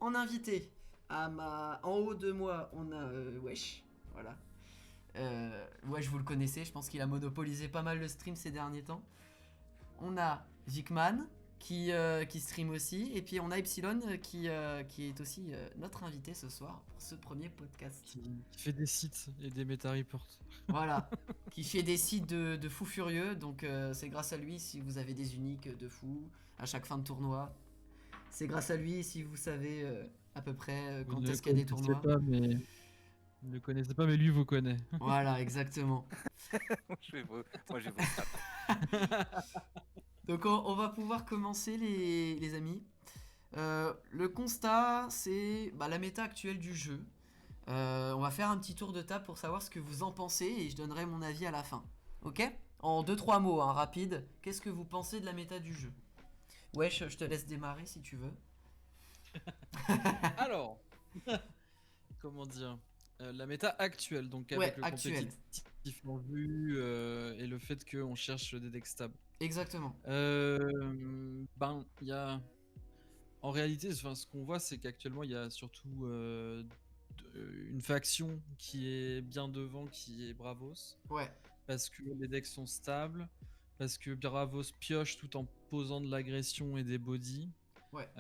en invité, en haut de moi, on a Wesh. Voilà. Wesh, vous le connaissez, je pense qu'il a monopolisé pas mal le stream ces derniers temps. On a Vicman qui stream aussi. Et puis on a Epsilon qui est aussi notre invité ce soir pour ce premier podcast. Qui fait des sites et des meta-reports. Voilà, qui fait des sites de fous furieux. Donc c'est grâce à lui si vous avez des uniques de fous à chaque fin de tournoi. C'est grâce à lui si vous savez à peu près Vous quand ne est-ce qu'il y a des tournois. Vous ne le connaissez pas, mais lui vous connaît. Voilà, exactement. Moi, je vais vous taper. Donc on va pouvoir commencer les amis. Le constat, c'est la méta actuelle du jeu. On va faire un petit tour de table pour savoir ce que vous en pensez et je donnerai mon avis à la fin. Ok ? En 2-3 mots, hein, rapide. Qu'est-ce que vous pensez de la méta du jeu ? Wesh, je te laisse démarrer si tu veux. Alors, comment dire la méta actuelle, donc avec Ouais, le actuelle. compétitif en vue et le fait qu'on cherche des decks stables. Exactement. Il y a... En réalité, ce qu'on voit, c'est qu'actuellement, il y a surtout une faction qui est bien devant, qui est Bravos. Ouais. Parce que les decks sont stables, parce que Bravos pioche tout en posant de l'agression et des bodies. Ouais.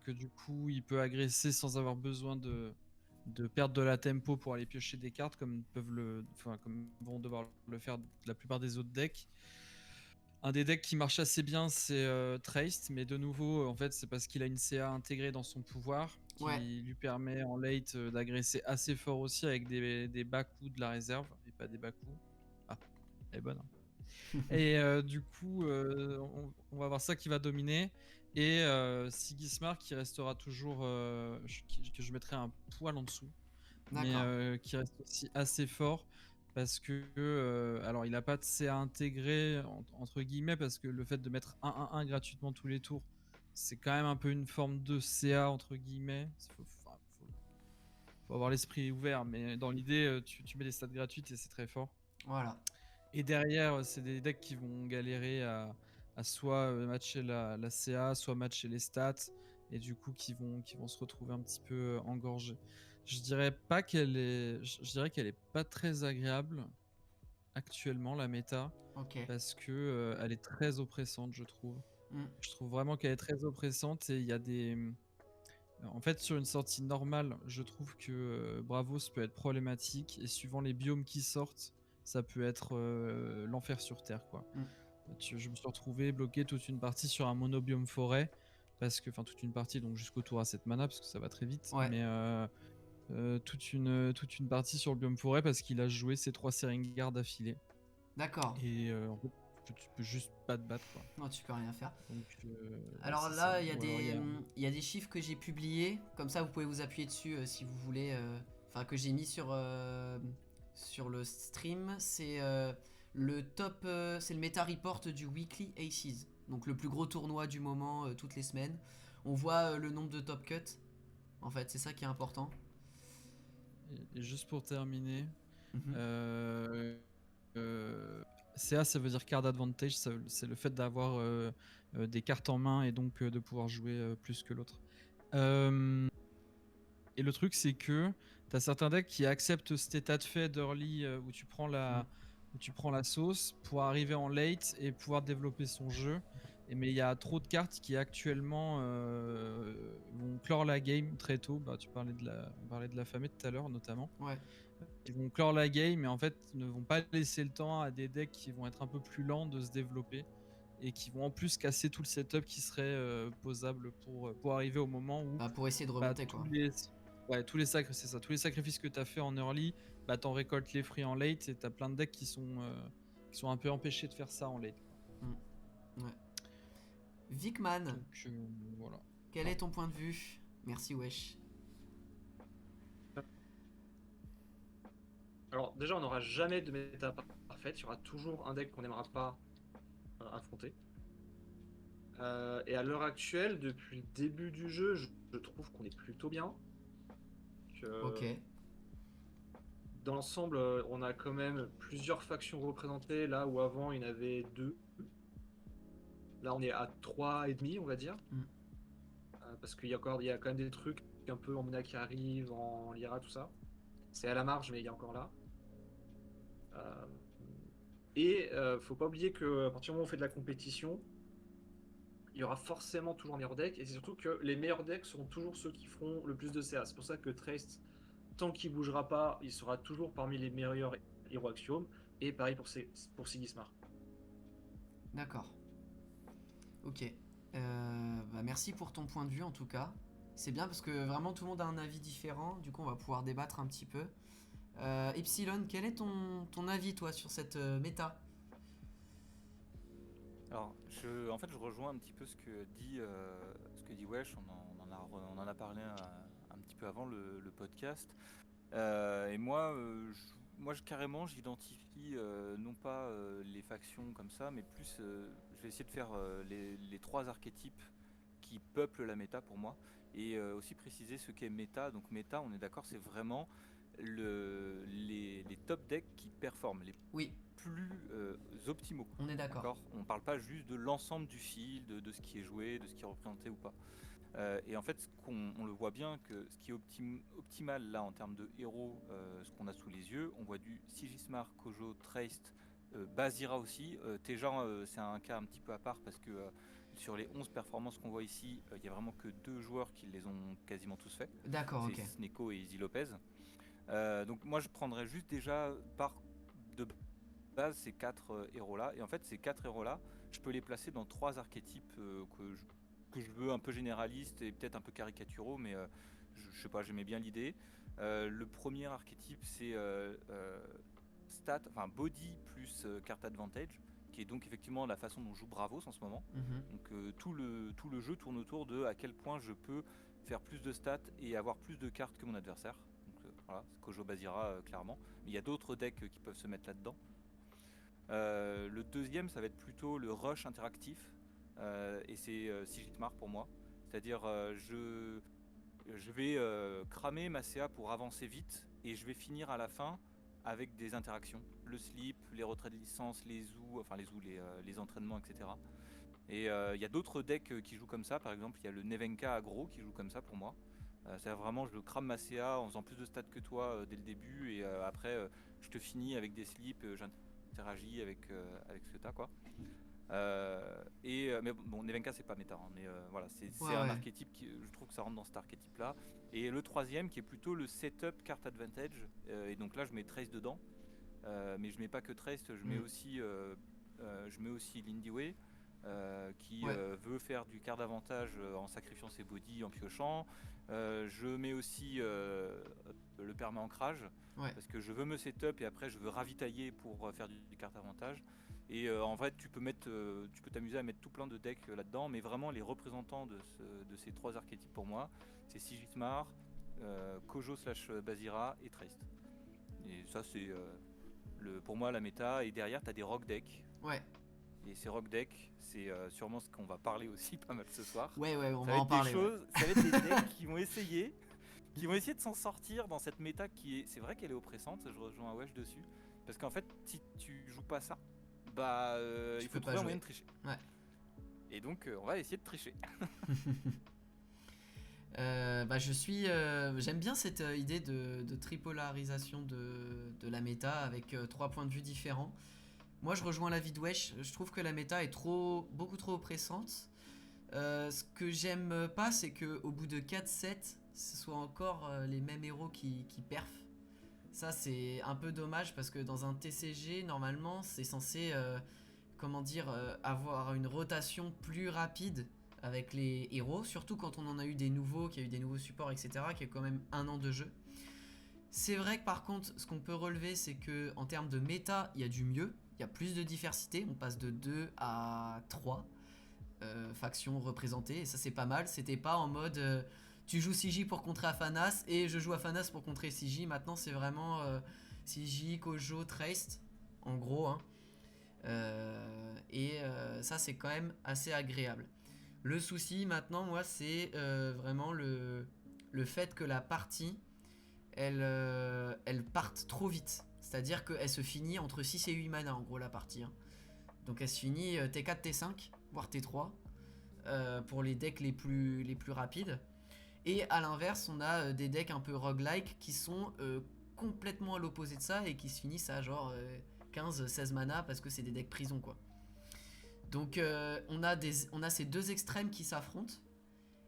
Que du coup, il peut agresser sans avoir besoin de perdre de la tempo pour aller piocher des cartes, comme vont devoir le faire la plupart des autres decks. Un des decks qui marche assez bien, c'est Traced, mais de nouveau, en fait, c'est parce qu'il a une CA intégrée dans son pouvoir, qui lui permet en late d'agresser assez fort aussi avec des bas coups de la réserve, et pas des bas coups. Ah, elle est bonne. Hein. Et du coup, on va voir ça qui va dominer. Et Sigismar qui restera toujours, que je mettrai un poil en dessous, mais qui reste aussi assez fort. Parce que, alors il a pas de CA intégré, entre guillemets, parce que le fait de mettre 1-1-1 gratuitement tous les tours, c'est quand même un peu une forme de CA, entre guillemets. Faut avoir l'esprit ouvert, mais dans l'idée, tu mets des stats gratuites et c'est très fort. Voilà. Et derrière, c'est des decks qui vont galérer à soit matcher la CA, soit matcher les stats, et du coup qui vont se retrouver un petit peu engorgés. Je dirais qu'elle est pas très agréable actuellement, la méta, parce que elle est très oppressante, je trouve. Je trouve vraiment qu'elle est très oppressante et il y a des... En fait, sur une sortie normale, je trouve que Bravos peut être problématique, et suivant les biomes qui sortent, ça peut être l'enfer sur Terre, quoi. Je me suis retrouvé bloqué toute une partie sur un monobiome forêt, toute une partie, donc jusqu'au tour à 7 mana, parce que ça va très vite, mais toute une partie sur le biome forêt, parce qu'il a joué ses 3 Seringar d'affilée. D'accord. Et en fait, tu peux juste pas te battre, quoi. Non, tu peux rien faire. Donc, alors là, il y a des chiffres que j'ai publiés, comme ça vous pouvez vous appuyer dessus si vous voulez, que j'ai mis sur le stream. C'est le top, c'est le meta report du Weekly Aces, donc le plus gros tournoi du moment toutes les semaines. On voit le nombre de top cuts, en fait, c'est ça qui est important. Et juste pour terminer, CA, ça veut dire card advantage, c'est le fait d'avoir des cartes en main et donc de pouvoir jouer plus que l'autre. Et le truc, c'est que t'as certains decks qui acceptent cet état de fait d'early où tu prends la sauce pour arriver en late et pouvoir développer son jeu. Mais il y a trop de cartes qui actuellement vont clore la game très tôt. Tu parlais on parlait de la famille tout à l'heure notamment. Ouais. Ils vont clore la game, mais en fait ne vont pas laisser le temps à des decks qui vont être un peu plus lents de se développer et qui vont en plus casser tout le setup qui serait posable pour arriver au moment où pour essayer de remonter quoi. Tous les sacrifices que t'as fait en early, t'en récoltes les fruits en late, et t'as plein de decks qui sont un peu empêchés de faire ça en late. Ouais. Vicman. Donc voilà. Quel est ton point de vue ? Merci Wesh. Alors déjà, on n'aura jamais de méta parfaite, il y aura toujours un deck qu'on n'aimera pas affronter. Et à l'heure actuelle, depuis le début du jeu, je trouve qu'on est plutôt bien. Ok. Dans l'ensemble, on a quand même plusieurs factions représentées, là où avant il y en avait 2. Là on est à 3,5, on va dire. Parce qu'il y a quand même des trucs un peu en Mona qui arrive, en Lyra, tout ça. C'est à la marge, mais il est encore là. Euh, Et faut pas oublier que à partir du moment où on fait de la compétition, il y aura forcément toujours un meilleur deck, et c'est surtout que les meilleurs decks seront toujours ceux qui feront le plus de CA. C'est pour ça que Trace, tant qu'il bougera pas, il sera toujours parmi les meilleurs héros Axiom, et pareil pour Sigismar. D'accord. Ok. Merci pour ton point de vue en tout cas. C'est bien parce que vraiment tout le monde a un avis différent, du coup on va pouvoir débattre un petit peu. Epsilon, quel est ton avis toi sur cette méta? Alors, en fait, je rejoins un petit peu ce que dit Wesh. On en a parlé un petit peu avant le podcast. Et carrément, j'identifie non pas les factions comme ça, mais plus, je vais essayer de faire les trois archétypes qui peuplent la méta pour moi, et aussi préciser ce qu'est méta. Donc méta, on est d'accord, c'est vraiment les top decks qui performent, les Oui, plus optimaux. on est d'accord. On parle pas juste de l'ensemble du field, de ce qui est joué, de ce qui est représenté ou pas. Et en fait, on le voit bien que ce qui est optimal là en termes de héros, ce qu'on a sous les yeux, on voit du Sigismar, Kojo, Traced, Bazira aussi. Tejan, c'est un cas un petit peu à part parce que sur les 11 performances qu'on voit ici, il y a vraiment que 2 joueurs qui les ont quasiment tous fait. D'accord, ok. C'est Sneko et Izzy Lopez. Donc moi je prendrais juste déjà par de base ces 4 héros là, et en fait ces 4 héros là je peux les placer dans 3 archétypes que je veux un peu généralistes et peut-être un peu caricaturaux, mais je sais pas, j'aimais bien l'idée. Le premier archétype c'est body plus carte advantage, qui est donc effectivement la façon dont joue Bravos en ce moment. Mhm. Donc tout le jeu tourne autour de à quel point je peux faire plus de stats et avoir plus de cartes que mon adversaire. Donc voilà, c'est Kojo Bazira clairement. Mais il y a d'autres decks qui peuvent se mettre là-dedans. Le deuxième, ça va être plutôt le rush interactif, et c'est Sigitmar pour moi. C'est-à-dire je vais cramer ma CA pour avancer vite, et je vais finir à la fin avec des interactions. Le slip, les retraits de licence, les entraînements, etc. Et il y a d'autres decks qui jouent comme ça. Par exemple, il y a le Nevenka aggro qui joue comme ça pour moi. C'est vraiment, je crame ma CA en faisant plus de stats que toi dès le début, et après je te finis avec des slips, j'interagis avec ce que t'as, quoi. Mais bon, Nevenka c'est pas méta, hein, mais voilà, c'est un archétype qui, je trouve que ça rentre dans cet archétype là. Et le troisième qui est plutôt le setup carte advantage, et donc là je mets Trace dedans, mais je mets pas que Trace, je mets aussi Lindy qui veut faire du card d'avantage en sacrifiant ses bodies, en piochant. Je mets aussi le perma ancrage, parce que je veux me setup et après je veux ravitailler pour faire du card avantage. Et en vrai tu peux t'amuser à mettre tout plein de decks là-dedans, mais vraiment les représentants de ces 3 archétypes pour moi, c'est Sigitmar, Kojo / Bazira et Traced. Et ça c'est pour moi la méta. Et derrière tu as des rock decks. Ouais. Et ces rock decks, c'est sûrement ce qu'on va parler aussi pas mal ce soir. Ouais, on va en parler. Ça va être des decks qui vont essayer de s'en sortir dans cette méta c'est vrai qu'elle est oppressante, je rejoins un Wesh dessus. Parce qu'en fait, si tu joues pas ça, il faut trouver un moyen de tricher. Ouais. Et donc, on va essayer de tricher. J'aime bien cette idée de tripolarisation de la méta avec 3 points de vue différents. Moi je rejoins l'avis de Wesh, je trouve que la méta est beaucoup trop oppressante. Ce que j'aime pas, c'est qu'au bout de 4 sets, ce soit encore les mêmes héros qui perfent. Ça c'est un peu dommage parce que dans un TCG, normalement c'est censé avoir une rotation plus rapide avec les héros, surtout quand on en a eu des nouveaux, qu'il y a eu des nouveaux supports, etc., qui a quand même 1 an de jeu. C'est vrai que par contre, ce qu'on peut relever, c'est que en termes de méta, il y a du mieux, il y a plus de diversité, on passe de 2 à 3 factions représentées, et ça c'est pas mal. C'était pas en mode tu joues CJ pour contrer Afanas et je joue Afanas pour contrer CJ. Maintenant c'est vraiment CJ, Kojo, Traced, en gros, hein. Ça c'est quand même assez agréable. Le souci maintenant, moi, c'est vraiment le fait que la partie elle parte trop vite. C'est-à-dire qu'elle se finit entre 6 et 8 mana en gros la partie, hein. Donc elle se finit T4, T5, voire T3 pour les decks les plus rapides. Et à l'inverse, on a des decks un peu roguelike qui sont complètement à l'opposé de ça et qui se finissent à genre 15-16 mana parce que c'est des decks prison quoi. Donc on a ces deux extrêmes qui s'affrontent.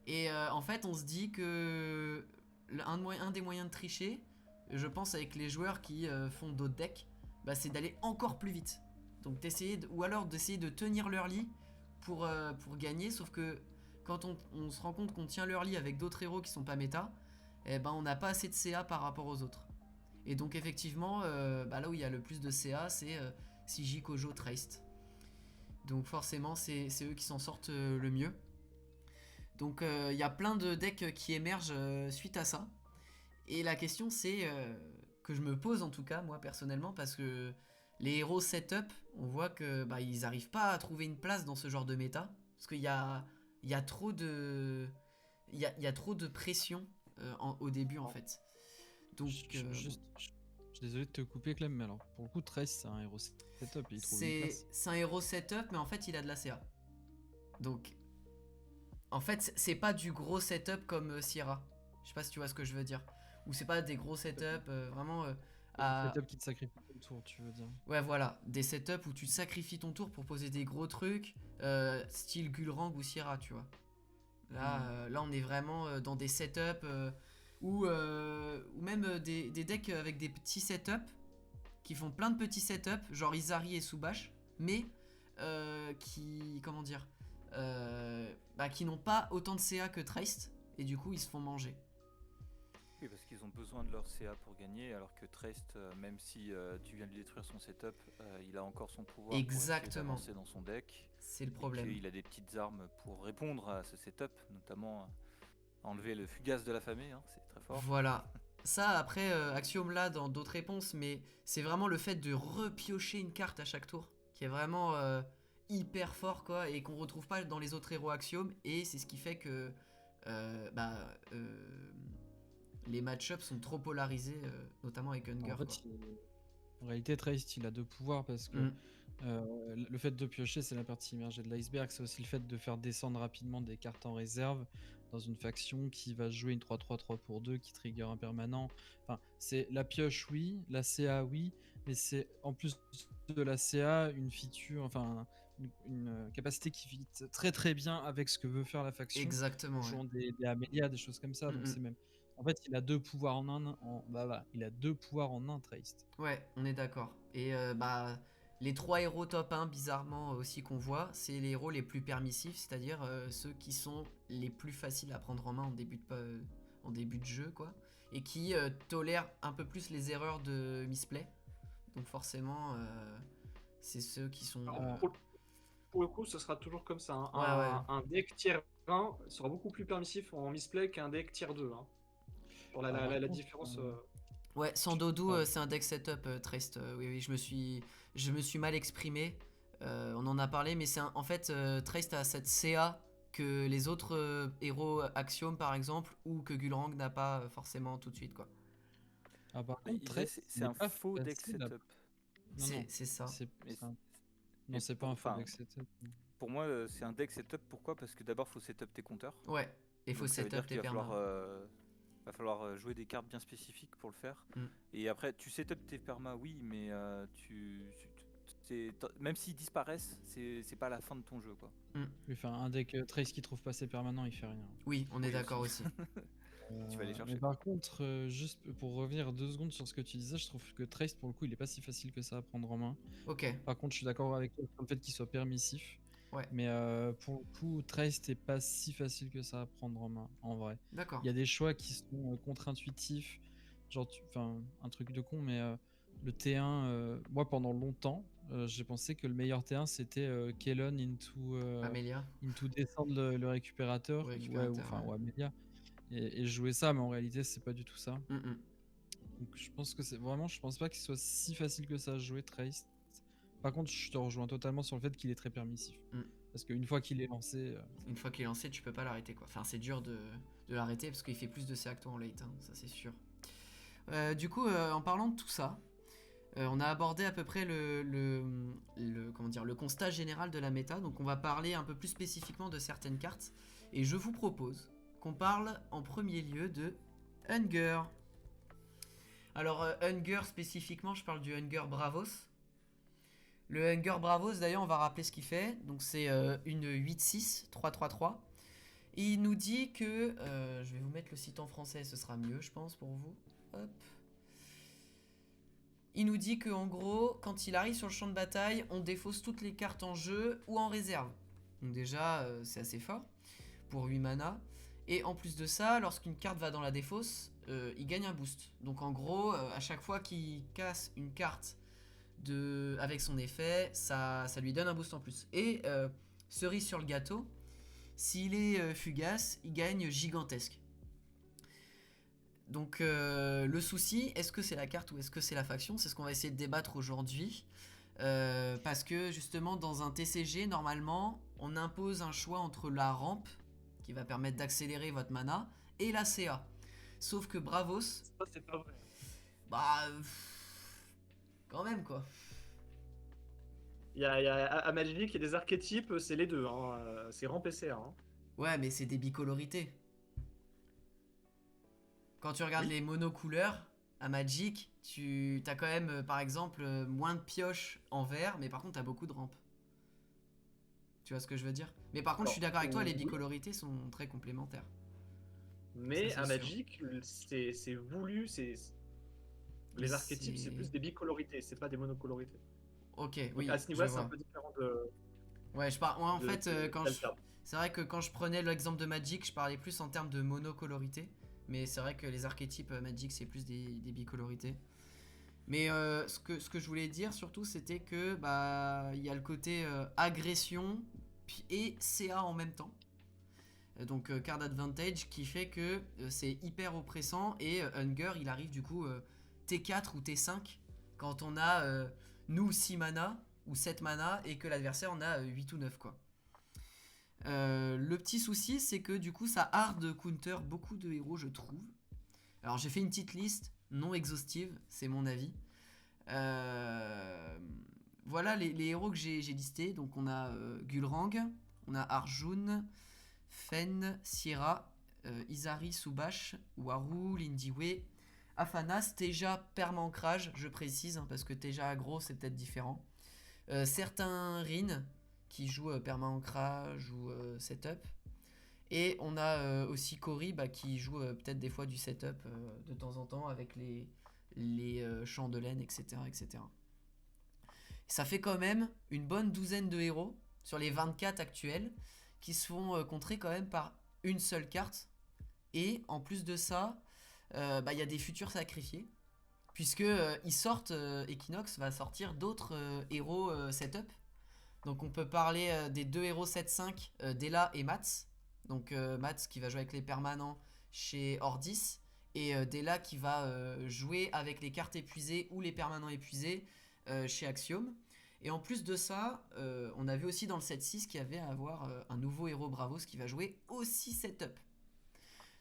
Et en fait, on se dit que un des moyens de tricher, je pense avec les joueurs qui font d'autres decks, bah, c'est d'aller encore plus vite. Donc ou alors d'essayer de tenir l'early pour gagner, sauf que quand on se rend compte qu'on tient l'early avec d'autres héros qui sont pas méta, eh ben on n'a pas assez de CA par rapport aux autres. Et donc effectivement, bah, là où il y a le plus de CA, c'est CJ, Kojo, Traced. Donc forcément, c'est eux qui s'en sortent le mieux. Donc il y a plein de decks qui émergent suite à ça. Et la question c'est que je me pose en tout cas moi personnellement, parce que les héros setup, on voit que bah, ils arrivent pas à trouver une place dans ce genre de méta, parce qu'il y a trop de trop de pression au début en fait. Donc Je suis désolé de te couper, Clem, mais alors pour le coup, Trace c'est un héros setup et il trouve une place. c'est un héros setup, mais en fait il a de la CA. Donc en fait c'est pas du gros setup comme Sierra. Je sais pas si tu vois ce que je veux dire. Ou c'est pas des gros setups vraiment à... Setup qui te sacrifie ton tour, tu veux dire. Ouais voilà, des setups où tu sacrifies ton tour pour poser des gros trucs, style Gulrang ou Sierra, tu vois. Là on est vraiment dans des setups ou même des decks avec des petits setups qui font plein de petits setups, genre Izari et Subash, mais qui, comment dire, bah, qui n'ont pas autant de CA que Traced, et du coup ils se font manger. Oui, parce qu'ils ont besoin de leur CA pour gagner, alors que Traced, même si tu viens de détruire son setup, il a encore son pouvoir Exactement. pour essayer d'avancer dans son deck. C'est le problème. Il a des petites armes pour répondre à ce setup, notamment enlever le fugace de l'affamé, hein, c'est très fort. Voilà. Ça, après, Axiom l'a dans d'autres réponses, mais c'est vraiment le fait de repiocher une carte à chaque tour qui est vraiment hyper fort, quoi, et qu'on retrouve pas dans les autres héros Axiom, et c'est ce qui fait que les match-ups sont trop polarisés, notamment avec Hunger. En fait, en réalité, Traced il a deux pouvoirs parce que le fait de piocher, c'est la partie immergée de l'iceberg. C'est aussi le fait de faire descendre rapidement des cartes en réserve dans une faction qui va jouer une 3-3-3 pour 2 qui trigger un permanent. Enfin, c'est la pioche, oui, la CA, oui, mais c'est en plus de la CA une feature, enfin une capacité qui fit très très bien avec ce que veut faire la faction. Exactement. En jouant des Amelia, des choses comme ça. Donc c'est même. En fait, il a deux pouvoirs en un. Il a deux pouvoirs en un, Traced. Ouais, on est d'accord. Et bah, les trois héros top 1, bizarrement aussi qu'on voit, c'est les héros les plus permissifs, c'est-à-dire ceux qui sont les plus faciles à prendre en main en début de jeu, quoi. Et qui tolèrent un peu plus les erreurs de misplay. Donc forcément, c'est ceux qui sont... Pour le coup, ce sera toujours comme ça. Hein. Ouais. Un deck tier 1 sera beaucoup plus permissif en misplay qu'un deck tier 2. Hein. Pour la différence... Ouais, sans Dodo, c'est un deck setup Traced. Oui, je me suis mal exprimé. On en a parlé, mais en fait, Traced a cette CA que les autres héros Axiom, par exemple, ou que Gulrang n'a pas forcément tout de suite, quoi. Ah, par contre, c'est un faux deck setup. C'est ça. Non, c'est pas un faux deck setup. Pour moi, c'est un deck setup. Pourquoi ? Parce que d'abord, il faut setup tes compteurs. Ouais, et il faut setup tes permanents. Va falloir jouer des cartes bien spécifiques pour le faire. Et après, tu setup tes permas, oui, mais même s'ils disparaissent, c'est pas la fin de ton jeu, quoi. Enfin, un deck Trace qui trouve pas ses permanents, il fait rien. Oui, on est d'accord aussi. Tu vas aller chercher. Mais par contre, juste pour revenir 2 secondes sur ce que tu disais, je trouve que Trace, pour le coup, il est pas si facile que ça à prendre en main. Ok. Par contre, je suis d'accord avec toi sur le fait qu'il soit permissif. Ouais. Mais pour le coup, Trace, c'est pas si facile que ça à prendre en main, en vrai. D'accord. Il y a des choix qui sont contre-intuitifs. Genre, un truc de con, mais le T1, moi, pendant longtemps, j'ai pensé que le meilleur T1, c'était Kellon into descendre le récupérateur. Ou Amelia. Et jouer ça, mais en réalité, c'est pas du tout ça. Donc, je pense que c'est vraiment, je pense pas qu'il soit si facile que ça à jouer, Trace. Par contre, je te rejoins totalement sur le fait qu'il est très permissif. Parce qu'une fois qu'il est lancé... Une fois qu'il est lancé, tu peux pas l'arrêter, quoi. Enfin, c'est dur de l'arrêter parce qu'il fait plus de CA que toi en late, hein, ça c'est sûr. Du coup, en parlant de tout ça, on a abordé à peu près le constat général de la méta. Donc on va parler un peu plus spécifiquement de certaines cartes. Et je vous propose qu'on parle en premier lieu de Hunger. Alors Hunger spécifiquement, je parle du Hunger Bravos. Le Hunger Bravos, d'ailleurs, on va rappeler ce qu'il fait. Donc c'est une 8-6, 3-3-3. Et il nous dit que... je vais vous mettre le site en français, ce sera mieux, je pense, pour vous. Hop. Il nous dit qu'en gros, quand il arrive sur le champ de bataille, on défausse toutes les cartes en jeu ou en réserve. Donc déjà, c'est assez fort pour 8 mana. Et en plus de ça, lorsqu'une carte va dans la défausse, il gagne un boost. Donc en gros, à chaque fois qu'il casse une carte avec son effet, ça lui donne un boost en plus. Et cerise sur le gâteau, s'il est fugace, il gagne gigantesque. Donc le souci, est-ce que c'est la carte ou est-ce que c'est la faction? C'est ce qu'on va essayer de débattre aujourd'hui. Parce que justement dans un TCG, normalement, on impose un choix entre la rampe, qui va permettre d'accélérer votre mana, et la CA. Sauf que Bravos... Ça, c'est pas vrai. Bah... quand même, quoi. À Magic, il y a des archétypes, c'est les deux. Hein. C'est rampe et CA. Hein. Ouais, mais c'est des bicolorités. Quand tu regardes les monocouleurs, à Magic, tu as quand même, par exemple, moins de pioches en vert, mais par contre, tu as beaucoup de rampes. Tu vois ce que je veux dire? Mais par contre, je suis d'accord avec toi, les bicolorités sont très complémentaires. Mais Ça, à c'est Magic, c'est voulu, les archétypes, c'est plus des bicolorités, c'est pas des monocolorités. Ok, Donc, oui, à ce niveau-là, je c'est un vois. peu différent de. Ouais, en de- fait, de- quand d'Alter. c'est vrai que quand je prenais l'exemple de Magic, je parlais plus en termes de monocolorité. Mais c'est vrai que les archétypes Magic, c'est plus des bicolorités. Mais ce que je voulais dire surtout, c'était que bah il y a le côté agression et CA en même temps. Donc card advantage qui fait que c'est hyper oppressant et Hunger il arrive du coup T4 ou T5 quand on a nous 6 mana ou 7 mana et que l'adversaire en a 8 ou 9 quoi. Le petit souci c'est que du coup ça hard counter beaucoup de héros je trouve. Alors j'ai fait une petite liste non exhaustive, c'est mon avis. Voilà les héros que j'ai listés. Donc on a Gulrang, on a Arjun, Fen, Sierra, Izari, Subash, Waru, Lindiwe, Afanas, Teja, perma-ancrage, je précise, hein, parce que Teja aggro c'est peut-être différent. Certains Rin qui jouent perma-ancrage ou setup. Et on a aussi Cory qui joue peut-être des fois du setup de temps en temps avec les champs de laine, etc., etc. Ça fait quand même une bonne douzaine de héros sur les 24 actuels qui se font contrer quand même par une seule carte. Et en plus de ça, y a des futurs sacrifiés. Puisque ils sortent, Equinox va sortir d'autres héros setup. Donc on peut parler des deux héros 7-5, Dela et Mats. Donc Mats qui va jouer avec les permanents chez Ordis. Et Dela qui va jouer avec les cartes épuisées ou les permanents épuisés chez Axiom. Et en plus de ça, on a vu aussi dans le 7-6 qu'il y avait à avoir un nouveau héros Bravos qui va jouer aussi setup.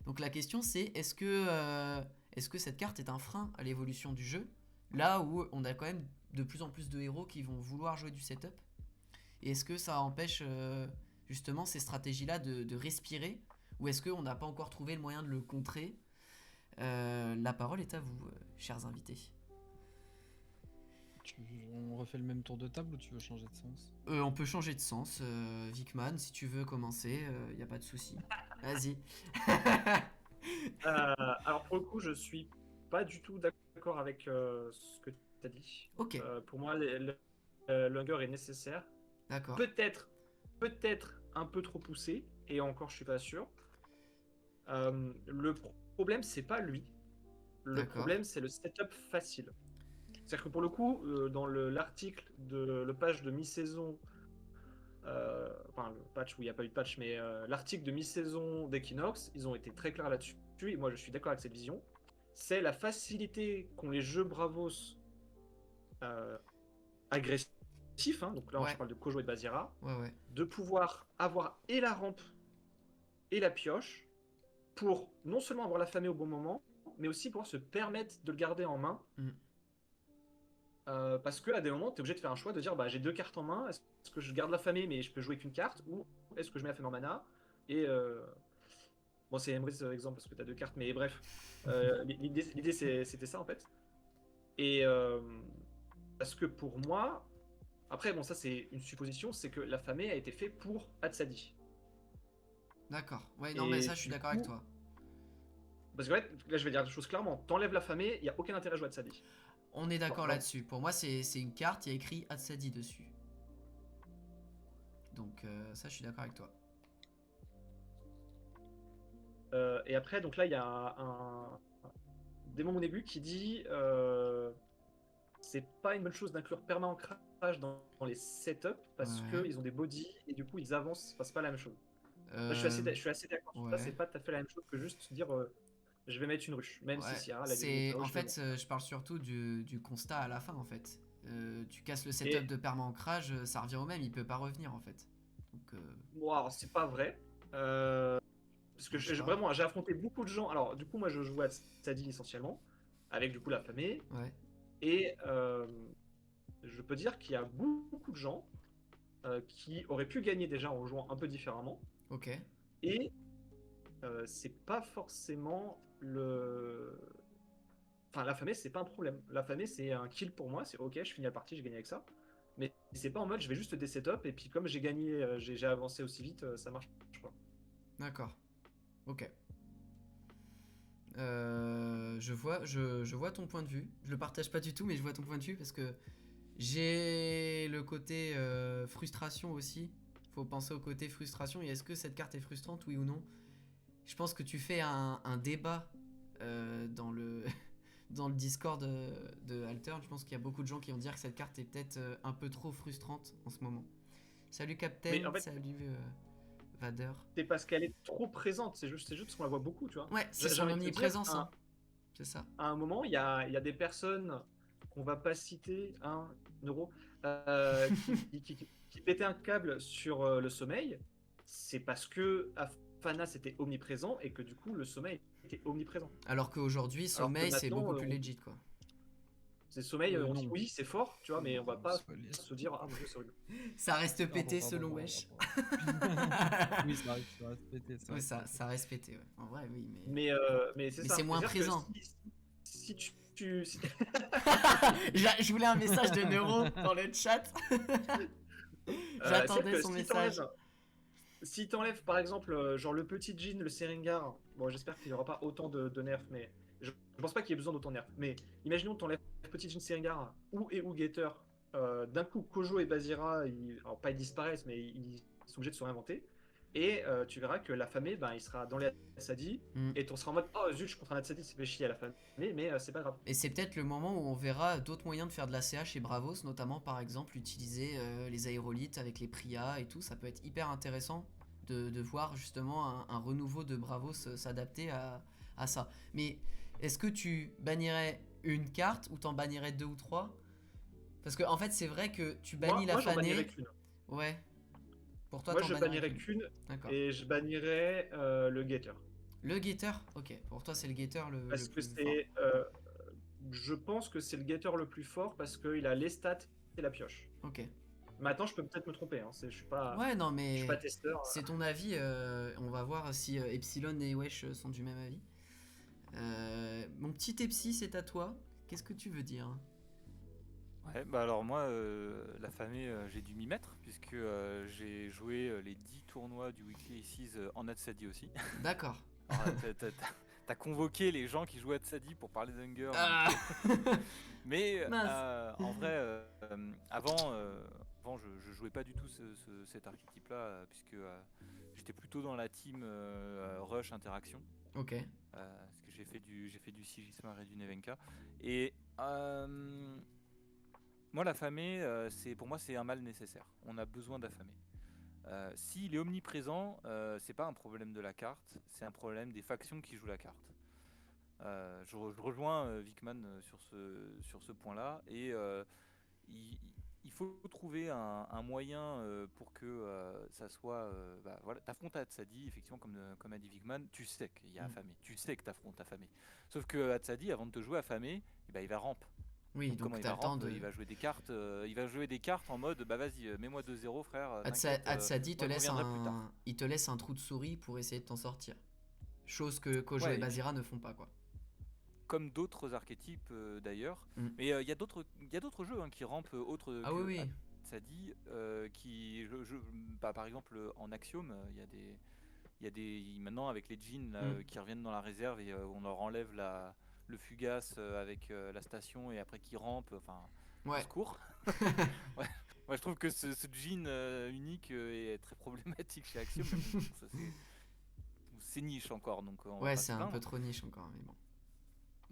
Donc la question c'est est-ce que cette carte est un frein à l'évolution du jeu? Là où on a quand même de plus en plus de héros qui vont vouloir jouer du setup. Et est-ce que ça empêche justement ces stratégies-là de respirer? Ou est-ce qu'on n'a pas encore trouvé le moyen de le contrer? La parole est à vous, chers invités. On refait le même tour de table ou tu veux changer de sens? On peut changer de sens. Vicman, si tu veux commencer, il n'y a pas de souci. Vas-y. Alors pour le coup, je suis pas du tout d'accord avec ce que tu as dit. Ok, Pour moi, le Hunger est nécessaire. d'accord. Peut-être un peu trop poussé, et encore je suis pas sûr. Le problème, c'est pas lui. Le D'accord. problème, c'est le setup facile. C'est-à-dire que pour le coup, dans l'article le page de mi-saison, enfin le patch où il n'y a pas eu de patch, mais l'article de mi-saison d'Equinox, ils ont été très clairs là-dessus, et moi je suis d'accord avec cette vision. C'est la facilité qu'ont les jeux Bravos agressifs, hein, donc là Ouais. je parle de Kojo et de Bazira, Ouais. de pouvoir avoir et la rampe et la pioche pour non seulement avoir la famille au bon moment, mais aussi pouvoir se permettre de le garder en main. Mm. Parce qu'à des moments, tu es obligé de faire un choix de dire j'ai deux cartes en main, est-ce que je garde la famille mais je peux jouer qu'une carte, ou est-ce que je mets la famille en mana et Bon, c'est Emrys exemple parce que tu as 2 cartes, mais bref. L'idée, c'était ça en fait. Et parce que pour moi, après, bon, ça c'est une supposition, c'est que l'affamé a été fait pour Hatsadi. D'accord. Ouais, non, mais ça, je suis du d'accord avec coup, toi. parce que ouais, là, je vais dire des choses clairement. T'enlèves l'affamé, il n'y a aucun intérêt à jouer Hatsadi. On est d'accord Non. là-dessus. Pour moi, c'est une carte, il y a écrit Hatsadi dessus. Donc, ça, je suis d'accord avec toi. Et après, donc là, il y a un démon mon début qui dit c'est pas une bonne chose d'inclure perma ancrage dans les setups parce Ouais. qu'ils ont des bodies et du coup ils avancent, enfin, c'est pas la même chose. Je suis assez d'accord sur ça, ouais. c'est pas tout à fait la même chose que juste dire je vais mettre une ruche, même si Ouais, Sierra l'a dit. c'est en fait, je parle surtout du constat à la fin en fait. Tu casses le setup Et- de perma ancrage, ça revient au même, il peut pas revenir en fait. Donc, Bon, c'est pas vrai. Parce que Je sais pas. vraiment, j'ai affronté beaucoup de gens. Alors, du coup, moi, je jouais à Tsadi essentiellement, avec du coup la famille. ouais, Et je peux dire qu'il y a beaucoup de gens qui auraient pu gagner déjà en jouant un peu différemment. ok, Et c'est pas forcément le. Enfin, l'affamé, c'est pas un problème. L'affamé, c'est un kill pour moi. C'est ok, je finis la partie, j'ai gagné avec ça. Mais c'est pas en mode je vais juste des setups et puis comme j'ai gagné, j'ai avancé aussi vite, ça marche pas. d'accord, ok. Je vois ton point de vue. Je le partage pas du tout, mais je vois ton point de vue parce que j'ai le côté frustration aussi. Faut penser au côté frustration. Et est-ce que cette carte est frustrante, oui ou non? Je pense que tu fais un débat dans le dans le Discord de Alter. Je pense qu'il y a beaucoup de gens qui vont dire que cette carte est peut-être un peu trop frustrante en ce moment. Salut Captain, Mais en fait, salut Vader. c'est parce qu'elle est trop présente. C'est juste parce qu'on la voit beaucoup, tu vois. Ouais, c'est J'ai son envie de te dire, omniprésence, hein. C'est ça. à un moment, il y a des personnes qu'on va pas citer, un euro, qui pétaient un câble sur le sommeil. C'est parce que Afana c'était omniprésent et que du coup le sommeil était omniprésent. Alors qu'aujourd'hui, Alors que sommeil, c'est maintenant, beaucoup plus legit, quoi. c'est sommeil, on dit non. oui, c'est fort, tu vois, mais on va pas Soyez- se dire ah mon Dieu, c'est horrible. Ça reste pété Pardon, selon pardon, Wesh. pardon. Oui, ça reste pété. Ouais, ça reste pété, ouais. En vrai, oui, mais. Mais c'est Mais ça. c'est moins C'est-à-dire que présent. si tu Je voulais un message de Neuro dans le chat. J'attendais c'est-à-dire son que message. Si t'enlèves par exemple genre le petit Jin, le Seringar, bon j'espère qu'il n'y aura pas autant de nerfs, mais je pense pas qu'il y ait besoin d'autant de nerfs. Mais imaginons que t'enlèves petit Jin Seringar ou Gator, d'un coup Kojo et Bazira, alors pas ils disparaissent, mais ils sont obligés de se réinventer. Et tu verras que l'affamé, ben, il sera dans les Hatsadi, Mm. et on sera en mode oh zut, je suis contre un Hatsadi, c'est fait chier à la famille, mais c'est pas grave. Et c'est peut-être le moment où on verra d'autres moyens de faire de la CH chez Bravos, notamment par exemple utiliser les aérolithes avec les Prias et tout. Ça peut être hyper intéressant de voir justement un renouveau de Bravos s'adapter à ça. Mais est-ce que tu bannirais une carte ou t'en bannirais 2 ou 3? Parce que en fait, c'est vrai que tu bannis la Moi j'en bannirais fanée. qu'une. Ouais. Pour toi, Moi t'en je bannirais bannirais qu'une. qu'une, D'accord. et je bannirais le Gator. Le guetteur. Ok. Pour toi, c'est le guetteur le Parce que plus fort. c'est. Je pense que c'est le guetteur le plus fort parce qu'il a les stats et la pioche. Ok. Maintenant, je peux peut-être me tromper. Hein. Je suis pas, Ouais, non, je suis mais pas testeur. c'est ton avis. On va voir si Epsilon et Wesh sont du même avis. Mon petit Epsi, c'est à toi. Qu'est-ce que tu veux dire? Ouais, bah alors moi, la famille, j'ai dû m'y mettre, puisque j'ai joué les 10 tournois du Weekly Aces en Hatsadi aussi. D'accord. Alors, t'as convoqué les gens qui jouaient à Hatsadi pour parler d'Hunger. Ah. Mais Mince. en vrai, avant je jouais pas du tout cet archétype-là, puisque j'étais plutôt dans la team Rush Interaction. Ok. Parce que j'ai fait du Sigismar et du Nevenka. Et moi, l'affamer, pour moi, c'est un mal nécessaire. On a besoin d'affamer. S'il est omniprésent, c'est pas un problème de la carte, c'est un problème des factions qui jouent la carte. Je rejoins Vickman sur ce point-là, et il faut trouver un moyen pour que ça soit. Voilà, t'affrontes Hatsadi, effectivement, comme a dit Vickman, tu sais qu'il y a affamé, tu sais que t'affrontes affamé. Sauf que Hatsadi, avant de te jouer affamé, il va ramp. Oui, donc comment il t'as va le temps ramp, de. il va jouer des cartes, en mode bah vas-y, mets-moi 2-0 frère. Hatsadi t'inquiète, te moi, je laisse reviendrai plus tard. il te laisse un trou de souris pour essayer de t'en sortir. Chose que Kojo Ouais, et et Bazira ne font pas, quoi. comme d'autres archétypes d'ailleurs. Mm. Mais il y a d'autres jeux hein, qui rampent autres Ah que oui, oui. Atsadi, bah, par exemple en Axiom, il y a des maintenant avec les jeans là, Mm. qui reviennent dans la réserve et on leur enlève le fugace avec la station et après qui rampent. Enfin, au Ouais. secours. Ouais. Moi, je trouve que ce jean unique est très problématique chez Axiom. Mais bon, ça, c'est niche encore, donc on va Ouais, pas c'est se un peu plaindre. trop niche encore, mais bon.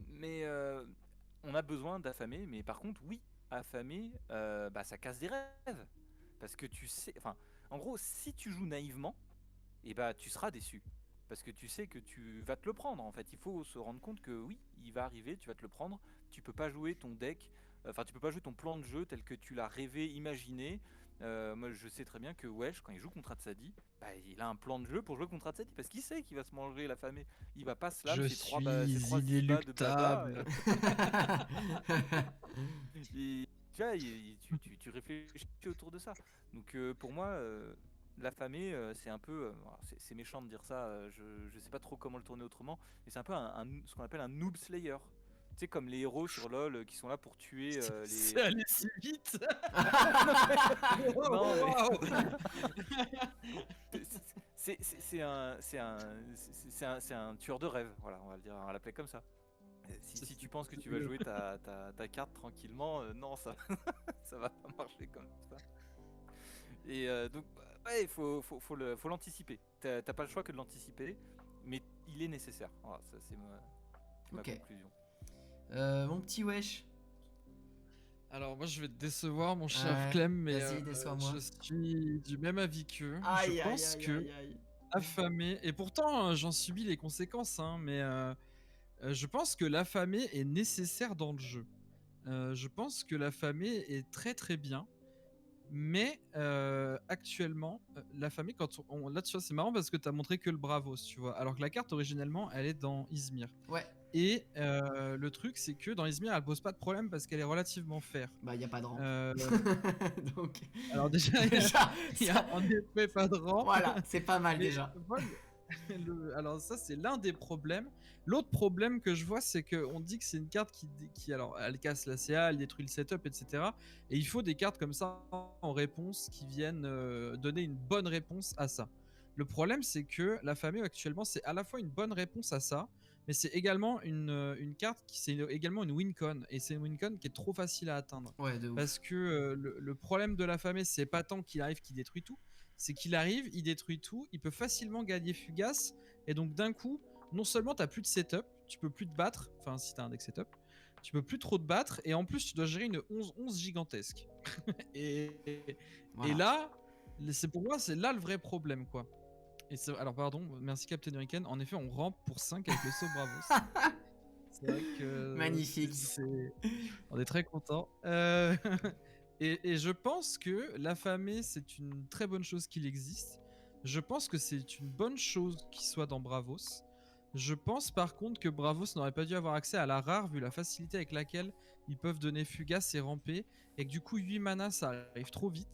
Mais on a besoin d'affamer. Mais par contre, oui, affamer, bah, ça casse des rêves. Parce que tu sais, enfin, en gros, si tu joues naïvement, et bah tu seras déçu. Parce que tu sais que tu vas te le prendre. En fait, il faut se rendre compte que oui, il va arriver, tu vas te le prendre. Tu peux pas jouer ton deck, enfin, tu peux pas jouer ton plan de jeu tel que tu l'as rêvé, imaginé. Moi, je sais très bien que Wesh, quand il joue contre Atsadi, bah, il a un plan de jeu pour jouer contre Atsadi parce qu'il sait qu'il va se manger l'affamé. Il va pas slam Je ses trois suis Ziba de blabla. inéluctable. Tu vois, tu réfléchis autour de ça. Donc pour moi, l'affamé, c'est un peu, alors, c'est méchant de dire ça. Je sais pas trop comment le tourner autrement, mais c'est un peu ce qu'on appelle un noob slayer. Tu sais, comme les héros sur LoL qui sont là pour tuer C'est les. allé si vite. Non, mais Waouh. c'est un tueur de rêve. Voilà, on va le dire, on va l'appeler comme ça. Si tu penses que tu vas jouer ta carte tranquillement, non, ça va pas marcher comme ça. Et donc, ouais, il faut l'anticiper. T'as pas le choix que de l'anticiper, mais il est nécessaire. Voilà, ça c'est ma Ok. conclusion. Mon petit Wesh. Alors moi je vais te décevoir mon cher Ouais, Clem, mais vas-y, déçois-moi. je suis du même avis qu'eux. Aïe, Je aïe, pense aïe, que aïe, aïe. affamé, et pourtant j'en subis les conséquences, hein, mais je pense que l'affamé est nécessaire dans le jeu. Je pense que l'affamé est très très bien. Mais actuellement, l'affamé, là tu vois, c'est marrant parce que tu as montré que le Bravos, tu vois. Alors que la carte originellement, elle est dans Izmir. Ouais, Et le truc, c'est que dans Izmir, elle pose pas de problème parce qu'elle est relativement fair. bah y a pas de rampe. Euh, Donc, alors déjà, déjà, il y a ça- en effet pas de rampe. voilà, c'est pas mal Mais déjà. voilà, alors ça, c'est l'un des problèmes. L'autre problème que je vois, c'est qu'on dit que c'est une carte alors, elle casse la CA, elle détruit le setup, etc. Et il faut des cartes comme ça en réponse qui viennent donner une bonne réponse à ça. Le problème, c'est que la famille actuellement, c'est à la fois une bonne réponse à ça, mais c'est également une carte c'est également une win-con. Et c'est une win-con qui est trop facile à atteindre. Ouais, de ouf. Parce que le problème de la famille, c'est pas tant qu'il arrive qu'il détruit tout, c'est qu'il arrive, il détruit tout, il peut facilement gagner Fugace, et donc d'un coup, non seulement t'as plus de setup, tu peux plus te battre, enfin si t'as un deck setup, tu peux plus trop te battre, et en plus tu dois gérer une 11-11 gigantesque. et, Voilà. et là, pour moi, c'est là le vrai problème, quoi. Alors pardon, merci Captain Hurricane, en effet on rampe pour 5 avec le saut Bravos. C'est vrai que Magnifique. on est très content. Et je pense que l'affamé, c'est une très bonne chose qu'il existe. Je pense que c'est une bonne chose qu'il soit dans Bravos. Je pense par contre que Bravos n'aurait pas dû avoir accès à la rare vu la facilité avec laquelle ils peuvent donner Fugace et ramper. Et que du coup 8 mana ça arrive trop vite,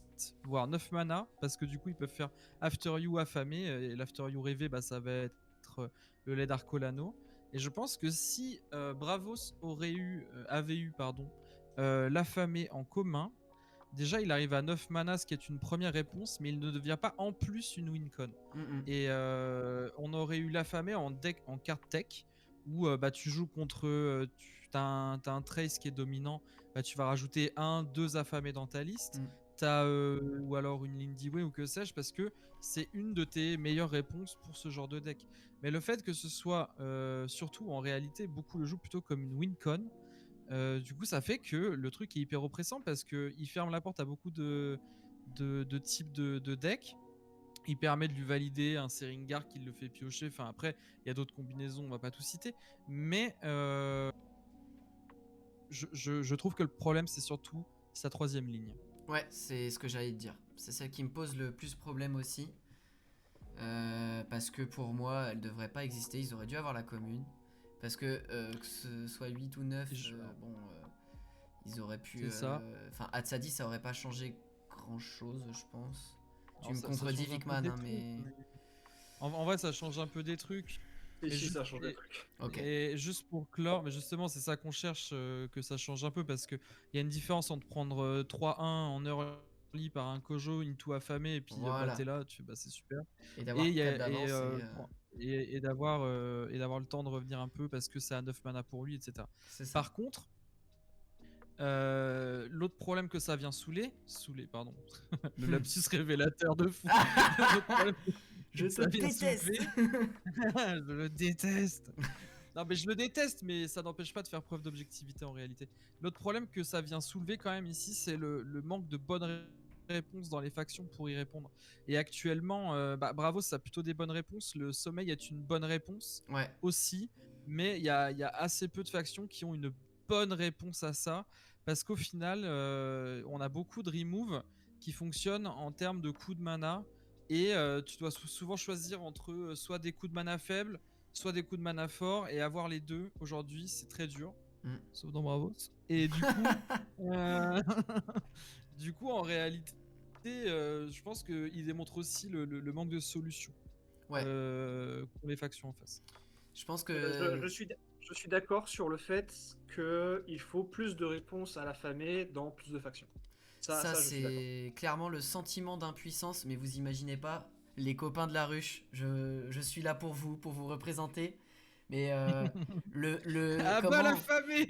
voire 9 mana, parce que du coup ils peuvent faire After You affamé, et l'After You rêvé, bah, ça va être le lait d'Arcolano. Et je pense que si Bravos avait eu l'affamé en commun, déjà il arrive à 9 mana, ce qui est une première réponse, mais il ne devient pas en plus une win-con. Et on aurait eu l'affamé en carte tech, où bah, tu joues contre. T'as un Trace qui est dominant, bah, tu vas rajouter 2 affamés dans ta liste. Ou alors une Lindy Way ou que sais-je, parce que c'est une de tes meilleures réponses pour ce genre de deck. Mais le fait que ce soit, surtout en réalité, beaucoup le jouent plutôt comme une win-con, du coup ça fait que le truc est hyper oppressant parce qu'il ferme la porte à beaucoup de types de decks. Il permet de lui valider un Seringar qui le fait piocher. Enfin après, il y a d'autres combinaisons, on va pas tout citer. Mais je trouve que le problème c'est surtout sa troisième ligne. Ouais, c'est ce que j'allais te dire. C'est celle qui me pose le plus problème aussi. Parce que pour moi, elle devrait pas exister. Ils auraient dû avoir la commune. Parce que ce soit 8 ou 9, ils auraient pu. C'est ça. Enfin, Atsadi, ça aurait pas changé grand chose, je pense. Tu Alors, me ça contredis, change un peu Vikman, des hein, trucs, mais. En vrai, ça change un peu des trucs. Et Mais si juste- ça change des et- trucs. Ok. Et juste pour clore, mais justement, c'est ça qu'on cherche, que ça change un peu, parce qu'il y a une différence entre prendre 3-1 en early par un Kojo, into affamé, et puis Voilà. t'es là, tu fais bah c'est super. Et d'avoir Et, 4 d'avance. et d'avoir le temps de revenir un peu parce que c'est à 9 mana pour lui, etc. C'est ça. Par contre, l'autre problème que ça vient saouler, pardon, le lapsus révélateur de fou. L'autre problème que Je te ça vient déteste. soulever, je le déteste. Non, mais je le déteste, mais ça n'empêche pas de faire preuve d'objectivité en réalité. L'autre problème que ça vient soulever quand même ici, c'est le manque de bonnes réponses dans les factions pour y répondre. Et actuellement, Bravo, ça a plutôt des bonnes réponses. Le Sommeil est une bonne réponse Ouais. aussi, mais il y a assez peu de factions qui ont une bonne réponse à ça, parce qu'au final, on a beaucoup de remove qui fonctionnent en termes de coups de mana, et tu dois souvent choisir entre soit des coups de mana faibles, soit des coups de mana forts, et avoir les deux aujourd'hui c'est très dur, sauf dans Bravos. Et du coup, euh, du coup en réalité, je pense qu'il démontre aussi le manque de solutions Ouais. pour les factions en face. Je pense que. Je suis d'accord sur le fait qu'il faut plus de réponses à l'affamé dans plus de factions. Ça, je suis d'accord. c'est clairement le sentiment d'impuissance, mais vous imaginez pas, les copains de la ruche, je suis là pour vous représenter. Mais Ah bah comment l'affamé.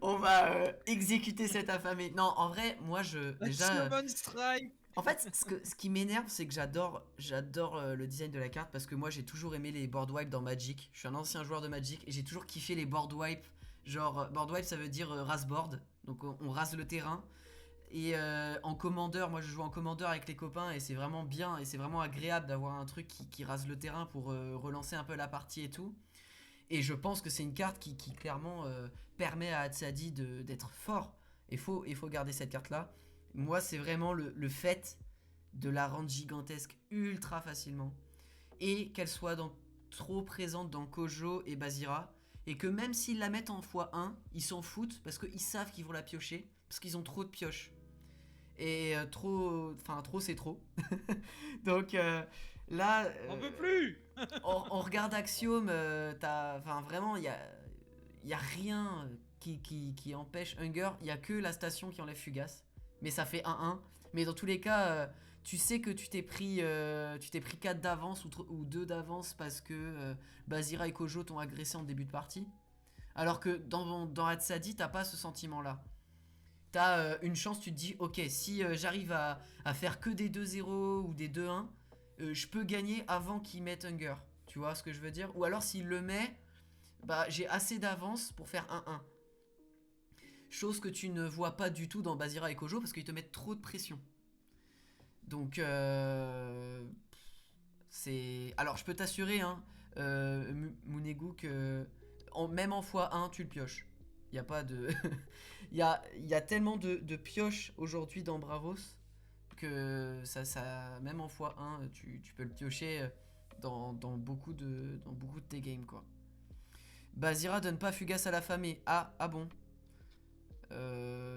on va exécuter cet affamé. Non, en vrai, moi déjà. Summon Strike. En fait, ce qui m'énerve, c'est que j'adore le design de la carte, parce que moi j'ai toujours aimé les board wipes dans Magic. Je suis un ancien joueur de Magic et j'ai toujours kiffé les board wipes. Genre, board wipe ça veut dire rase board, donc on rase le terrain. Et en commandeur, moi je joue en commandeur avec les copains et c'est vraiment bien et c'est vraiment agréable d'avoir un truc qui rase le terrain pour relancer un peu la partie et tout. Et je pense que c'est une carte qui clairement permet à Hatsadi d'être fort. Il faut garder cette carte là. Moi, c'est vraiment le fait de la rendre gigantesque ultra facilement. Et qu'elle soit trop présente dans Kojo et Bazira. Et que même s'ils la mettent en x1, ils s'en foutent parce qu'ils savent qu'ils vont la piocher. Parce qu'ils ont trop de pioches. Et trop c'est trop. Donc là. On peut plus. On regarde Axiom, vraiment, il y a rien qui empêche Hunger. Il y a que la station qui enlève Fugace. Mais ça fait 1-1. Mais dans tous les cas, tu sais que tu t'es pris 4 d'avance ou 2 d'avance parce que Bazira et Kojo t'ont agressé en début de partie. Alors que dans Hatsadi, t'as pas ce sentiment-là. T'as une chance, tu te dis, ok, si j'arrive à faire que des 2-0 ou des 2-1, je peux gagner avant qu'il mette Hunger. Tu vois ce que je veux dire? Ou alors s'il le met, bah j'ai assez d'avance pour faire 1-1. Chose que tu ne vois pas du tout dans Bazira et Kojo parce qu'ils te mettent trop de pression. Donc c'est... Alors je peux t'assurer, hein, Munegu, que même en x1 tu le pioches. Il n'y a pas de... Il y a tellement de pioches aujourd'hui dans Bravos que ça même en x1 tu peux le piocher dans beaucoup de tes games, quoi. Bazira donne pas Fugace à l'affamé. Ah bon.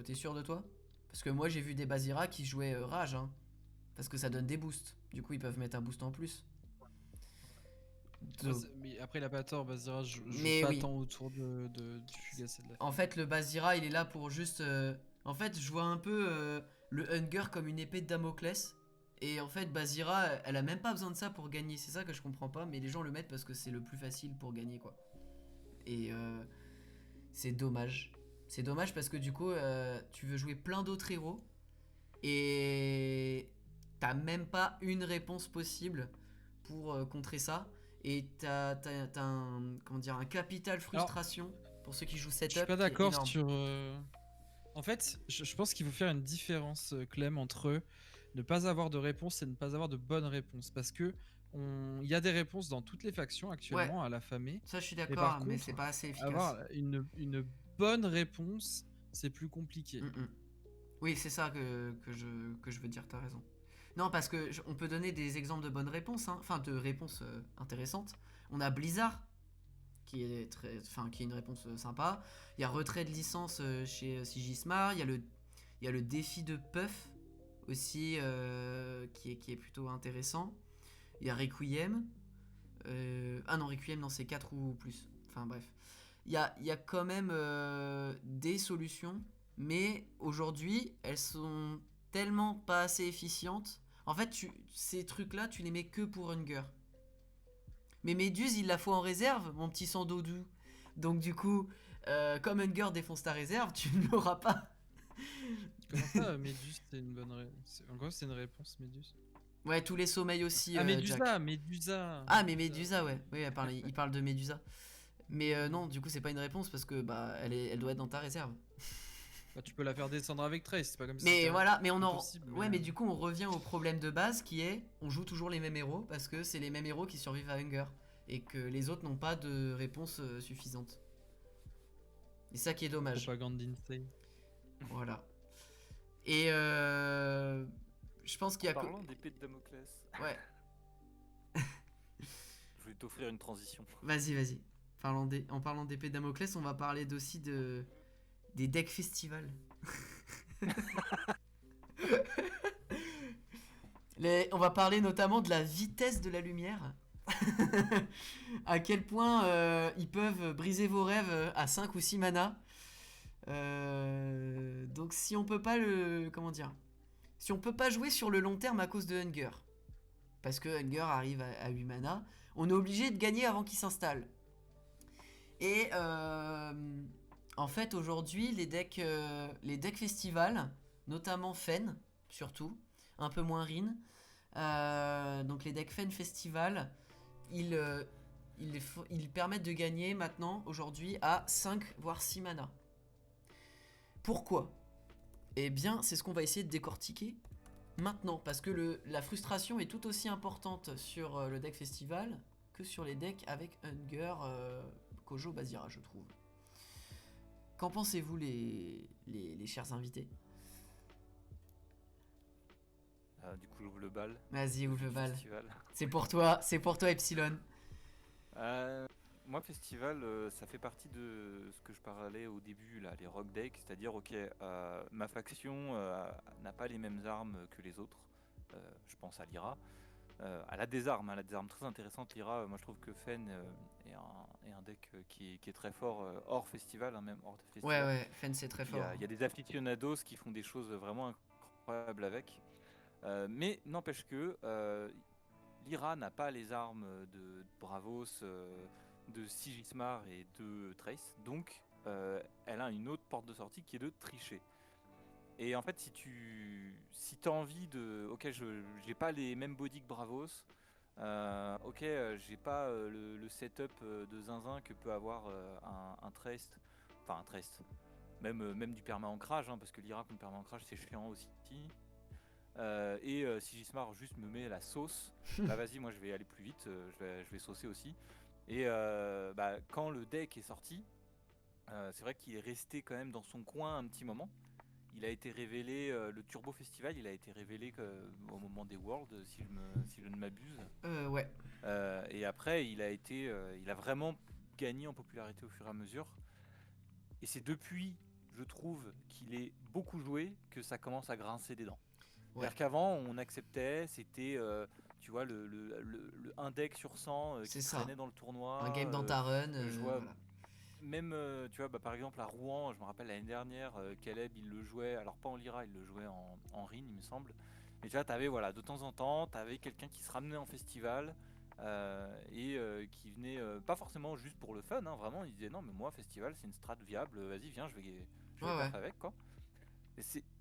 T'es sûr de toi? Parce que moi j'ai vu des Bazira qui jouaient Rage, hein, parce que ça donne des boosts. Du coup ils peuvent mettre un boost en plus. Donc... Mais après il a pas tort, Bazira joue Mais pas oui. tant autour du Fugace et de la... En fait le Bazira il est là pour juste... En fait je vois un peu le Hunger comme une épée de Damoclès. Et en fait Bazira elle a même pas besoin de ça pour gagner. C'est ça que je comprends pas, mais les gens le mettent parce que c'est le plus facile pour gagner, quoi. Et c'est dommage. C'est dommage parce que du coup, tu veux jouer plein d'autres héros et t'as même pas une réponse possible pour contrer ça. Et t'as un capital frustration pour ceux qui jouent setup. Je suis pas d'accord énorme. sur... En fait, je pense qu'il faut faire une différence, Clem, entre ne pas avoir de réponse et ne pas avoir de bonnes réponses. Parce que il y a des réponses dans toutes les factions actuellement à l'affamé. Ça je suis Mais d'accord, par mais contre, c'est pas assez efficace. avoir une bonne réponse, c'est plus compliqué. Oui, c'est ça que je veux dire, t'as raison. Non, parce que on peut donner des exemples de bonnes réponses, hein. Enfin de réponses intéressantes. On a Blizzard, qui est une réponse sympa. Il y a retrait de licence chez Sigismar. Il y a le défi de Puff aussi, qui est plutôt intéressant. Il y a Requiem. Ah non, Requiem, non, c'est 4 ou plus. Enfin bref. Il y a quand même des solutions, mais aujourd'hui, elles sont tellement pas assez efficientes. En fait, ces trucs-là, tu les mets que pour Hunger. Mais Méduse, il la faut en réserve, mon petit sang d'eau doux. Donc du coup, comme Hunger défonce ta réserve, tu ne l'auras pas. Comment ça, Méduse, c'est une bonne en gros, c'est une réponse, Méduse. Ouais, tous les sommeils aussi, Ah, Jack. Médusa, Médusa. Ah, mais Médusa, ouais. Oui, il parle de Médusa. Mais non, du coup, c'est pas une réponse parce que bah, elle doit être dans ta réserve. Bah, tu peux la faire descendre avec Trace, c'est pas comme si Mais c'était voilà, mais impossible, ouais, mais du coup, on revient au problème de base qui est on joue toujours les mêmes héros parce que c'est les mêmes héros qui survivent à Hunger et que les autres n'ont pas de réponse suffisante. Et ça qui est dommage. Propagande insane. Voilà. Et je pense qu'il y a Parlons d'épée de Damoclès. Ouais, Je vais t'offrir une transition. vas-y. En parlant d'épée de Damoclès, on va parler aussi des decks festivals. On va parler notamment de la vitesse de la lumière. À quel point ils peuvent briser vos rêves à 5 ou 6 mana. Donc si on peut pas si on peut pas jouer sur le long terme à cause de Hunger, parce que Hunger arrive à 8 mana, on est obligé de gagner avant qu'il s'installe. Et en fait aujourd'hui les decks festival, notamment Fen surtout, un peu moins Rin, donc les decks Fen festival, ils permettent de gagner maintenant aujourd'hui à 5 voire 6 mana. Pourquoi ? Eh bien, c'est ce qu'on va essayer de décortiquer maintenant, parce que la frustration est tout aussi importante sur le deck festival que sur les decks avec Hunger, Kojo, Bazira, je trouve. Qu'en pensez-vous, les chers invités ? Du coup, j'ouvre le bal. Vas-y, ouvre le bal. Festival. C'est pour toi, Epsilon. Moi, festival, ça fait partie de ce que je parlais au début, là, les rock decks, c'est-à-dire, ok, ma faction n'a pas les mêmes armes que les autres. Je pense à Lyra. Elle a des armes très intéressantes. Lyra, moi je trouve que Fen est un deck qui est très fort hors festival, hein, même hors festival. Ouais, Fen c'est très fort. Il y a des aficionados qui font des choses vraiment incroyables avec. Mais n'empêche que Lyra n'a pas les armes de Bravos, de Sigismar et de Trace, donc elle a une autre porte de sortie qui est de tricher. Et en fait, si t'as envie de, ok, j'ai pas les mêmes body que Bravos, ok, j'ai pas le setup de zinzin que peut avoir un Trace, enfin un Trace, même du perma-ancrage, hein, parce que Lyra contre perma-ancrage c'est chiant aussi. Et Sigismar juste me met la sauce, bah vas-y, moi je vais aller plus vite, je vais saucer aussi. Et quand le deck est sorti, c'est vrai qu'il est resté quand même dans son coin un petit moment. Il a été révélé, le Turbo Festival, il a été révélé au moment des Worlds, si je ne m'abuse. Ouais. Et après, il a vraiment gagné en popularité au fur et à mesure. Et c'est depuis, je trouve, qu'il est beaucoup joué que ça commence à grincer des dents. Ouais. C'est-à-dire qu'avant, on acceptait, c'était, tu vois, le 1 deck sur 100 qui traînait dans le tournoi. Un game dans ta run. Voilà. Même, tu vois, par exemple à Rouen, je me rappelle l'année dernière, Caleb il le jouait, alors pas en Lyra, il le jouait en Rin, il me semble. Mais tu vois, t'avais, voilà, de temps en temps, t'avais quelqu'un qui se ramenait en festival et qui venait, pas forcément juste pour le fun, hein, vraiment, il disait non, mais moi, festival, c'est une strat viable, vas-y, viens, je vais perf avec, quoi.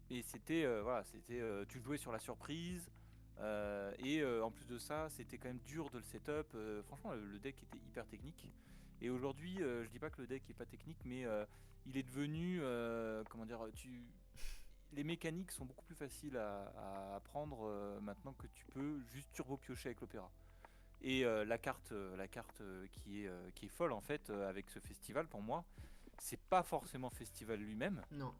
Et c'était, voilà, tu jouais sur la surprise. Et en plus de ça, c'était quand même dur de le setup. Franchement, le deck était hyper technique. Et aujourd'hui, je dis pas que le deck est pas technique, mais il est devenu, comment dire, les mécaniques sont beaucoup plus faciles à apprendre maintenant que tu peux juste turbo piocher avec l'opéra. Et la carte qui est folle en fait avec ce festival pour moi, c'est pas forcément festival lui-même. Non.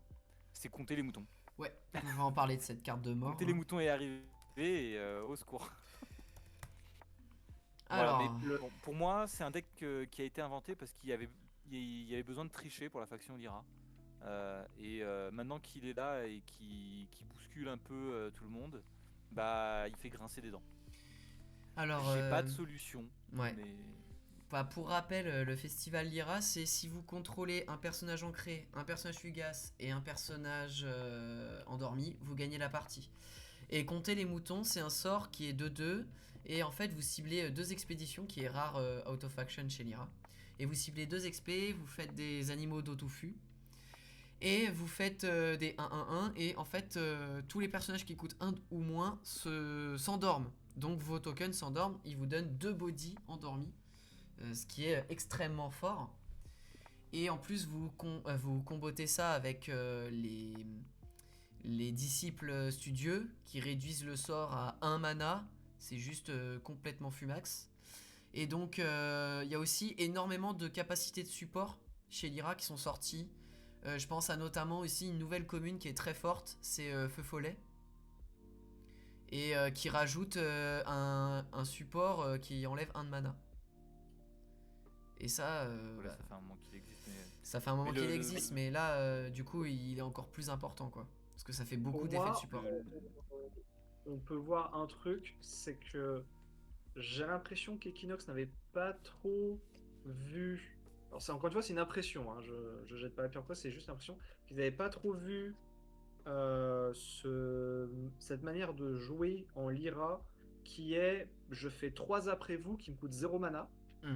C'est compter les moutons. Ouais, on va en parler de cette carte de mort. Compter les moutons est arrivé et au secours. Alors, voilà, mais pour moi, c'est un deck qui a été inventé parce qu'il y avait besoin de tricher pour la faction Lyra. Et maintenant qu'il est là et qui bouscule un peu tout le monde, bah il fait grincer des dents. Alors, J'ai pas de solution. ouais. Mais... Bah, pour rappel, le festival Lyra, c'est si vous contrôlez un personnage ancré, un personnage fugace et un personnage endormi, vous gagnez la partie. Et compter les moutons, c'est un sort qui est 2-2. Et en fait, vous ciblez 2 expéditions, qui est rare out of action chez Lyra. Et vous ciblez 2 expés, vous faites des animaux d'Otofu. Et vous faites des 1-1-1. Et en fait, tous les personnages qui coûtent 1 ou moins s'endorment. Donc vos tokens s'endorment, ils vous donnent 2 bodies endormis. Ce qui est extrêmement fort. Et en plus, vous combotez ça avec les disciples studieux qui réduisent le sort à 1 mana. C'est juste complètement fumax. Et donc, il y a aussi énormément de capacités de support chez Lyra qui sont sorties. Je pense à notamment aussi une nouvelle commune qui est très forte, c'est Feu Follet. Et qui rajoute un support qui enlève 1 de mana. Et ça, Voilà, bah, ça fait un moment qu'il existe. Mais... ça fait un moment Mais qu'il le- existe, mais là, du coup, il est encore plus important, quoi. Parce que ça fait beaucoup Pour d'effets de moi, support. on peut voir un truc, c'est que j'ai l'impression qu'Equinox n'avait pas trop vu. Alors, c'est encore une fois, c'est une impression, hein, je jette pas la pierre, c'est juste l'impression qu'ils n'avaient pas trop vu cette manière de jouer en Lyra qui est je fais 3 après vous qui me coûtent 0 mana. Mm.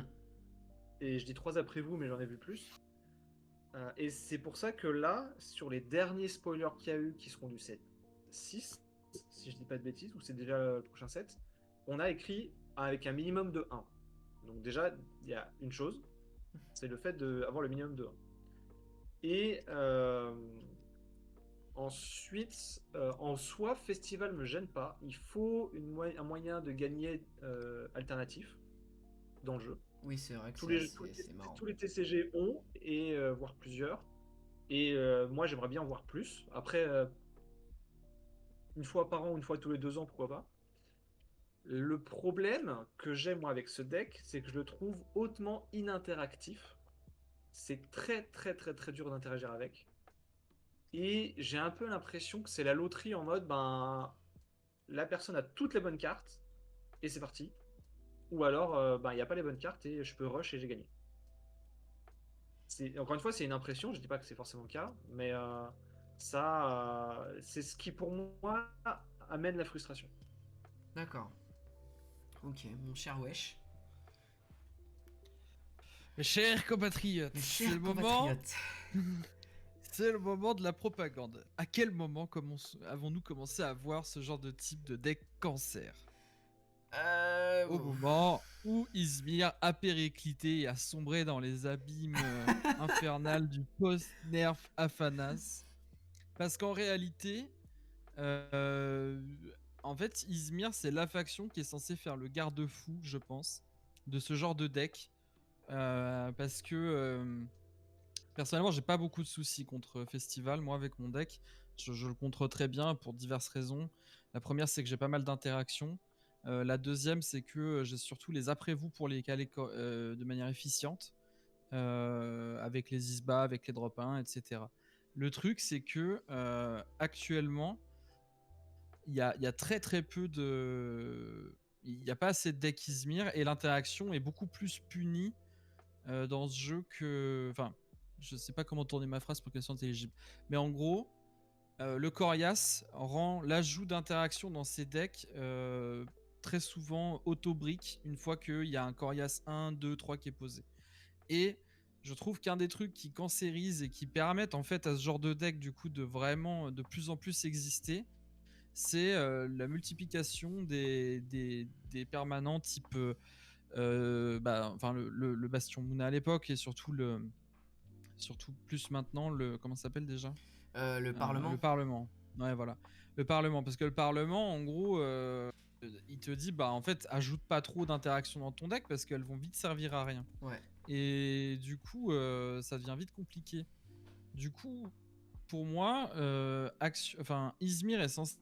Et je dis 3 après vous, mais j'en ai vu plus. Et c'est pour ça que là, sur les derniers spoilers qu'il y a eu, qui seront du set 6, si je dis pas de bêtises, ou c'est déjà le prochain set, on a écrit avec un minimum de 1. Donc déjà, il y a une chose, c'est le fait d'avoir le minimum de 1. Et ensuite, en soi, festival me gêne pas. Il faut un moyen de gagner alternatif dans le jeu. Oui, c'est vrai que Tous c'est marrant. tous les TCG ont, et voire plusieurs. Et moi, j'aimerais bien en voir plus. Après, une fois par an, une fois tous les 2 ans, pourquoi pas. Le problème que j'ai, moi, avec ce deck, c'est que je le trouve hautement ininteractif. C'est très, très, très, très dur d'interagir avec. Et j'ai un peu l'impression que c'est la loterie en mode, ben, la personne a toutes les bonnes cartes, et c'est parti. Ou alors, ben, il n'y a pas les bonnes cartes, et je peux rush et j'ai gagné. Encore une fois, c'est une impression, je dis pas que c'est forcément le cas, mais ça, c'est ce qui pour moi amène la frustration. D'accord. Ok, mon cher Wesh. Mes chers compatriotes, Mes c'est chers le moment. compatriotes. C'est le moment de la propagande. À quel moment avons-nous commencé à voir ce genre de type de deck cancer? Au moment où Izmir a périclité et a sombré dans les abîmes infernales du post-nerf Afanas. Parce qu'en réalité, en fait, Izmir, c'est la faction qui est censée faire le garde-fou, je pense, de ce genre de deck. Parce que personnellement, j'ai pas beaucoup de soucis contre Festival. Moi, avec mon deck, je le contre très bien pour diverses raisons. La première, c'est que j'ai pas mal d'interactions. La deuxième, c'est que j'ai surtout les après-vous pour les caler de manière efficiente. Avec les Isba, avec les drop 1, etc. Le truc, c'est que actuellement, il y a très très peu de... Il n'y a pas assez de deck Izmir et l'interaction est beaucoup plus punie dans ce jeu que... Enfin, je sais pas comment tourner ma phrase pour qu'elle soit intelligible. Mais en gros, le Corias rend l'ajout d'interaction dans ses decks très souvent auto-brick une fois qu'il y a un Corias 1, 2, 3 qui est posé. Et je trouve qu'un des trucs qui cancérise et qui permettent en fait à ce genre de deck du coup de vraiment de plus en plus exister, c'est la multiplication des permanents type le Bastion Mouna à l'époque et surtout plus maintenant le comment ça s'appelle déjà Le Parlement. Le Parlement. Ouais, voilà. Le Parlement, parce que le Parlement, en gros, il te dit, bah en fait, ajoute pas trop d'interactions dans ton deck parce qu'elles vont vite servir à rien. Ouais. Et du coup, ça devient vite compliqué. Du coup, pour moi, Izmir est censé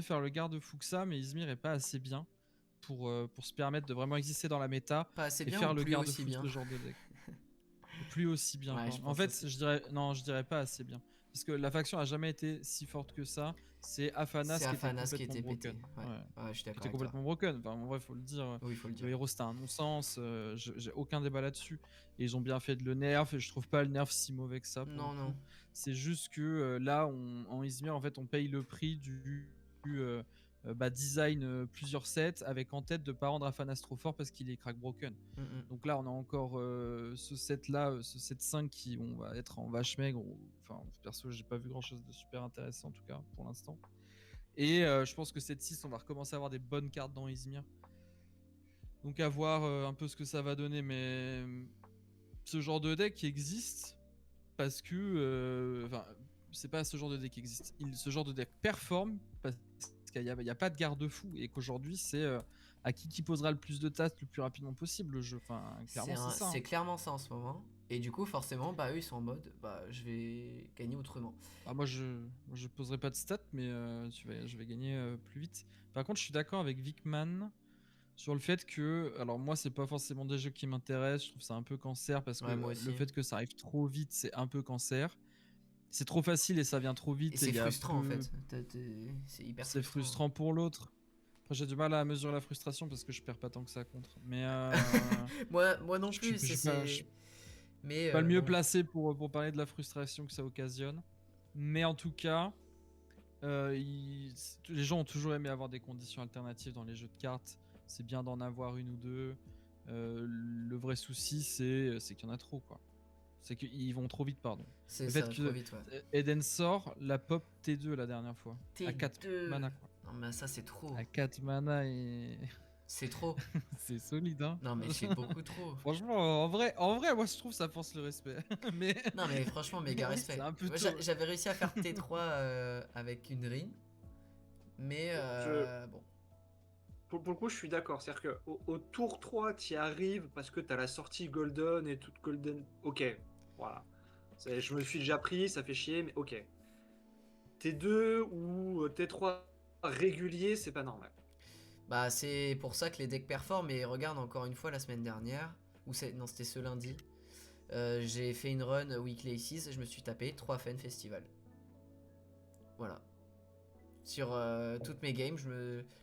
faire le garde-fou que ça, mais Izmir est pas assez bien pour se permettre de vraiment exister dans la méta Pas assez et bien faire ou le plus garde-fou aussi de bien. ce genre de deck. Plus aussi bien. Ouais, quoi. je En pense fait, aussi. je dirais pas assez bien. parce que la faction a jamais été si forte que ça. C'est Afanas C'est qui Afanas qui était était complètement pété. broken. Ouais, je suis Qui d'accord était avec toi. complètement broken. Enfin, en vrai, faut le dire. Oui, il faut le Le dire. héros, c'était un non-sens. J'ai aucun débat là-dessus. Et ils ont bien fait de le nerf. Et je trouve pas le nerf si mauvais que ça. Pour Non, le non. coup. C'est juste que là, en Izmir, en fait, on paye le prix du design plusieurs sets avec en tête de pas rendre Afanas trop fort parce qu'il est crack broken. Donc là, on a encore ce set-là, ce set 5 qui on va être en vache maigre. Enfin, perso, j'ai pas vu grand-chose de super intéressant en tout cas pour l'instant. Et je pense que cette 6, on va recommencer à avoir des bonnes cartes dans Izmir. Donc à voir un peu ce que ça va donner. Mais ce genre de deck qui existe parce que... Enfin, c'est pas ce genre de deck qui existe. Ce genre de deck performe parce qu'il n'y a pas de garde-fou. Et qu'aujourd'hui, c'est à qui posera le plus de tasks le plus rapidement possible le jeu. Enfin, clairement, c'est ça. C'est clairement ça en ce moment. Et du coup, forcément, bah eux, ils sont en mode, bah je vais gagner autrement. Ah, moi, je poserai pas de stats, mais je vais gagner plus vite. Par contre, je suis d'accord avec Vickman sur le fait que, alors moi, c'est pas forcément des jeux qui m'intéressent. Je trouve ça un peu cancer parce que Ouais, moi aussi. le fait que ça arrive trop vite, c'est un peu cancer. C'est trop facile et ça vient trop vite. Et c'est il y a frustrant en peu- fait. C'est hyper C'est frustrant pour l'autre. Après, j'ai du mal à mesurer la frustration parce que je perds pas tant que ça contre. Mais moi non je plus. suis Mais pas le mieux bon. placé pour parler de la frustration que ça occasionne. Mais en tout cas, les gens ont toujours aimé avoir des conditions alternatives dans les jeux de cartes. C'est bien d'en avoir une ou deux. Le vrai souci, c'est qu'il y en a trop, quoi. C'est qu'ils vont trop vite, pardon. Ça Le fait va que trop vite, ouais. Eden sort la pop T2 la dernière fois. À 4 T2. mana, quoi. Non, mais ça, c'est trop. À 4 mana et. C'est trop. C'est solide, hein. Non, mais c'est beaucoup trop. Franchement, en vrai, moi je trouve ça force le respect. Mais Non, mais franchement, méga oui, respect. c'est un peu Moi, tôt. j'avais réussi à faire T3 avec une Rin. Mais bon. Pour le coup, je suis d'accord. C'est-à-dire qu'au tour 3, tu y arrives parce que tu as la sortie Golden et toute Golden. Ok, voilà. Je me suis déjà pris, ça fait chier, mais ok. T2 ou T3 régulier, c'est pas normal. Bah, c'est pour ça que les decks performent. Et regarde, encore une fois, la semaine dernière, non, c'était ce lundi, j'ai fait une run Weekly Aces et je me suis tapé 3 Fen Festival. Voilà. Sur toutes mes games,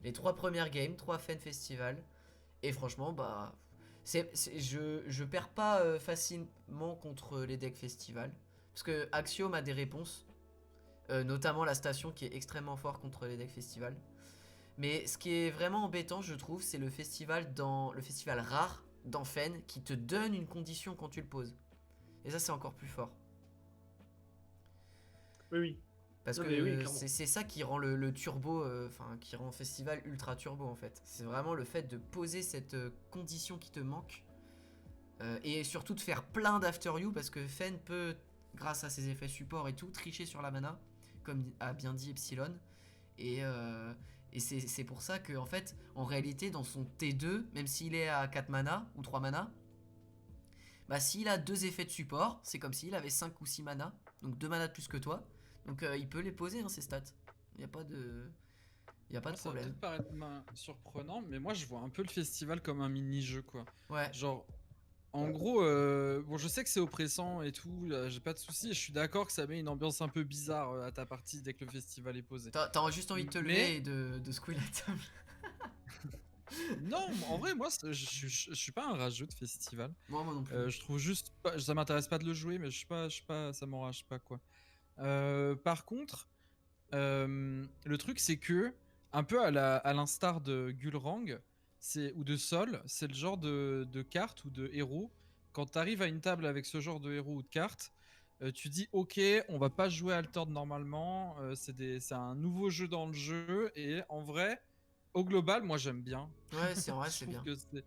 les 3 premières games, 3 Fen Festival. Et franchement, bah. Je perds pas facilement contre les decks Festival. Parce que Axiom a des réponses. Notamment la station qui est extrêmement fort contre les decks Festival. Mais ce qui est vraiment embêtant, je trouve, c'est le festival rare dans Fen qui te donne une condition quand tu le poses. Et ça, c'est encore plus fort. Oui. Parce Non, que oui, c'est ça qui rend le turbo, qui rend festival ultra turbo en fait. C'est vraiment le fait de poser cette condition qui te manque. Et surtout de faire plein d'after you parce que Fen peut, grâce à ses effets support et tout, tricher sur la mana, comme a bien dit Epsilon. Et c'est pour ça que, en fait, en réalité, dans son T2, même s'il est à 4 mana ou 3 mana, bah s'il a 2 effets de support, c'est comme s'il avait 5 ou 6 mana, donc 2 mana de plus que toi. Donc il peut les poser, hein, ces stats. Il n'y a pas de... Il y a pas de Ça va problème. peut-être paraître surprenant, mais moi je vois un peu le festival comme un mini-jeu, quoi. Ouais. Genre, en gros, bon, je sais que c'est oppressant et tout, j'ai pas de soucis, et je suis d'accord que ça met une ambiance un peu bizarre à ta partie dès que le festival est posé. T'as juste envie de te lever et de secouer la table. Non, en vrai, moi, je suis pas un rageux de festival. Moi non plus. Je trouve juste pas, ça m'intéresse pas de le jouer, mais je suis pas, ça m'enrage pas, quoi. Par contre, le truc c'est que, un peu à l'instar de Gulrang, ou de Sol, c'est le genre de carte ou de héros. Quand tu arrives à une table avec ce genre de héros ou de carte, tu dis ok, on va pas jouer Altered normalement, c'est un nouveau jeu dans le jeu, et en vrai, au global, moi j'aime bien. Ouais, c'est vrai, Je c'est trouve bien. que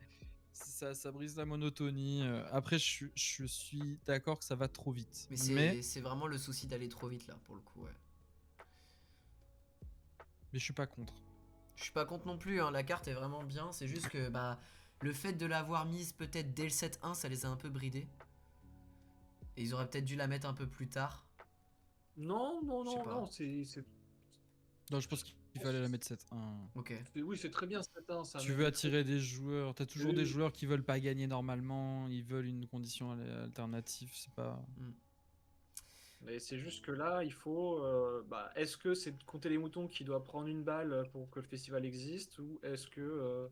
ça brise la monotonie. Après, je suis d'accord que ça va trop vite. Mais c'est vraiment le souci d'aller trop vite là, pour le coup, ouais. Mais je suis pas contre. Je suis pas contre non plus, hein, la carte est vraiment bien, c'est juste que bah le fait de l'avoir mise peut-être dès le set 1, ça les a un peu bridés. Et ils auraient peut-être dû la mettre un peu plus tard. Non, Je sais pas. c'est... Non, je pense qu'il fallait la mettre 7-1. Ok. Oui, c'est très bien, cette 1, ça. Tu veux attirer des joueurs, t'as toujours Oui. des joueurs qui veulent pas gagner normalement, ils veulent une condition alternative, c'est pas... Mais c'est juste que là, il faut. Est-ce que c'est de compter les moutons qui doit prendre une balle pour que le festival existe, ou est-ce que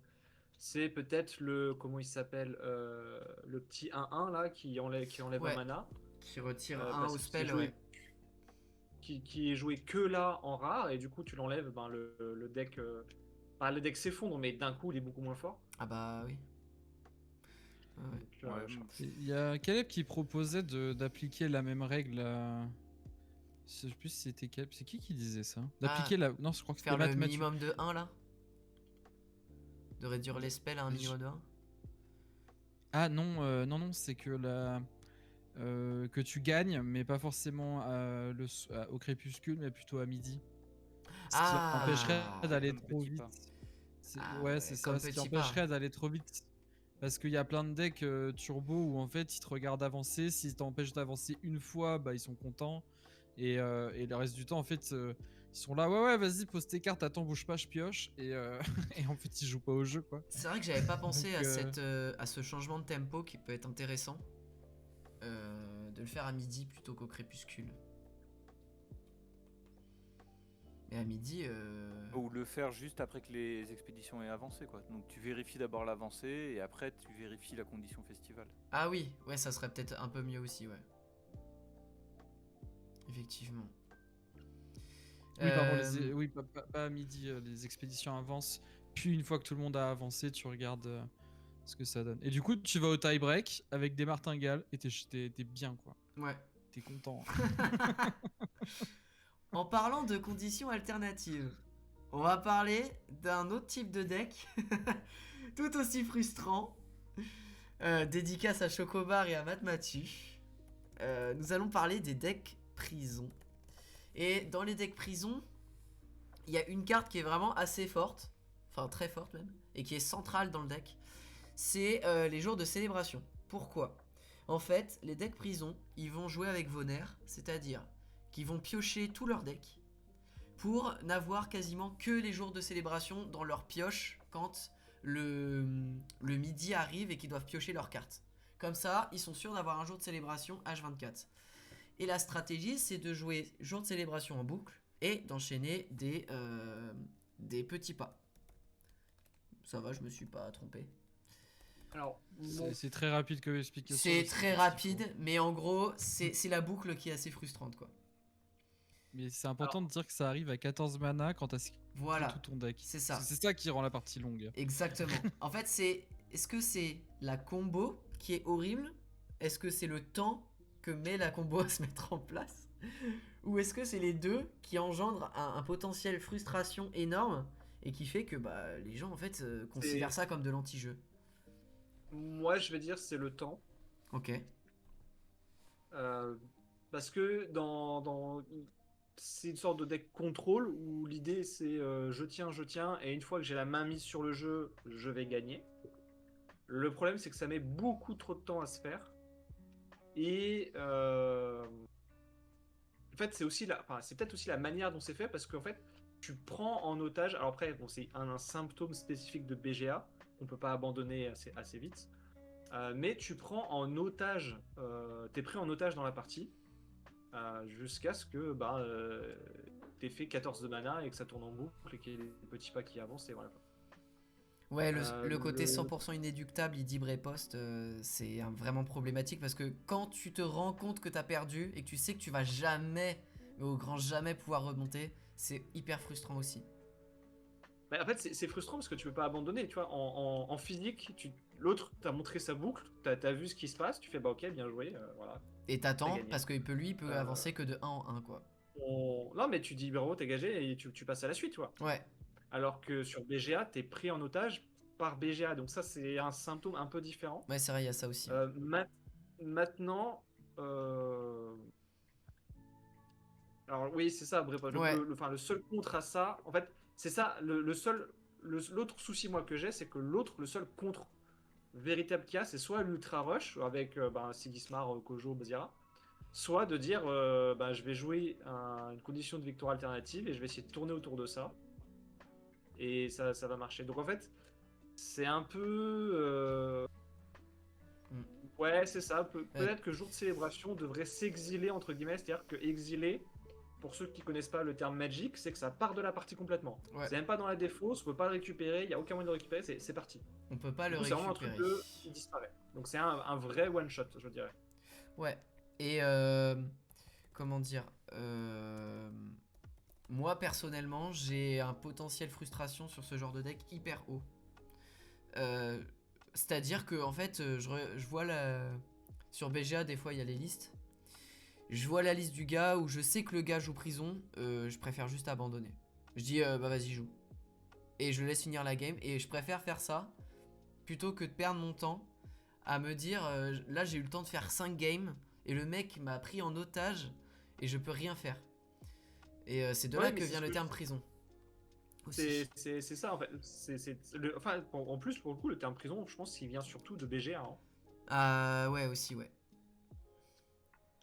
c'est peut-être le. Comment il s'appelle le petit 1-1 là qui enlève un Ouais, mana qui retire un parce au qu'il est spell, joué, ouais. qui est joué que là en rare, et du coup tu l'enlèves, le deck. Le deck s'effondre, mais d'un coup il est beaucoup moins fort. Ah bah oui. Ouais. Donc, Ouais, Il y a Caleb qui proposait d'appliquer la même règle à... Je sais plus si c'était Caleb. C'est qui disait ça? D'appliquer la... Non, je crois que c'était Faire le Mathieu. minimum de 1 là. De réduire les spells à un minimum de 1. Ah non, non, c'est que que tu gagnes, mais pas forcément au crépuscule, mais plutôt à midi. Ce qui empêcherait d'aller Comme trop petit vite. pas. Ouais, c'est ça. comme Ce qui petit pas. empêcherait d'aller trop vite. Parce qu'il y a plein de decks turbo où en fait ils te regardent avancer. S'ils t'empêchent d'avancer une fois, bah ils sont contents. Et le reste du temps, en fait, ils sont là, ouais, vas-y, pose tes cartes, attends, bouge pas, je pioche. Et, et en fait, ils jouent pas au jeu, quoi. C'est vrai que j'avais pas pensé Donc, à ce changement de tempo qui peut être intéressant. De le faire à midi plutôt qu'au crépuscule. Mais à midi. Ou le faire juste après que les expéditions aient avancé, quoi. Donc tu vérifies d'abord l'avancée et après tu vérifies la condition festival. Ah oui, ouais, ça serait peut-être un peu mieux aussi, ouais. Effectivement. Oui, pardon, Euh, pas à midi, les expéditions avancent. Puis une fois que tout le monde a avancé, tu regardes ce que ça donne. Et du coup, tu vas au tie-break avec des martingales et t'es bien, quoi. Ouais. T'es content. En parlant de conditions alternatives, on va parler d'un autre type de deck, tout aussi frustrant. Dédicace à Chocobar et à Matmatu. Nous allons parler des decks prison. Et dans les decks prison, il y a une carte qui est vraiment assez forte, enfin très forte même, et qui est centrale dans le deck. C'est les jours de célébration. Pourquoi? En fait, les decks prison, ils vont jouer avec vos nerfs, c'est-à-dire qu'ils vont piocher tout leur deck pour n'avoir quasiment que les jours de célébration dans leur pioche quand le midi arrive et qu'ils doivent piocher leurs cartes. Comme ça, ils sont sûrs d'avoir un jour de célébration H24. Et la stratégie, c'est de jouer jour de célébration en boucle et d'enchaîner des petits pas. Ça va, je me suis pas trompé. Alors, C'est très rapide comme explication. C'est très rapide, mais en gros, c'est la boucle qui est assez frustrante, quoi. Mais c'est important de dire que ça arrive à 14 mana quand t'as skippé Voilà, tout ton deck. c'est ça. C'est ça qui rend la partie longue. Exactement. En fait, est-ce que c'est la combo qui est horrible? Est-ce que c'est le temps que met la combo à se mettre en place? Ou est-ce que c'est les deux qui engendrent un potentiel frustration énorme et qui fait que les gens en fait considèrent ça comme de l'anti-jeu? moi, je vais dire c'est le temps. Ok. Euh, Parce que c'est une sorte de deck contrôle où l'idée c'est je tiens, et une fois que j'ai la main mise sur le jeu, je vais gagner. Le problème c'est que ça met beaucoup trop de temps à se faire. Et en fait, c'est peut-être aussi la manière dont c'est fait, parce qu'en fait, tu prends en otage. Alors après, bon, c'est un symptôme spécifique de BGA qu'on peut pas abandonner assez vite. Mais tu prends en otage, t'es pris en otage dans la partie jusqu'à ce que t'aies fait 14 de mana et que ça tourne en boucle et qu'il y ait des petits pas qui avancent, et voilà. Ouais, Euh, le côté le- 100% inéductable, il dit Brepost, c'est vraiment problématique parce que quand tu te rends compte que t'as perdu et que tu sais que tu vas jamais, mais au grand jamais pouvoir remonter, c'est hyper frustrant aussi. Mais en fait, c'est frustrant parce que tu peux pas abandonner. Tu vois, en physique, l'autre t'a montré sa boucle, t'as vu ce qui se passe, tu fais bah ok, bien joué, voilà, Et t'as t'attends gagné. parce que lui, il peut Euh, avancer que de 1 en 1, quoi. Non, mais tu dis bravo, t'es gagé et tu passes à la suite, tu vois. Ouais, Alors que sur BGA, t'es pris en otage par BGA. Donc ça, c'est un symptôme un peu différent. ouais, c'est vrai, il y a ça aussi. Maintenant, euh, alors oui, c'est ça, bref, Ouais, le seul contre à ça, en fait, c'est ça, l'autre souci moi que j'ai, c'est que le seul contre véritable qu'il y a, c'est soit l'Ultra Rush avec Sigismar, Kojo, Bazira, soit de dire je vais jouer une condition de victoire alternative et je vais essayer de tourner autour de ça. Et ça va marcher. Donc en fait, c'est un peu. Mm. Ouais, c'est ça. Peut-être que jour de célébration devrait s'exiler, entre guillemets. C'est-à-dire que exiler, pour ceux qui connaissent pas le terme Magic, c'est que ça part de la partie complètement. Ouais. C'est même pas dans la défausse, on peut pas le récupérer, il y a aucun moyen de le récupérer, c'est parti. On peut pas Du le coup, c'est vraiment un truc récupérer. il disparaît. Donc c'est un vrai one shot, je dirais. Ouais. Et comment dire moi personnellement, j'ai un potentiel frustration sur ce genre de deck hyper haut. C'est-à-dire que en fait, je vois sur BGA des fois il y a les listes. Je vois la liste du gars où je sais que le gars joue prison, je préfère juste abandonner. Je dis bah vas-y joue. Et je laisse finir la game et je préfère faire ça plutôt que de perdre mon temps à me dire là j'ai eu le temps de faire 5 games et le mec m'a pris en otage et je peux rien faire. Et c'est de là que vient le terme prison. C'est ça en fait. Enfin, en plus, pour le coup, le terme prison, je pense qu'il vient surtout de BGA. Hein. Ah ouais, aussi, ouais.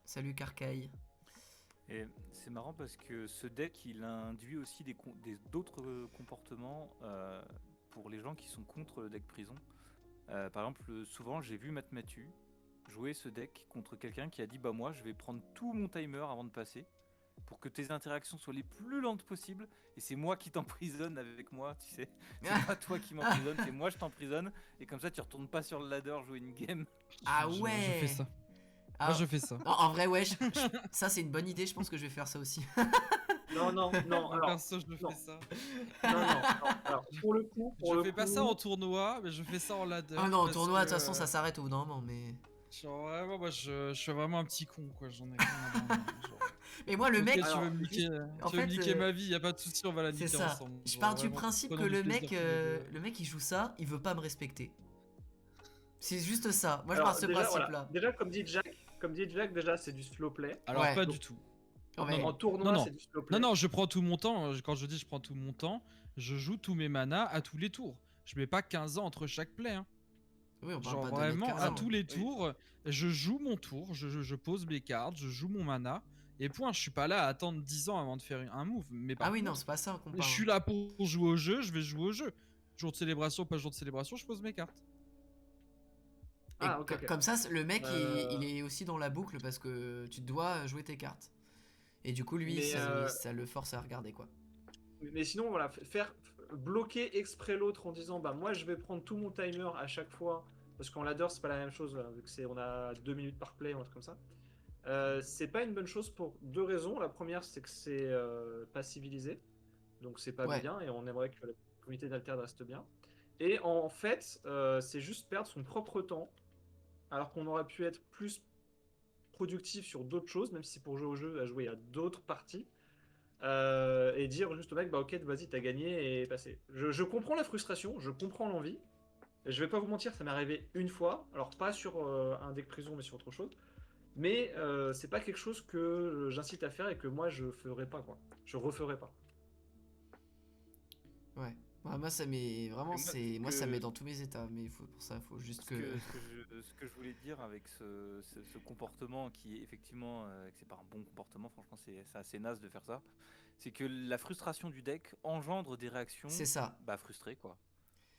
Salut Carcaille. Et c'est marrant parce que ce deck, il induit aussi d'autres comportements pour les gens qui sont contre le deck prison. Par exemple, souvent, j'ai vu Matt Mathieu jouer ce deck contre quelqu'un qui a dit bah moi, je vais prendre tout mon timer avant de passer pour que tes interactions soient les plus lentes possibles et c'est moi qui t'emprisonne avec moi, tu sais. C'est pas toi qui m'emprisonne, c'est moi je t'emprisonne et comme ça tu retournes pas sur le ladder jouer une game. Ah ouais. Je fais ça. Ah, moi je fais ça. Non, en vrai ouais, ça c'est une bonne idée, je pense que je vais faire ça aussi. Non. Alors, perso, je fais ça. Non. Alors, pour le coup, je fais pas ça en tournoi, mais je fais ça en ladder. Ah non, en tournoi, de toute façon, ça s'arrête au bout d'un moment, mais. Genre, vraiment, moi, je suis vraiment un petit con, quoi. J'en ai rien à branler, genre. Mais moi, le mec. Tu veux me niquer ma vie, y a pas de souci, on va la niquer c'est ça. ensemble. Je pars du principe que le mec, il joue ça, il veut pas me respecter. C'est juste ça. Moi, je pars de ce principe-là. Voilà. Déjà, comme dit Jack, déjà, c'est du slow play. Alors, Ouais. pas du tout. En tournoi, c'est du slow play. Non, je prends tout mon temps. Quand je dis je prends tout mon temps, je joue tous mes manas à tous les tours. Je mets pas 15 ans entre chaque play. Hein. Oui, on genre pas vraiment, à tous les tours, je joue mon tour, je pose mes cartes, je joue mon mana. Et point, je suis pas là à attendre 10 ans avant de faire un move. Mais par contre, non, c'est pas ça qu'on parle. Je suis là pour jouer au jeu, je vais jouer au jeu. Jour de célébration, pas jour de célébration, je pose mes cartes. Et comme ça, le mec, il est aussi dans la boucle parce que tu dois jouer tes cartes. Et du coup, lui, ça le force à regarder, quoi. Mais sinon, voilà, faire bloquer exprès l'autre en disant bah moi je vais prendre tout mon timer à chaque fois parce qu'en ladder c'est pas la même chose vu que on a 2 minutes par play ou un truc comme ça. C'est pas une bonne chose pour deux raisons. La première, c'est que c'est pas civilisé, donc c'est pas bien et on aimerait que la communauté d'Alterd reste bien. Et en fait, c'est juste perdre son propre temps alors qu'on aurait pu être plus productif sur d'autres choses, même si pour jouer au jeu, à jouer à d'autres parties. Et dire juste au mec, bah ok, vas-y, t'as gagné et passé. Je comprends la frustration, je comprends l'envie. Je vais pas vous mentir, ça m'est arrivé une fois. Alors, pas sur un deck prison, mais sur autre chose. Mais c'est pas quelque chose que j'incite à faire et que moi je ferai pas, quoi. Je referai pas. Ouais. Moi, ça met vraiment, moi, ça met dans tous mes états. Mais pour ça, il faut juste que. Ce que je voulais dire avec ce comportement qui est effectivement, que c'est pas un bon comportement, franchement, c'est assez naze de faire ça. C'est que la frustration du deck engendre des réactions. C'est ça. Bah, frustrées, quoi.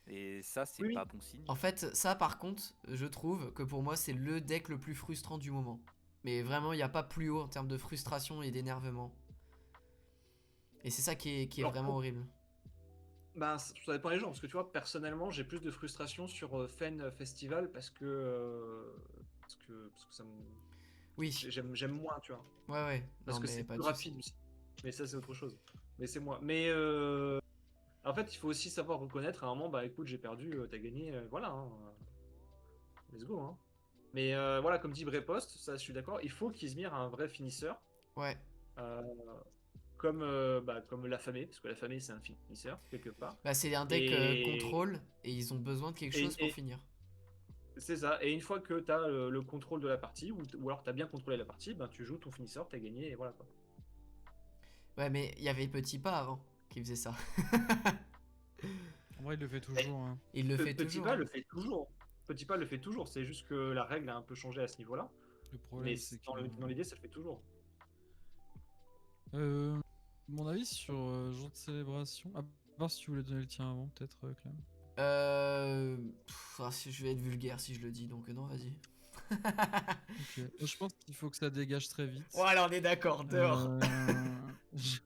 Et ça, c'est pas bon signe. En fait, ça, par contre, je trouve que pour moi, c'est le deck le plus frustrant du moment. Mais vraiment, il n'y a pas plus haut en termes de frustration et d'énervement. Et c'est ça qui est vraiment horrible. Bah, ça dépend des gens, parce que tu vois, personnellement, j'ai plus de frustration sur Fen Festival parce que ça me. Oui. J'aime moins, tu vois. Ouais. Parce que c'est plus rapide aussi. Mais ça, c'est autre chose. Mais c'est moi. Mais en fait, il faut aussi savoir reconnaître à un moment, bah écoute, j'ai perdu, t'as gagné, voilà. Hein. Let's go. Hein. Mais voilà, comme dit Brepost, ça, je suis d'accord, il faut qu'Izmir a un vrai finisseur. Ouais. Comme l'affamé, parce que l'affamé c'est un finisseur quelque part. Bah c'est un deck contrôle et ils ont besoin de quelque chose pour finir. C'est ça, et une fois que tu as le contrôle de la partie, ou alors tu as bien contrôlé la partie, ben tu joues ton finisseur, tu as gagné et voilà quoi. Ouais, mais il y avait Petit Pas avant qui faisait ça. En vrai, il le fait toujours. Hein. Il le fait toujours. Petit Pas le fait toujours. Petit Pas le fait toujours, c'est juste que la règle a un peu changé à ce niveau-là. Le problème, c'est que dans l'idée, ça le fait toujours. Mon avis sur jour de célébration, à part si tu voulais donner le tien avant, peut-être, Clem. Je vais être vulgaire si je le dis, donc non, vas-y. Ok. Moi, je pense qu'il faut que ça dégage très vite. Voilà, on est d'accord, dehors. Je...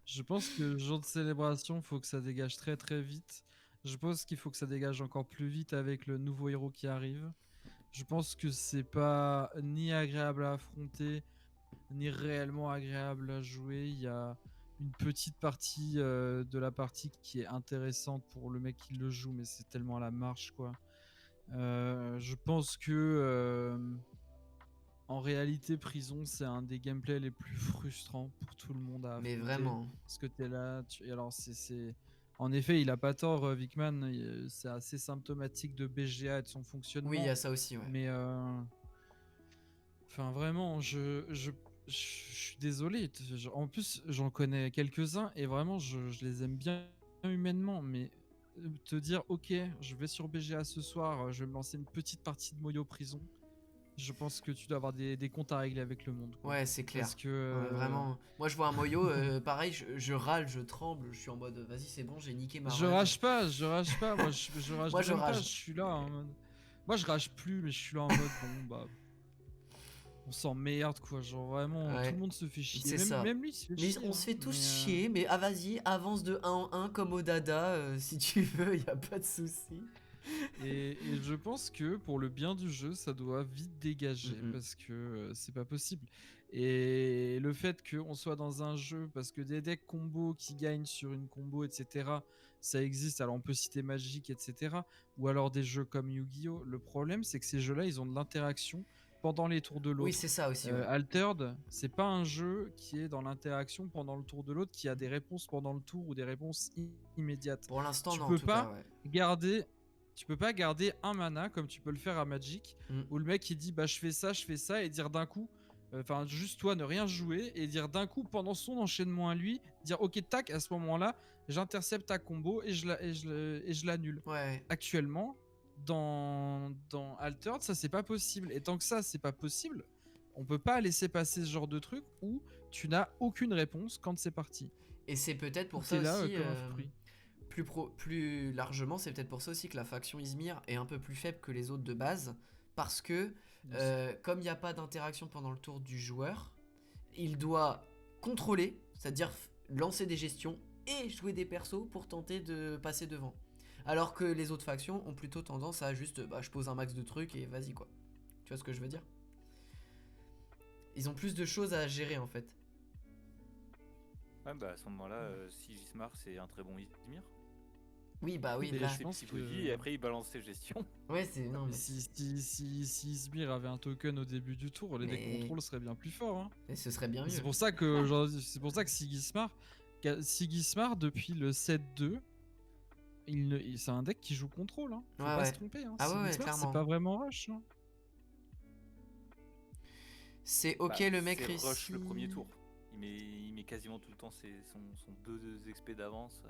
je pense que le jour de célébration, faut que ça dégage très très vite. Je pense qu'il faut que ça dégage encore plus vite avec le nouveau héros qui arrive. Je pense que c'est pas ni agréable à affronter, ni réellement agréable à jouer. Il y a une petite partie de la partie qui est intéressante pour le mec qui le joue, mais c'est tellement à la marche, quoi. Je pense que en réalité, Prison, c'est un des gameplays les plus frustrants pour tout le monde à Mais affronter. vraiment. Parce que t'es là, et alors en effet, il a pas tort, Vickman. C'est assez symptomatique de BGA et de son fonctionnement. Oui, il y a ça aussi, ouais. Mais enfin, vraiment, je suis désolé. En plus, j'en connais quelques-uns et vraiment, je les aime bien humainement. Mais te dire, ok, je vais sur BGA ce soir, je vais me lancer une petite partie de Moyo Prison. Je pense que tu dois avoir des comptes à régler avec le monde, quoi. Ouais, c'est clair. Parce que Ouais, vraiment. Moi, je vois un Moyo, pareil, je râle, je tremble, je suis en mode, vas-y, c'est bon, j'ai niqué ma je run. rage pas. Moi, je rage Moi, je même pas. rage. Je suis là en mode. Moi, je rage plus, mais je suis là en mode bon, bah. On s'emmerde, quoi. Genre, vraiment, Ouais. tout le monde se fait chier. C'est ça. Même lui, il se fait Mais chier. on se fait tous mais, chier, mais ah vas-y, avance de 1 en 1 comme au dada, si tu veux, y a pas de souci. Et je pense que pour le bien du jeu, ça doit vite dégager Mhm. parce que c'est pas possible. Et le fait qu'on soit dans un jeu, parce que des decks combo qui gagnent sur une combo, etc., ça existe. Alors on peut citer Magic, etc., ou alors des jeux comme Yu-Gi-Oh! Le problème, c'est que ces jeux-là, ils ont de l'interaction pendant les tours de l'autre. Oui, c'est ça aussi, ouais. Altered, c'est pas un jeu qui est dans l'interaction pendant le tour de l'autre, qui a des réponses pendant le tour ou des réponses immédiates. Pour l'instant, Tu non, en peux tout pas cas, ouais. garder tu peux pas garder un mana comme tu peux le faire à Magic, Mm. où le mec il dit bah je fais ça et dire d'un coup, enfin juste toi ne rien jouer et dire d'un coup pendant son enchaînement à lui, dire ok tac à ce moment-là j'intercepte ta combo et je l'annule. Ouais. Actuellement dans Altered ça c'est pas possible et tant que ça c'est pas possible, on peut pas laisser passer ce genre de truc où tu n'as aucune réponse quand c'est parti. Et c'est peut-être pour T'es ça là aussi, comme un fruit. plus largement, c'est peut-être pour ça aussi que la faction Izmir est un peu plus faible que les autres de base, parce que comme il n'y a pas d'interaction pendant le tour du joueur, il doit contrôler, c'est-à-dire lancer des gestions et jouer des persos pour tenter de passer devant. Alors que les autres factions ont plutôt tendance à juste, bah, je pose un max de trucs et vas-y quoi. Tu vois ce que je veux dire? Ils ont plus de choses à gérer en fait. Ouais, bah à ce moment-là, si Gismar c'est un très bon Izmir, Oui, bah oui, Mais là. je c'est pense psychologie que- et après il balance ses gestions. Ouais, c'est. Non, mais. Si Izmir avait un token au début du tour, les decks Mais- contrôle seraient bien plus forts. Hein. Et ce serait bien mieux. C'est pour ça que c'est pour ça que Sigismar depuis le 7-2, c'est un deck qui joue contrôle. Hein. Faut Ouais, pas ouais. se tromper. Hein. Ah ouais, ouais, Sigismar, clairement. c'est pas vraiment rush. Hein. C'est ok, Bah, le mec c'est réussit. rush le premier tour. Il met quasiment tout le temps son 2 XP d'avance.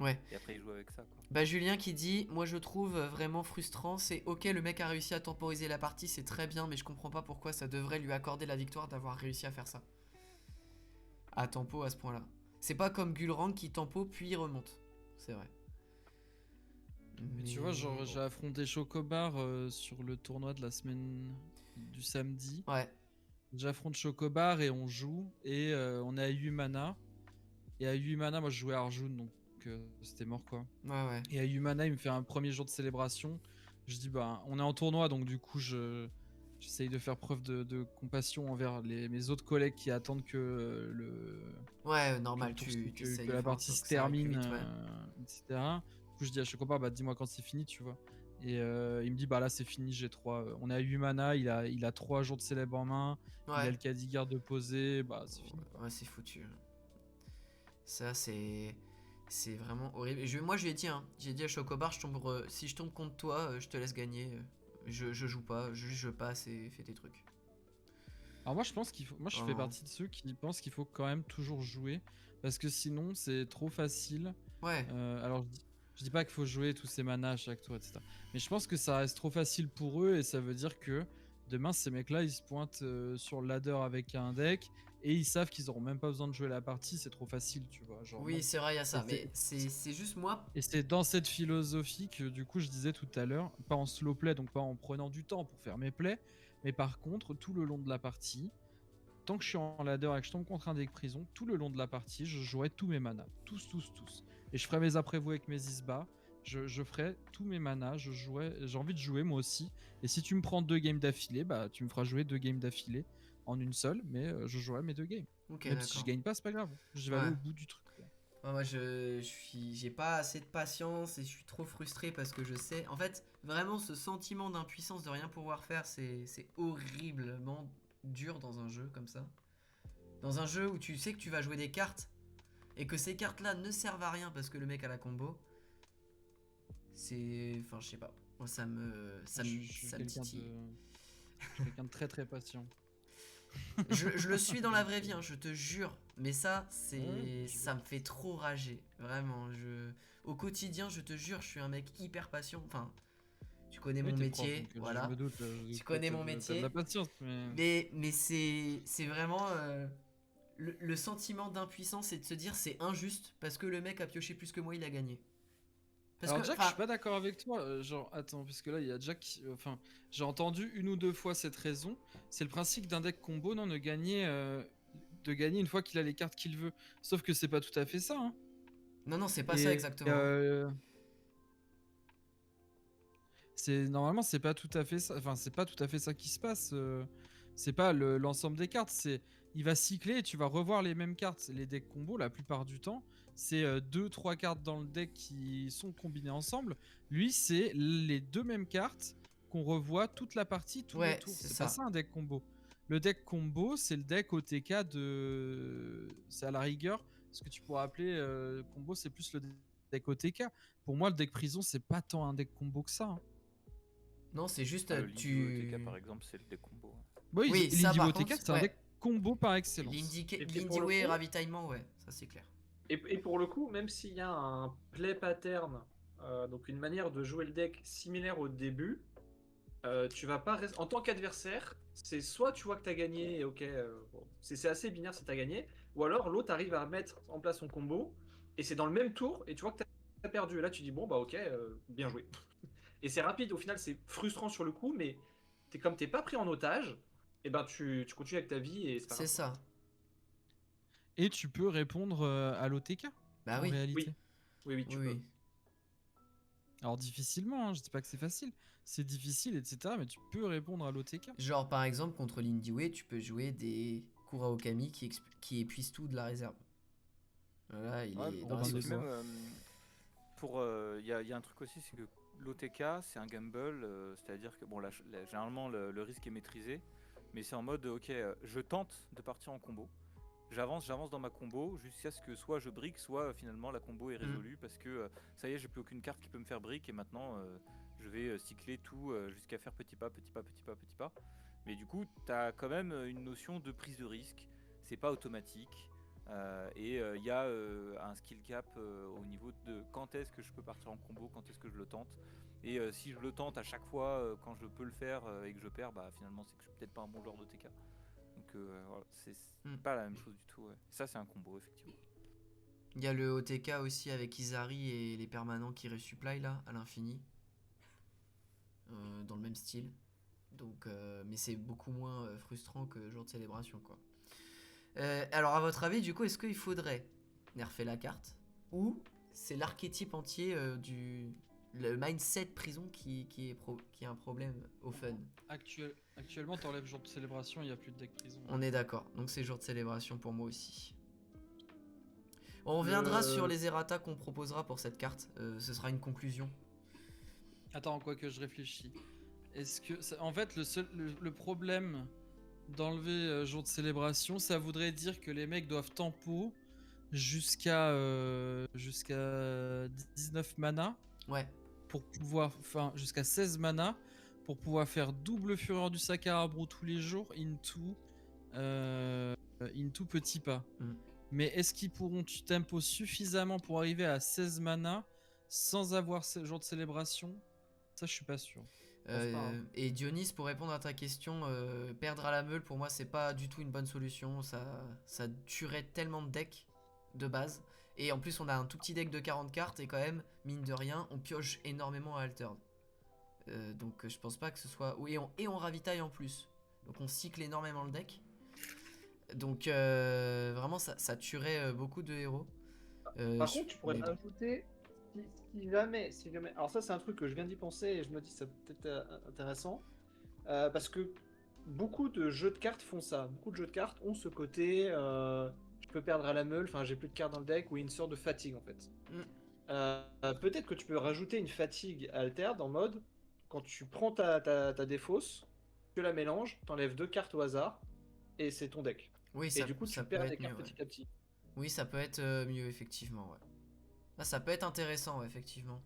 Ouais. Et après il joue avec ça quoi. Bah Julien qui dit, moi je trouve vraiment frustrant, c'est ok le mec a réussi à temporiser la partie, c'est très bien, mais je comprends pas pourquoi ça devrait lui accorder la victoire d'avoir réussi à faire ça. À tempo à ce point là. C'est pas comme Gulrang qui tempo puis remonte. C'est vrai. Mais tu vois, genre j'ai affronté Chocobar sur le tournoi de la semaine du samedi. Ouais. J'affronte Chocobar et on joue et on est à 8 mana. Et à 8 mana, moi je jouais Arjun donc c'était mort quoi. Ouais, ouais. Et à 8 mana, il me fait un premier jour de célébration. Je dis bah on est en tournoi donc du coup j'essaye de faire preuve de compassion envers mes autres collègues qui attendent que Ouais, normal, que la partie se termine, etc. Du coup je dis à Chocobar bah dis-moi quand c'est fini tu vois. Et il me dit bah là c'est fini, j'ai 3. On est à 8 mana, il a 3 jours de célèbre en main, il a le Khadgar de poser, bah c'est fini. Ouais, c'est foutu. Ça c'est vraiment horrible. Et moi je lui ai dit, hein, j'ai dit à Chocobar, si je tombe contre toi, je te laisse gagner. Je joue pas, je passe et fais tes trucs. Alors moi je pense qu'il faut, moi je fais partie de ceux qui pensent qu'il faut quand même toujours jouer parce que sinon c'est trop facile. Ouais. Alors je dis pas qu'il faut jouer tous ces manas à chaque tour, etc. Mais je pense que ça reste trop facile pour eux et ça veut dire que Demain, ces mecs-là, ils se pointent sur le ladder avec un deck et ils savent qu'ils auront même pas besoin de jouer la partie, c'est trop facile, tu vois. Genre, Oui, non. c'est vrai, il y a ça, Et mais c'est juste moi. Et c'est dans cette philosophie que du coup je disais tout à l'heure, pas en slow play, donc pas en prenant du temps pour faire mes plays, mais par contre tout le long de la partie, tant que je suis en ladder et que je tombe contre un deck prison, tout le long de la partie je jouerai tous mes manas, tous. Et je ferai mes après-vous avec mes isbas, je ferai tous mes manas, j'ai envie de jouer moi aussi, et si tu me prends 2 games d'affilée, bah tu me feras jouer 2 games d'affilée en une seule, mais je jouerai mes 2 games. Ok, Même si je d'accord. gagne pas, c'est pas grave, je vais aller Ouais. au bout du truc. Moi, j'ai pas assez de patience et je suis trop frustré parce que je sais. En fait, vraiment, ce sentiment d'impuissance de rien pouvoir faire, c'est horriblement dur dans un jeu comme ça. Dans un jeu où tu sais que tu vas jouer des cartes et que ces cartes-là ne servent à rien parce que le mec a la combo. C'est. Enfin, je sais pas. Moi, ça me Je suis titille. quelqu'un de très très patient. Je le suis dans la vraie vie, hein, je te jure. Mais ça, Ouais, ça me fait trop rager. Vraiment. Au quotidien, je te jure, je suis un mec hyper patient. Enfin, tu connais mon Oui, t'es métier, prof, donc, voilà. je me doute, Tu connais mon t'as de métier. la patience, mais... Mais c'est vraiment le sentiment d'impuissance et de se dire c'est injuste parce que le mec a pioché plus que moi, il a gagné. Parce Alors que, Jack, je enfin, suis pas d'accord avec toi. Genre, attends, parce que là, il y a Jack... Enfin, j'ai entendu 1 ou 2 fois cette raison. C'est le principe d'un deck combo, non, de gagner une fois qu'il a les cartes qu'il veut. Sauf que c'est pas tout à fait ça, hein. non, c'est pas ça exactement. Normalement c'est pas tout à fait ça. Enfin, c'est pas tout à fait ça qui se passe. C'est pas l'ensemble des cartes. Il va cycler et tu vas revoir les mêmes cartes. Les decks combo, la plupart du temps, c'est 2-3 cartes dans le deck qui sont combinées ensemble. Lui, c'est les 2 mêmes cartes qu'on revoit toute la partie, tous les Ouais, tours. c'est C'est ça. pas ça un deck combo. Le deck combo, c'est le deck OTK de. C'est à la rigueur ce que tu pourrais appeler combo, c'est plus le deck OTK. Pour moi, le deck prison, c'est pas tant un deck combo que ça, hein. Non, c'est juste Le Lindy tu. OTK par exemple, c'est le deck combo. Oui, ça, Lindy par OTK, contre, c'est un ouais. deck combo par excellence. Lindy Et pour le Way coup- ravitaillement, ouais, ça c'est clair. Et pour le coup, même s'il y a un play pattern, donc une manière de jouer le deck similaire au début, tu vas pas en tant qu'adversaire, c'est soit tu vois que tu as gagné, et ok, bon, c'est assez binaire si tu as gagné, ou alors l'autre arrive à mettre en place son combo, et c'est dans le même tour, et tu vois que tu as perdu. Et là, tu dis, bon, bah ok, bien joué. Et c'est rapide, au final, c'est frustrant sur le coup, mais comme t'es pas pris en otage, et ben tu continues avec ta vie, et c'est pas C'est grave. ça. Et tu peux répondre à l'OTK Bah en oui. réalité. Oui, tu Oui, peux. oui. Alors difficilement, hein, je dis pas que c'est facile. C'est difficile, etc. Mais tu peux répondre à l'OTK. Genre par exemple contre Lindy Way, tu peux jouer des Kuraokami qui épuisent tout de la réserve. Voilà, il Ouais, est on dans la va sauce. voir. Il y a un truc aussi, c'est que l'OTK c'est un gamble, c'est-à-dire que bon généralement le risque est maîtrisé, mais c'est en mode ok, je tente de partir en combo, j'avance dans ma combo jusqu'à ce que soit je brick, soit finalement la combo est résolue parce que ça y est, j'ai plus aucune carte qui peut me faire brick et maintenant je vais cycler tout jusqu'à faire petit pas. Mais du coup, tu as quand même une notion de prise de risque, c'est pas automatique. Et il y a un skill cap au niveau de quand est-ce que je peux partir en combo, quand est-ce que je le tente. Et si je le tente à chaque fois quand je peux le faire et que je perds, bah finalement c'est que je suis peut-être pas un bon joueur d'OTK. Donc voilà, c'est pas la même chose du tout. Ouais. Ça c'est un combo effectivement. Il y a le OTK aussi avec Izari et les permanents qui resupply là à l'infini. Dans le même style. Donc, mais c'est beaucoup moins frustrant que jour de célébration quoi. Alors à votre avis, du coup, est-ce qu'il faudrait nerfer la carte ou c'est l'archétype entier le mindset prison qui est un problème au fun? Actuellement, t'enlèves jour de célébration, il n'y a plus de deck prison. On est d'accord, donc c'est jour de célébration pour moi aussi. On reviendra sur les errata qu'on proposera pour cette carte, ce sera une conclusion. Attends, quoi que je réfléchis. Est-ce que, en fait, le problème d'enlever jour de célébration, ça voudrait dire que les mecs doivent tempo jusqu'à 19 mana. Ouais. Pour pouvoir, enfin, jusqu'à 16 mana pour pouvoir faire double fureur du Sakarabrou tous les jours into petit pas. Mais est-ce qu'ils pourront tempo suffisamment pour arriver à 16 mana sans avoir ce jour de célébration? Ça, je suis pas sûr. pense pas, hein. Et Dionys, pour répondre à ta question, perdre à la meule, pour moi, c'est pas du tout une bonne solution. Ça tuerait tellement de decks de base. Et en plus, on a un tout petit deck de 40 cartes, et quand même, mine de rien, on pioche énormément à Altered. Donc je pense pas que ce soit... Oui, et on ravitaille en plus. Donc on cycle énormément le deck. Donc vraiment, ça tuerait beaucoup de héros. Par contre, tu pourrais mais bon. ajouter, si jamais, alors ça c'est un truc que je viens d'y penser et je me dis ça peut être intéressant, parce que beaucoup de jeux de cartes font ça. Beaucoup de jeux de cartes ont ce côté, je peux perdre à la meule, enfin j'ai plus de cartes dans le deck, ou une sorte de fatigue en fait. Peut-être que tu peux rajouter une fatigue altered en mode, quand tu prends ta défausse, tu la mélanges, t'enlèves 2 cartes au hasard, et c'est ton deck. Oui, Et du coup tu ça peut perds des être cartes mieux, ouais. petit à petit. Oui, ça peut être mieux, effectivement, ouais. Ah, ça peut être intéressant, ouais, effectivement.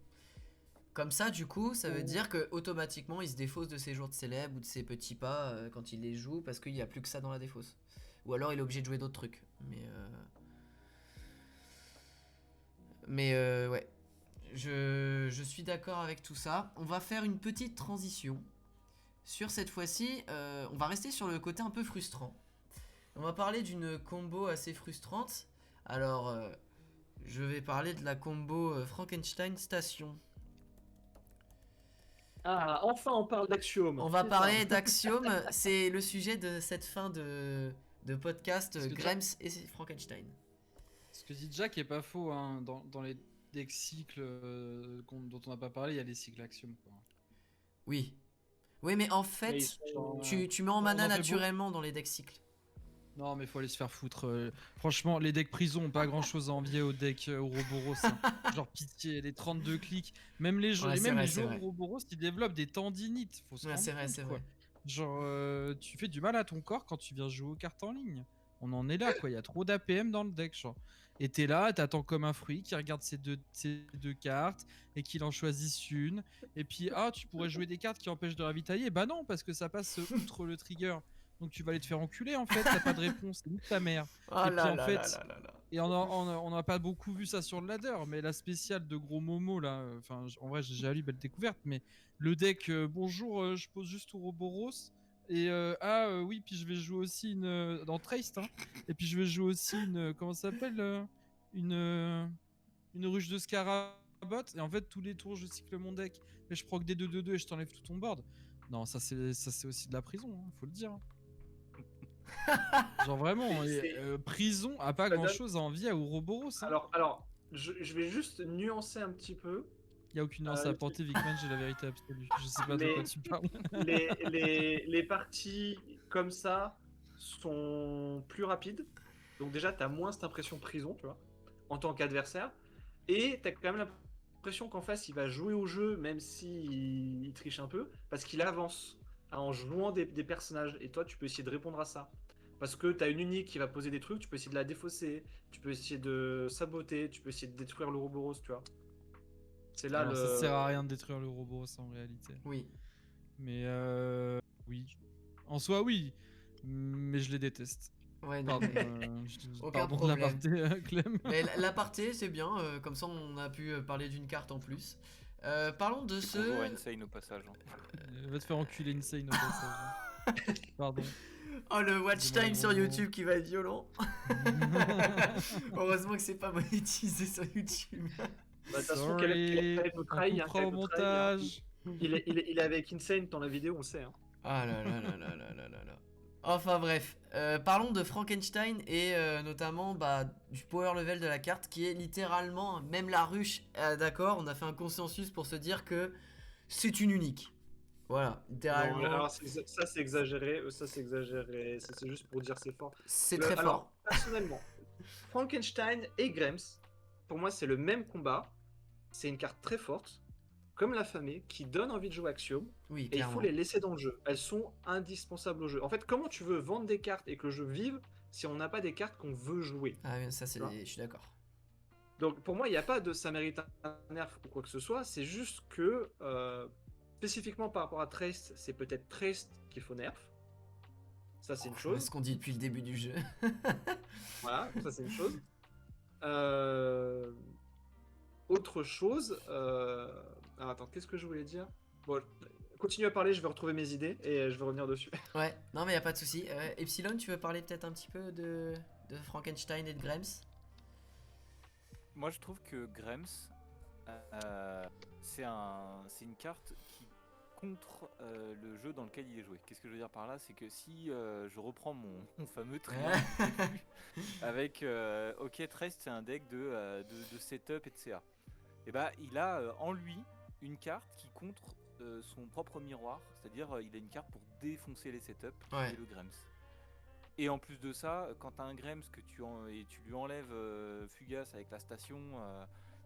Comme ça, du coup, ça veut dire que automatiquement, il se défausse de ses jours de célèbre ou de ses petits pas quand il les joue parce qu'il n'y a plus que ça dans la défausse. Ou alors il est obligé de jouer d'autres trucs. Mais ouais. Je suis d'accord avec tout ça. On va faire une petite transition. Sur cette fois-ci, on va rester sur le côté un peu frustrant. On va parler d'une combo assez frustrante. Alors, je vais parler de la combo Frankenstein Station. Ah, enfin on parle d'Axiom. On va C'est parler ça. d'Axiom. C'est le sujet de cette fin de podcast Parce que Grems et Frankenstein. Ce que dit Jack est pas faux, hein. Dans les decks cycles dont on n'a pas parlé, il y a les cycles Axiom, quoi. Oui. Oui, mais en Mais fait, ils sont- tu mets en on mana en fait naturellement dans les decks cycles. Non, mais faut aller se faire foutre. Franchement, les decks prison ont pas grand chose à envier aux decks Ouroboros, hein. Genre pitié, les 32 clics. Même les Ouais, c'est vrai, les c'est joueurs vrai. Ouroboros, ils développent des tendinites. Faut se Ouais, rendre c'est vrai, compte, c'est quoi. vrai. Genre, tu fais du mal à ton corps quand tu viens jouer aux cartes en ligne. On en est là, quoi. Il y a trop d'APM dans le deck, genre. Et t'es là, t'attends comme un fruit qui regarde ces deux cartes et qu'il en choisisse une. Et puis, ah, tu pourrais jouer des cartes qui empêchent de ravitailler. Bah non, parce que ça passe outre le trigger. Donc tu vas aller te faire enculer en fait, t'as pas de réponse, c'est nique ta mère. Oh Et puis là en là fait, là là là là. et on a pas beaucoup vu ça sur le ladder, mais la spéciale de gros Momo là, enfin en vrai j'ai déjà lu belle découverte, mais le deck bonjour, je pose juste Ouroboros et oui puis je vais jouer aussi une dans Traced, hein, et puis je vais jouer aussi une comment ça s'appelle une euh, une ruche de Scarabot, et en fait tous les tours je cycle mon deck et je proc des 2-2-2 et je t'enlève tout ton board. Non, ça c'est aussi de la prison, hein, faut le dire, hein. Genre vraiment, prison a pas Ça grand donne- chose à envier à Ouroboros, hein. Alors je vais juste nuancer un petit peu. Y a aucune nuance à Euh, apporter, Vickman, j'ai la vérité absolue. Je sais pas de Les- quoi tu parles. les parties comme ça sont plus rapides. Donc déjà, tu as moins cette impression prison, tu vois, en tant qu'adversaire. Et tu as quand même l'impression qu'en face, il va jouer au jeu, même s'il il triche un peu, parce qu'il avance en jouant des personnages. Et toi, tu peux essayer de répondre à ça. Parce que tu as une unique qui va poser des trucs, tu peux essayer de la défausser, tu peux essayer de saboter, tu peux essayer de détruire l'Ouroboros, tu vois. C'est là Alors, le... ça sert à rien de détruire l'Ouroboros en réalité. Oui. Mais oui. En soi, oui. Mais je les déteste. Ouais, non, Pardon, mais... Aucun pardon de problème. l'aparté, Clem. Mais l'aparté, c'est bien, comme ça on a pu parler d'une carte en plus. Parlons de Et bonjour à ce... Insane au passage, hein. Va te faire enculer Insane au passage. Pardon. Oh, le watch Dis-moi time le sur bon mot. YouTube qui va être violent. Heureusement que c'est pas monétisé sur YouTube. Bah, de toute façon, Sorry, quel est votre trahi, on hein, coupera quel au est votre trahi, hein. montage. Il est avec Insane dans la vidéo, on le sait, hein. Ah là là là là là là là là. Enfin bref, parlons de Frankenstein et notamment du power level de la carte qui est littéralement, même la ruche, d'accord, on a fait un consensus pour se dire que c'est une unique. Voilà, Non, littéralement, alors, ça c'est exagéré, c'est juste pour dire c'est fort. c'est très Alors, fort. personnellement, Frankenstein et Grems, pour moi c'est le même combat, c'est une carte très forte, comme l'affamée, qui donne envie de jouer Axiom, Oui, et il clairement. faut les laisser dans le jeu. Elles sont indispensables au jeu. En fait, comment tu veux vendre des cartes et que le jeu vive si on n'a pas des cartes qu'on veut jouer? Ah oui, ça c'est... Ah. Je suis d'accord. Donc pour moi, il n'y a pas de ça mérite un nerf ou quoi que ce soit, c'est juste que spécifiquement par rapport à Trace, c'est peut-être Trace qu'il faut nerf. Ça c'est une C'est chose. ce qu'on dit depuis le début du jeu. Voilà, ça c'est une chose. Autre chose. Alors, attends, qu'est-ce que je voulais dire? Bon, Continue à parler, je vais retrouver mes idées et je vais revenir dessus. Ouais, non mais y a pas de souci. Epsilon, tu veux parler peut-être un petit peu de Frankenstein et de Grems? Moi, je trouve que Grems, c'est une carte qui contre le jeu dans lequel il est joué. Qu'est-ce que je veux dire par là? C'est que si je reprends mon fameux triangle avec ok, Trest, c'est un deck de setup et de CA. Et bah, il a en lui une carte qui contre son propre miroir, c'est-à-dire il a une carte pour défoncer les setups, Ouais. qui est le Grems. Et en plus de ça, quand tu as un Grems et tu lui enlèves Fugace avec la station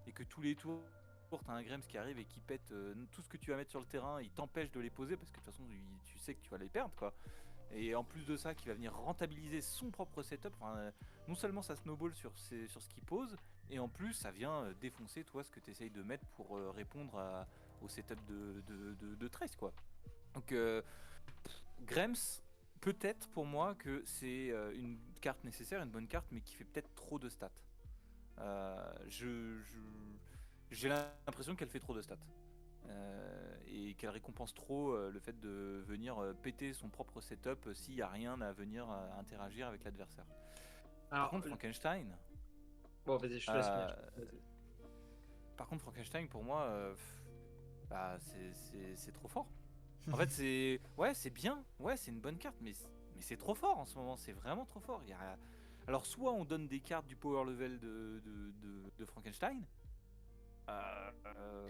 et que tous les tours tu as un Grems qui arrive et qui pète tout ce que tu vas mettre sur le terrain, il t'empêche de les poser parce que de toute façon tu sais que tu vas les perdre quoi. Et en plus de ça, qui va venir rentabiliser son propre setup. Non seulement ça snowball sur ce qu'il pose, et en plus ça vient défoncer toi ce que tu essayes de mettre pour répondre au setup de Trace quoi. Donc Grems, peut-être pour moi que c'est une carte nécessaire, une bonne carte, mais qui fait peut-être trop de stats. J'ai l'impression qu'elle fait trop de stats. Et qu'elle récompense trop le fait de venir péter son propre setup s'il n'y a rien à venir interagir avec l'adversaire. Par Alors, contre, Frankenstein. bon, vas-y, je te laisse finir. Par contre, Frankenstein, pour moi, c'est trop fort. En fait, c'est bien, ouais, c'est une bonne carte, mais c'est trop fort en ce moment, c'est vraiment trop fort. Alors, soit on donne des cartes du power level de Frankenstein,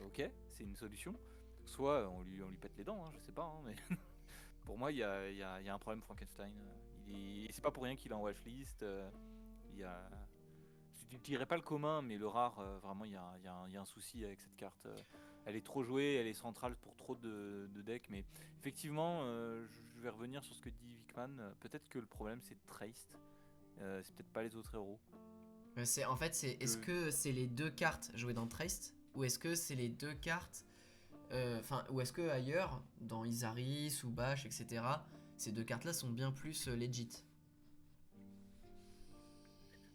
ok, c'est une solution. Soit on lui pète les dents, hein, je sais pas, hein, mais pour moi, il y a un problème Frankenstein. C'est pas pour rien qu'il est en watchlist. Je dirais pas le commun, mais le rare, vraiment, il y a un souci avec cette carte. Elle est trop jouée, elle est centrale pour trop de decks, mais effectivement, je vais revenir sur ce que dit Vickman. Peut-être que le problème c'est Traced, c'est peut-être pas les autres héros. En fait, est-ce que c'est les deux cartes jouées dans Traced ou est-ce que c'est les deux cartes ou est-ce que ailleurs, dans Izaris ou Bash, etc., ces deux cartes-là sont bien plus legit?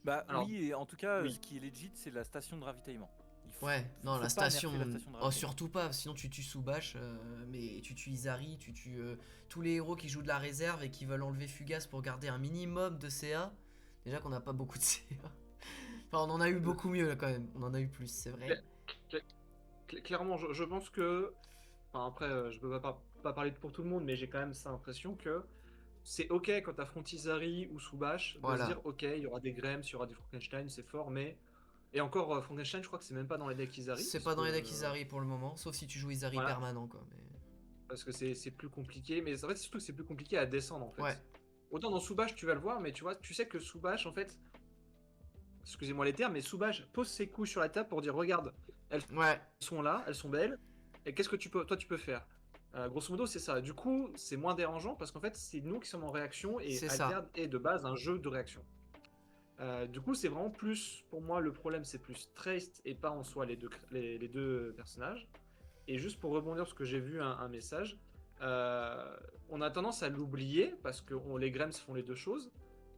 Bah Alors, oui, et en tout cas, oui. ce qui est legit, c'est la station de ravitaillement. Ouais, non, faut la pas station. nerfer la station de Oh, ravitaillement. surtout pas, sinon tu tues sous Bash, mais tu tues Izari, tu tues tous les héros qui jouent de la réserve et qui veulent enlever Fugace pour garder un minimum de CA. Déjà qu'on n'a pas beaucoup de CA. Enfin, on en a eu beaucoup mieux là quand même, on en a eu plus, c'est vrai. Clairement, je pense que. Enfin, après, je peux pas parler pour tout le monde, mais j'ai quand même cette impression que c'est ok quand t'as Frontizari ou Soubash de Voilà. se dire ok, il y aura des Grems, il y aura des Frankenstein, c'est fort, mais. Et encore, Frankenstein, je crois que c'est même pas dans les decks Izari. C'est parce pas dans les que, decks Izari pour le moment, sauf si tu joues Izari voilà. permanent quoi. Mais... Parce que c'est plus compliqué, mais en fait, c'est surtout que c'est plus compliqué à descendre en fait. Ouais. Autant dans Soubash, tu vas le voir, mais tu vois, tu sais que Soubash, en fait, excusez-moi les termes, mais Soubash pose ses couches sur la table pour dire regarde, elles Ouais. sont là, elles sont belles, et qu'est-ce que toi tu peux faire? Grosso modo, c'est ça. Du coup, c'est moins dérangeant parce qu'en fait, c'est nous qui sommes en réaction et C'est ça. Alterne est de base un jeu de réaction. Du coup, c'est vraiment plus, pour moi, le problème, c'est plus Traced et pas en soi les deux personnages. Et juste pour rebondir, parce que j'ai vu un message, on a tendance à l'oublier parce que les Grems font les deux choses,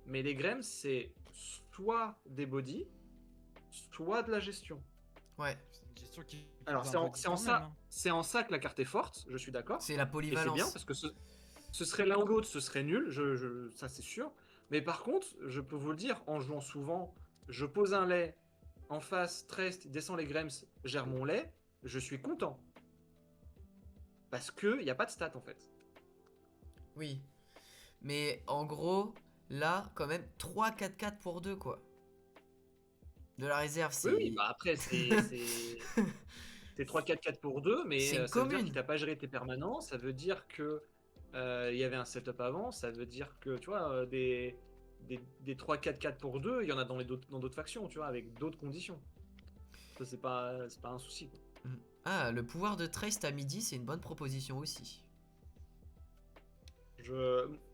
mais les Grems, c'est soit des bodies, soit de la gestion. Ouais. C'est une gestion qui. Alors, c'est en ça que la carte est forte, je suis d'accord. C'est la Et c'est polyvalence. bien parce que ce serait l'un ou l'autre, ce serait nul, ça c'est sûr. Mais par contre, je peux vous le dire, en jouant souvent, je pose un lait en face, Trest, descend les Grems, gère mon lait, je suis content. Parce qu'il n'y a pas de stats en fait. Oui. Mais en gros, là, quand même, 3-4-4 pour 2 quoi. De la réserve, c'est. Oui, bah après, c'est 3-4-4 pour 2, mais C'est une ça veut dire commune. qu'il t'a pas géré tes permanents, ça veut dire que il y avait un setup avant, ça veut dire que, tu vois, des 3-4-4 pour 2, il y en a dans d'autres factions, tu vois, avec d'autres conditions. Ça, c'est pas un souci. Quoi. Ah, le pouvoir de Trace à midi, c'est une bonne proposition aussi.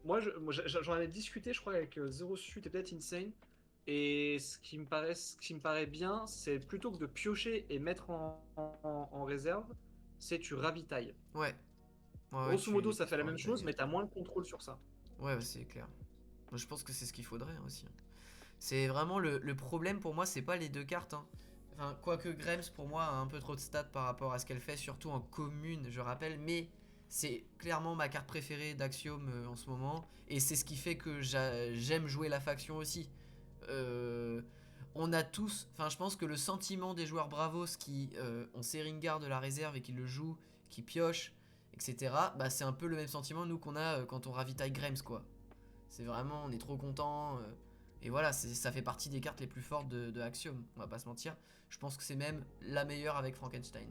Moi, j'en avais discuté, je crois, avec Zero Suit et peut-être Insane. Et ce qui me paraît bien, c'est plutôt que de piocher et mettre en réserve, c'est tu ravitailles. Ouais. Grosso modo, ça fait la tu même chose, ravitailles. mais t'as moins de contrôle sur ça. Ouais, c'est clair. Moi, je pense que c'est ce qu'il faudrait aussi. C'est vraiment le problème pour moi, c'est pas les deux cartes. Hein. Enfin, quoique Grems pour moi a un peu trop de stats par rapport à ce qu'elle fait, surtout en commune, je rappelle, mais c'est clairement ma carte préférée d'Axiom en ce moment. Et c'est ce qui fait que j'aime jouer la faction aussi. On a tous... Enfin, je pense que le sentiment des joueurs Bravos qui ont Seringar de la réserve et qui le jouent, qui piochent, etc. Bah, c'est un peu le même sentiment, nous, qu'on a quand on ravitaille Grems, quoi. C'est vraiment... On est trop content. Et voilà, ça fait partie des cartes les plus fortes de Axiom. On va pas se mentir. Je pense que c'est même la meilleure avec Frankenstein.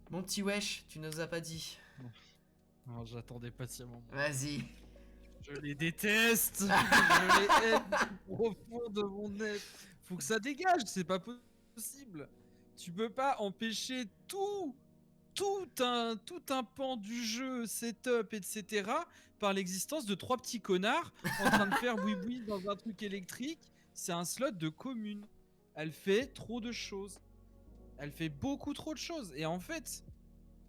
Mon petit wesh, tu nous as pas dit. Non, j'attendais patiemment. Vas-y. Je les déteste. Je les hais au profond de mon être. Faut que ça dégage, c'est pas possible. Tu peux pas empêcher tout un pan du jeu, setup, etc. par l'existence de 3 petits connards en train de faire boui-boui dans un truc électrique. C'est un slot de commune. Elle fait trop de choses. Elle fait beaucoup trop de choses. Et en fait...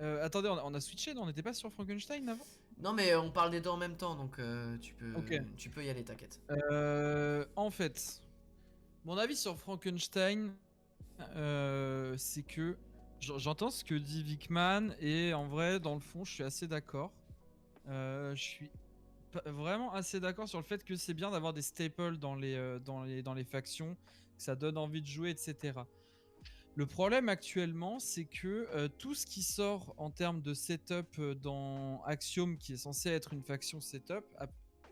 attendez, on a switché, non? On n'était pas sur Frankenstein avant? Non mais on parle des deux en même temps, donc tu peux y aller, t'inquiète. En fait, mon avis sur Frankenstein, c'est que j'entends ce que dit Vickman et en vrai, dans le fond, je suis assez d'accord. Je suis vraiment assez d'accord sur le fait que c'est bien d'avoir des staples dans les factions, que ça donne envie de jouer, etc. Le problème actuellement, c'est que tout ce qui sort en termes de setup dans Axiom, qui est censé être une faction setup,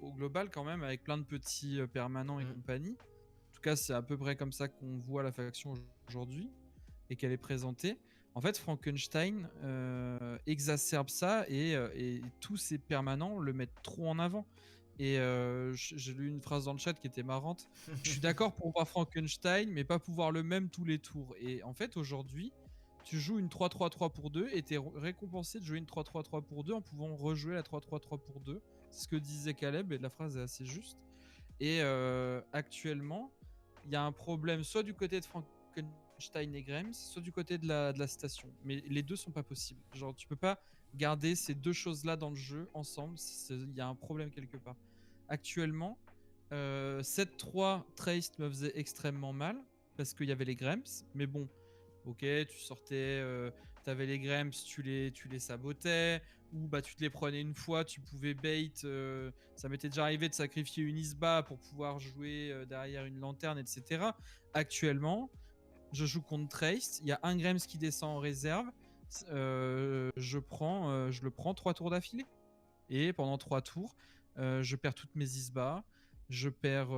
au global quand même, avec plein de petits permanents et compagnie. En tout cas, c'est à peu près comme ça qu'on voit la faction aujourd'hui et qu'elle est présentée. En fait, Frankenstein exacerbe ça et tous ces permanents le mettent trop en avant. Et j'ai lu une phrase dans le chat qui était marrante. Je suis d'accord pour voir Frankenstein, mais pas pouvoir le même tous les tours. Et en fait, aujourd'hui, tu joues une 3-3-3 pour 2 et t'es récompensé de jouer une 3-3-3 pour 2 en pouvant rejouer la 3-3-3 pour 2. C'est ce que disait Caleb et la phrase est assez juste. Et actuellement, il y a un problème soit du côté de Frankenstein et Grems, soit du côté de la station. Mais les deux sont pas possibles. Genre, tu peux pas garder ces deux choses-là dans le jeu ensemble. Il y a un problème quelque part. Actuellement, 7-3 Traced me faisait extrêmement mal parce qu'il y avait les Grems. Mais bon, ok, tu sortais, t'avais les Grems, tu les sabotais, ou bah tu te les prenais une fois, tu pouvais bait. Ça m'était déjà arrivé de sacrifier une Isba pour pouvoir jouer derrière une lanterne, etc. Actuellement, je joue contre Traced, il y a un Grems qui descend en réserve, je le prends 3 tours d'affilée. Et pendant 3 tours, je perds toutes mes Isba, je perds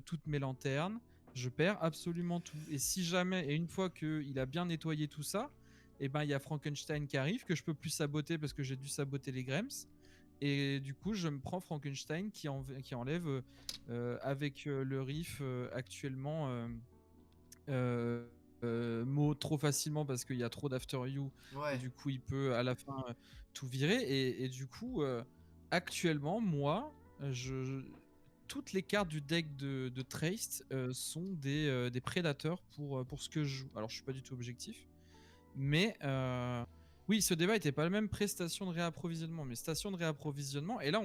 toutes mes lanternes, je perds absolument tout. Et si jamais, et une fois qu'il a bien nettoyé tout ça, et ben il y a Frankenstein qui arrive, que je peux plus saboter parce que j'ai dû saboter les Grems. Et du coup, je me prends Frankenstein qui enlève avec le riff actuellement Mo trop facilement parce qu'il y a trop d'After You. Ouais. Et du coup, il peut à la fin tout virer. Et du coup, actuellement, moi, toutes les cartes du deck de Traced sont des prédateurs pour ce que je joue. Alors, je suis pas du tout objectif. Mais oui, ce débat était pas le même pré-station de réapprovisionnement, mais station de réapprovisionnement. Et là,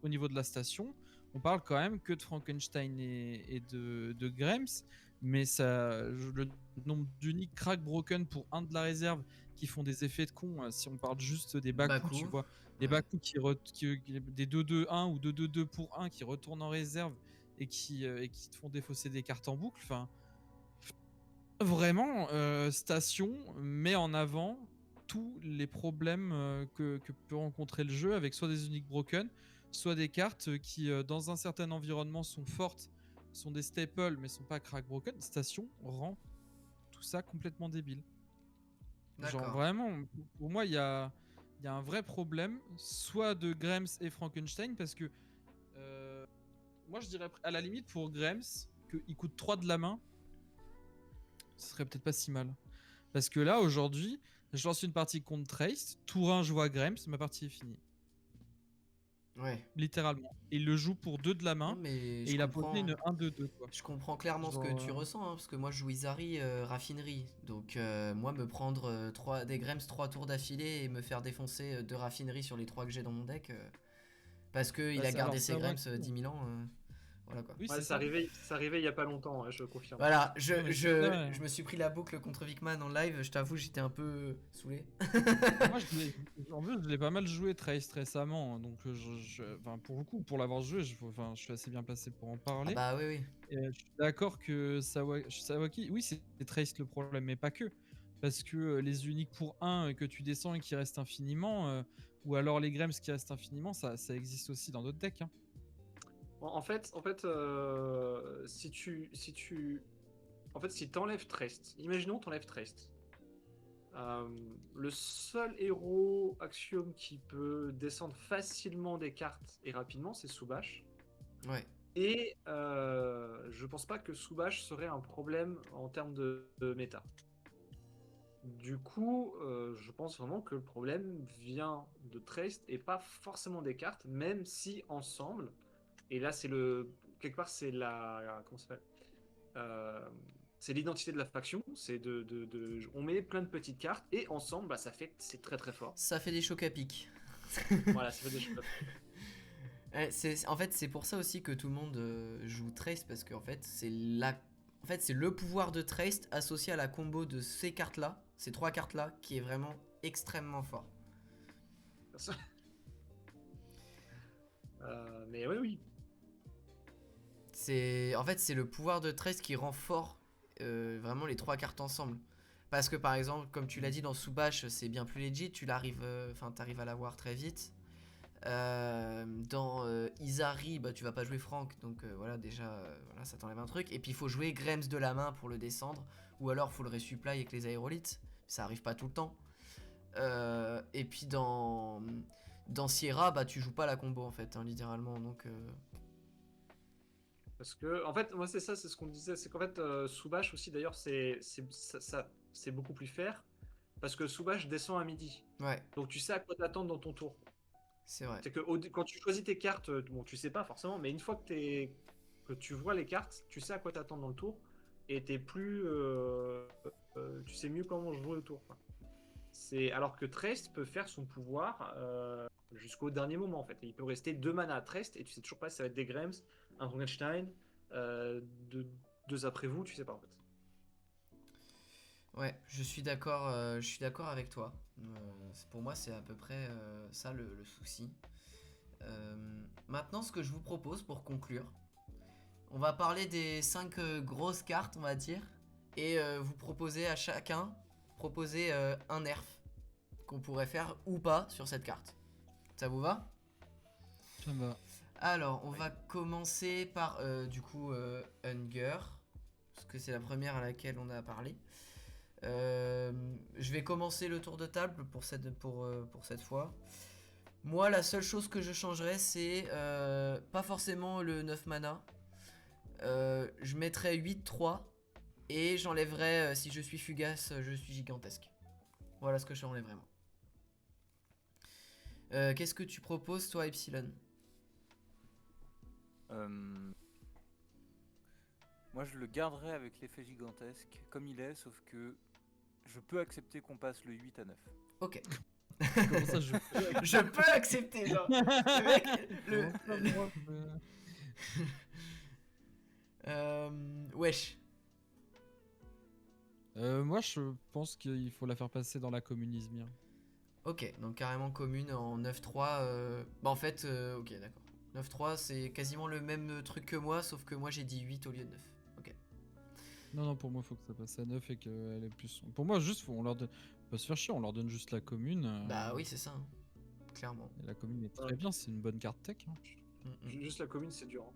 au niveau de la station, on parle quand même que de Frankenstein et de Grems. Mais le nombre d'uniques crack broken pour un de la réserve qui font des effets de con, si on parle juste des Baku, tu vois, les Baku des 2-2-1 ou 2-2-2 pour 1 qui retournent en réserve et qui te font défausser des cartes en boucle, enfin, vraiment, Station met en avant tous les problèmes que peut rencontrer le jeu avec soit des uniques broken, soit des cartes qui, dans un certain environnement, sont fortes, sont des staples mais sont pas crack broken. Station rend tout ça complètement débile. Genre vraiment, pour moi, il y a un vrai problème, soit de Grems et Frankenstein, parce que moi je dirais à la limite pour Grems qu'il coûte 3 de la main, ce serait peut-être pas si mal. Parce que là aujourd'hui, je lance une partie contre Trace, tour 1 je vois Grems, ma partie est finie. Ouais. Littéralement. Il le joue pour 2 de la main. Non, mais et il a posé une 1-2-2 quoi. Je comprends clairement ce que tu ressens, hein, parce que moi je joue Izari raffinerie. Donc moi me prendre des Grems 3 tours d'affilée et me faire défoncer de raffinerie sur les 3 que j'ai dans mon deck. Parce qu'il a gardé ses Grems 10 000 ans. Voilà quoi. Oui, Ouais, c'est ça. c'est arrivé il y a pas longtemps, ouais, je confirme. Voilà, Non, mais c'est ça, ouais. je me suis pris la boucle contre Vickman en live, je t'avoue, j'étais un peu saoulé. Moi, en plus, je l'ai pas mal joué Trace récemment, hein, donc enfin, pour le coup, pour l'avoir joué, enfin, je suis assez bien placé pour en Ah parler. bah oui, oui. Et je suis d'accord que Sawaki, oui, c'est Trace le problème, mais pas que. Parce que les uniques pour 1 que tu descends et qui restent infiniment, ou alors les Grems qui restent infiniment, ça existe aussi dans d'autres decks. Hein. Si t'enlèves Trest, imaginons t'enlèves Trest. Le seul héros Axiom qui peut descendre facilement des cartes et rapidement, c'est Soubash. Ouais. Et je pense pas que Soubash serait un problème en termes de méta. Du coup, je pense vraiment que le problème vient de Trest et pas forcément des cartes, même si ensemble, et là quelque part c'est comment ça s'appelle c'est l'identité de la faction, c'est on met plein de petites cartes et ensemble, bah, c'est très très fort. Ça fait des chocs à pic. Voilà, ça fait des choses. En fait, c'est pour ça aussi que tout le monde joue Trace, parce qu'en fait, c'est le pouvoir de Trace associé à la combo de ces cartes-là, ces 3 cartes-là, qui est vraiment extrêmement fort. Mais oui. En fait, c'est le pouvoir de Trace qui rend fort vraiment les 3 cartes ensemble. Parce que par exemple, comme tu l'as dit dans Soubash, c'est bien plus legit, t'arrives à l'avoir très vite. Dans Izari, bah, tu vas pas jouer Franck, donc voilà, déjà voilà, ça t'enlève un truc. Et puis il faut jouer Grems de la main pour le descendre, ou alors faut le resupply avec les aérolithes, ça arrive pas tout le temps. Et puis dans Sierra, bah tu joues pas la combo en fait, hein, littéralement, donc Parce que, en fait, moi c'est ça, c'est ce qu'on disait, c'est qu'en fait, Soubash aussi d'ailleurs, c'est beaucoup plus fair, parce que Soubash descend à midi. ouais, Donc tu sais à quoi t'attendre dans ton tour. c'est vrai. C'est que quand tu choisis tes cartes, bon, tu sais pas forcément, mais une fois que tu vois les cartes, tu sais à quoi t'attendre dans le tour, et tu sais mieux comment jouer le tour, quoi. Alors que Trest peut faire son pouvoir jusqu'au dernier moment en fait. Et il peut rester 2 mana à Trest et tu sais toujours pas si ça va être des Grems, un Frankenstein, deux après vous, tu sais pas en fait. Ouais, je suis d'accord avec toi. Pour moi, c'est à peu près ça le souci. Maintenant, ce que je vous propose pour conclure, on va parler des 5 grosses cartes, on va dire, et vous proposer à chacun un nerf qu'on pourrait faire ou pas sur cette carte. Ça vous va? Ça va. Alors, on va commencer par Hunger, parce que c'est la première à laquelle on a parlé. Je vais commencer le tour de table pour cette fois. Moi, la seule chose que je changerais, c'est pas forcément le 9 mana. Je mettrais 8-3 et j'enlèverais, si je suis fugace, je suis gigantesque. Voilà ce que je enlève vraiment. Qu'est-ce que tu proposes, toi, Epsilon? Moi, je le garderai avec l'effet gigantesque comme il est, sauf que je peux accepter qu'on passe le 8 à 9. Ok. Comment ça, Je peux accepter, genre. Le mec, wesh. Moi, je pense qu'il faut la faire passer dans la communisme. Ok, donc carrément commune en 9-3. Bah en fait, ok, d'accord. 9-3, c'est quasiment le même truc que moi, sauf que moi j'ai dit 8 au lieu de 9. Ok. Non, pour moi, il faut que ça passe à 9 et qu'elle est plus. Pour moi, juste, on leur donne. On peut se faire chier, on leur donne juste la commune. Bah oui, c'est ça, hein. Clairement. Et la commune est très bien, c'est une bonne carte tech. Hein. Juste la commune, c'est dur. Hein.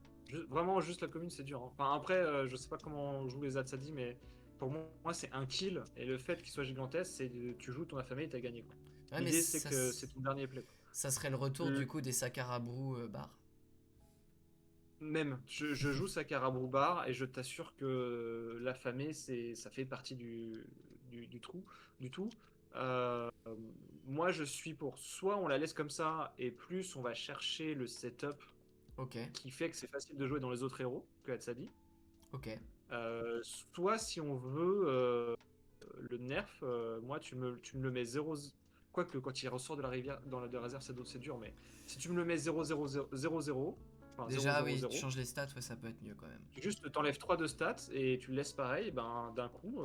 Vraiment, juste la commune, c'est dur. Hein. Enfin, après, je sais pas comment jouent les Atsadi, mais pour moi, c'est un kill. Et le fait qu'il soit gigantesque, c'est tu joues ton affamé et t'as gagné. Quoi. Ouais, l'idée, mais c'est que c'est ton dernier play. Quoi. Ça serait le retour du coup des Sakarabrou bar. Même, je joue Sakarabrou bar et je t'assure que l'affamé, ça fait partie du tout. Moi, je suis pour soit on la laisse comme ça et plus on va chercher le setup qui fait que c'est facile de jouer dans les autres héros que Hatsadi. Ok. Soit si on veut le nerf, moi tu me le mets 0. Quoique quand il ressort de la rivière, de la réserve, c'est dur, mais si tu me le mets 0-0-0-0, Enfin, Déjà, 0, 0, oui, 0. tu changes les stats, ouais, ça peut être mieux quand même. Juste, t'enlèves 3 de stats et tu le laisses pareil, ben, d'un coup,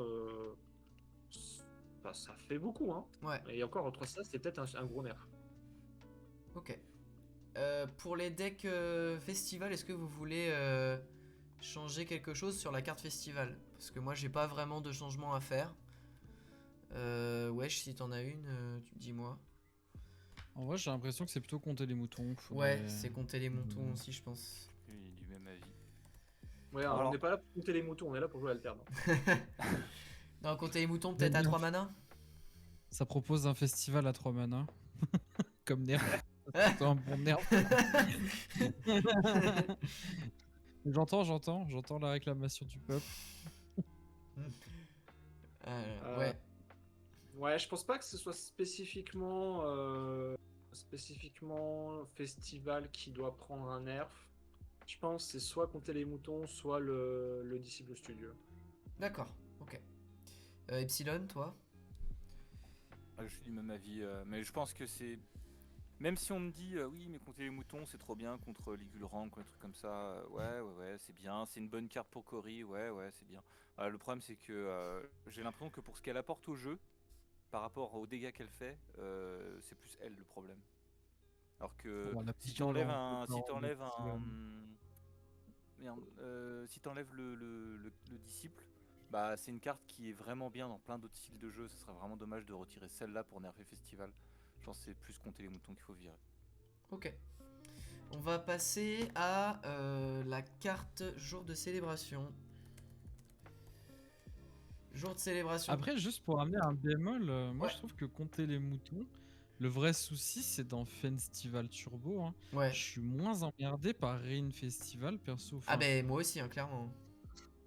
ça fait beaucoup, hein. Ouais, Et encore, 3 stats, c'est peut-être un gros nerf. ok. Pour les decks festival, est-ce que vous voulez changer quelque chose sur la carte festival? Parce que moi, j'ai pas vraiment de changement à faire. Wesh, si t'en as une, dis-moi. En vrai, j'ai l'impression que c'est plutôt compter les moutons. Ouais, c'est compter les moutons Hmm. aussi, je pense. Il est du même avis. Ouais, Alors- on n'est pas là pour compter les moutons, on est là pour jouer alterne. Non, compter les moutons, peut-être à bien. 3 mana. Ça propose un festival à 3 manas. Comme nerf. C'est un bon nerf. J'entends la réclamation du peuple. Ouais. Ouais, je pense pas que ce soit spécifiquement festival qui doit prendre un nerf. Je pense que c'est soit compter les moutons, soit le disciple studio. D'accord, ok. Epsilon, toi? Je suis du même avis, mais je pense que c'est. Même si on me dit oui, mais compter les moutons c'est trop bien contre Ligulrank ou un truc comme ça, ouais, c'est bien, c'est une bonne carte pour Cory, ouais, c'est bien. Le problème c'est que j'ai l'impression que pour ce qu'elle apporte au jeu, par rapport aux dégâts qu'elle fait, c'est plus elle le problème. Alors que On a si tu plutôt enlèves l'en- un. Si tu enlèves l'en- un. Merde, si tu enlèves le disciple, bah c'est une carte qui est vraiment bien dans plein d'autres styles de jeu. Ce serait vraiment dommage de retirer celle-là pour nerfer Festival. Je pense que c'est plus compter les moutons qu'il faut virer. Ok. On va passer à la carte jour de célébration. Jour de célébration. Après, juste pour amener un bémol, moi Ouais. je trouve que compter les moutons, le vrai souci c'est dans Festival Turbo. Hein. Ouais. Je suis moins emmerdé par Rain Festival perso. Ah Enfin, ben moi aussi, hein, clairement.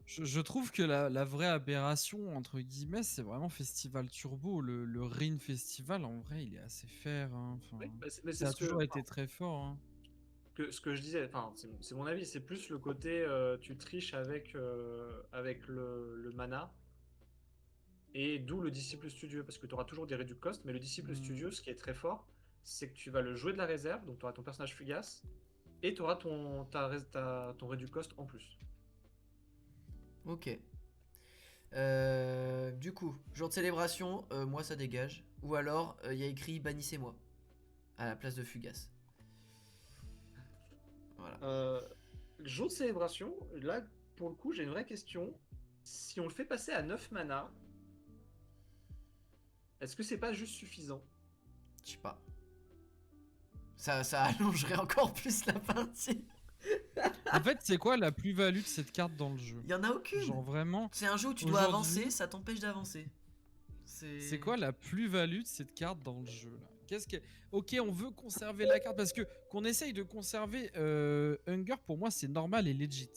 je trouve que la vraie aberration, entre guillemets, c'est vraiment Festival Turbo. Le Rain Festival, en vrai, il est assez fair. Hein. Enfin, Oui, mais ça a toujours été très fort. Hein. ce que je disais, enfin, c'est mon avis, c'est plus le côté tu triches avec le mana. Et d'où le disciple studio, parce que tu auras toujours des reduce cost, mais le disciple studio, ce qui est très fort, c'est que tu vas le jouer de la réserve, donc tu auras ton personnage fugace, et tu auras ton reduce cost en plus. Ok. Du coup, jour de célébration, moi ça dégage. Ou alors, il y a écrit bannissez-moi à la place de Fugace. Voilà. Jour de célébration, là, pour le coup, j'ai une vraie question. Si on le fait passer à 9 mana, est-ce que c'est pas juste suffisant? Je sais pas. Ça allongerait encore plus la partie. En fait, c'est quoi la plus-value de cette carte dans le jeu? Il y en a aucune. Genre vraiment, C'est un jeu où tu dois aujourd'hui- avancer, ça t'empêche d'avancer. c'est quoi la plus-value de cette carte dans le jeu là? Qu'est-ce que... Ok, on veut conserver la carte parce que qu'on essaye de conserver Hunger, pour moi, c'est normal et legit.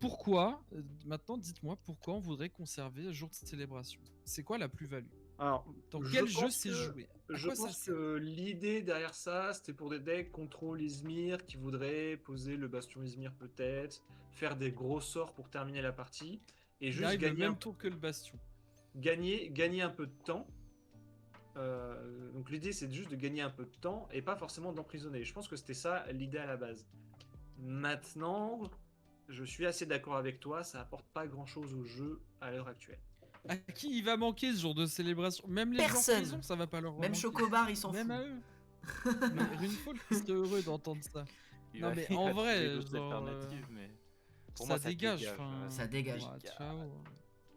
Pourquoi, maintenant, dites-moi, pourquoi on voudrait conserver Jour de Célébration? C'est quoi la plus-value? Alors, Dans je quel jeu pense c'est que- joué? À Je quoi ça pense sert? que l'idée derrière ça, c'était pour des decks contrôle Izmir qui voudraient poser le bastion Izmir peut-être, faire des gros sorts pour terminer la partie, et Il juste arrive le gagner même tour que le Bastion. gagner un peu de temps. Donc l'idée c'est juste de gagner un peu de temps et pas forcément d'emprisonner. Je pense que c'était ça l'idée à la base. Maintenant, je suis assez d'accord avec toi, ça apporte pas grand-chose au jeu à l'heure actuelle. À qui il va manquer ce jour de célébration? Même les gens en Personne. prison, ça va pas leur Même manquer. Chocobar, il s'en Même fout. à eux. Mais Runefall serait heureux d'entendre ça. Il Non, va- mais il en va vrai, trouver d'autres genre, alternatives, mais pour ça moi, dégage. Enfin, Ça dégage. ouais, ciao.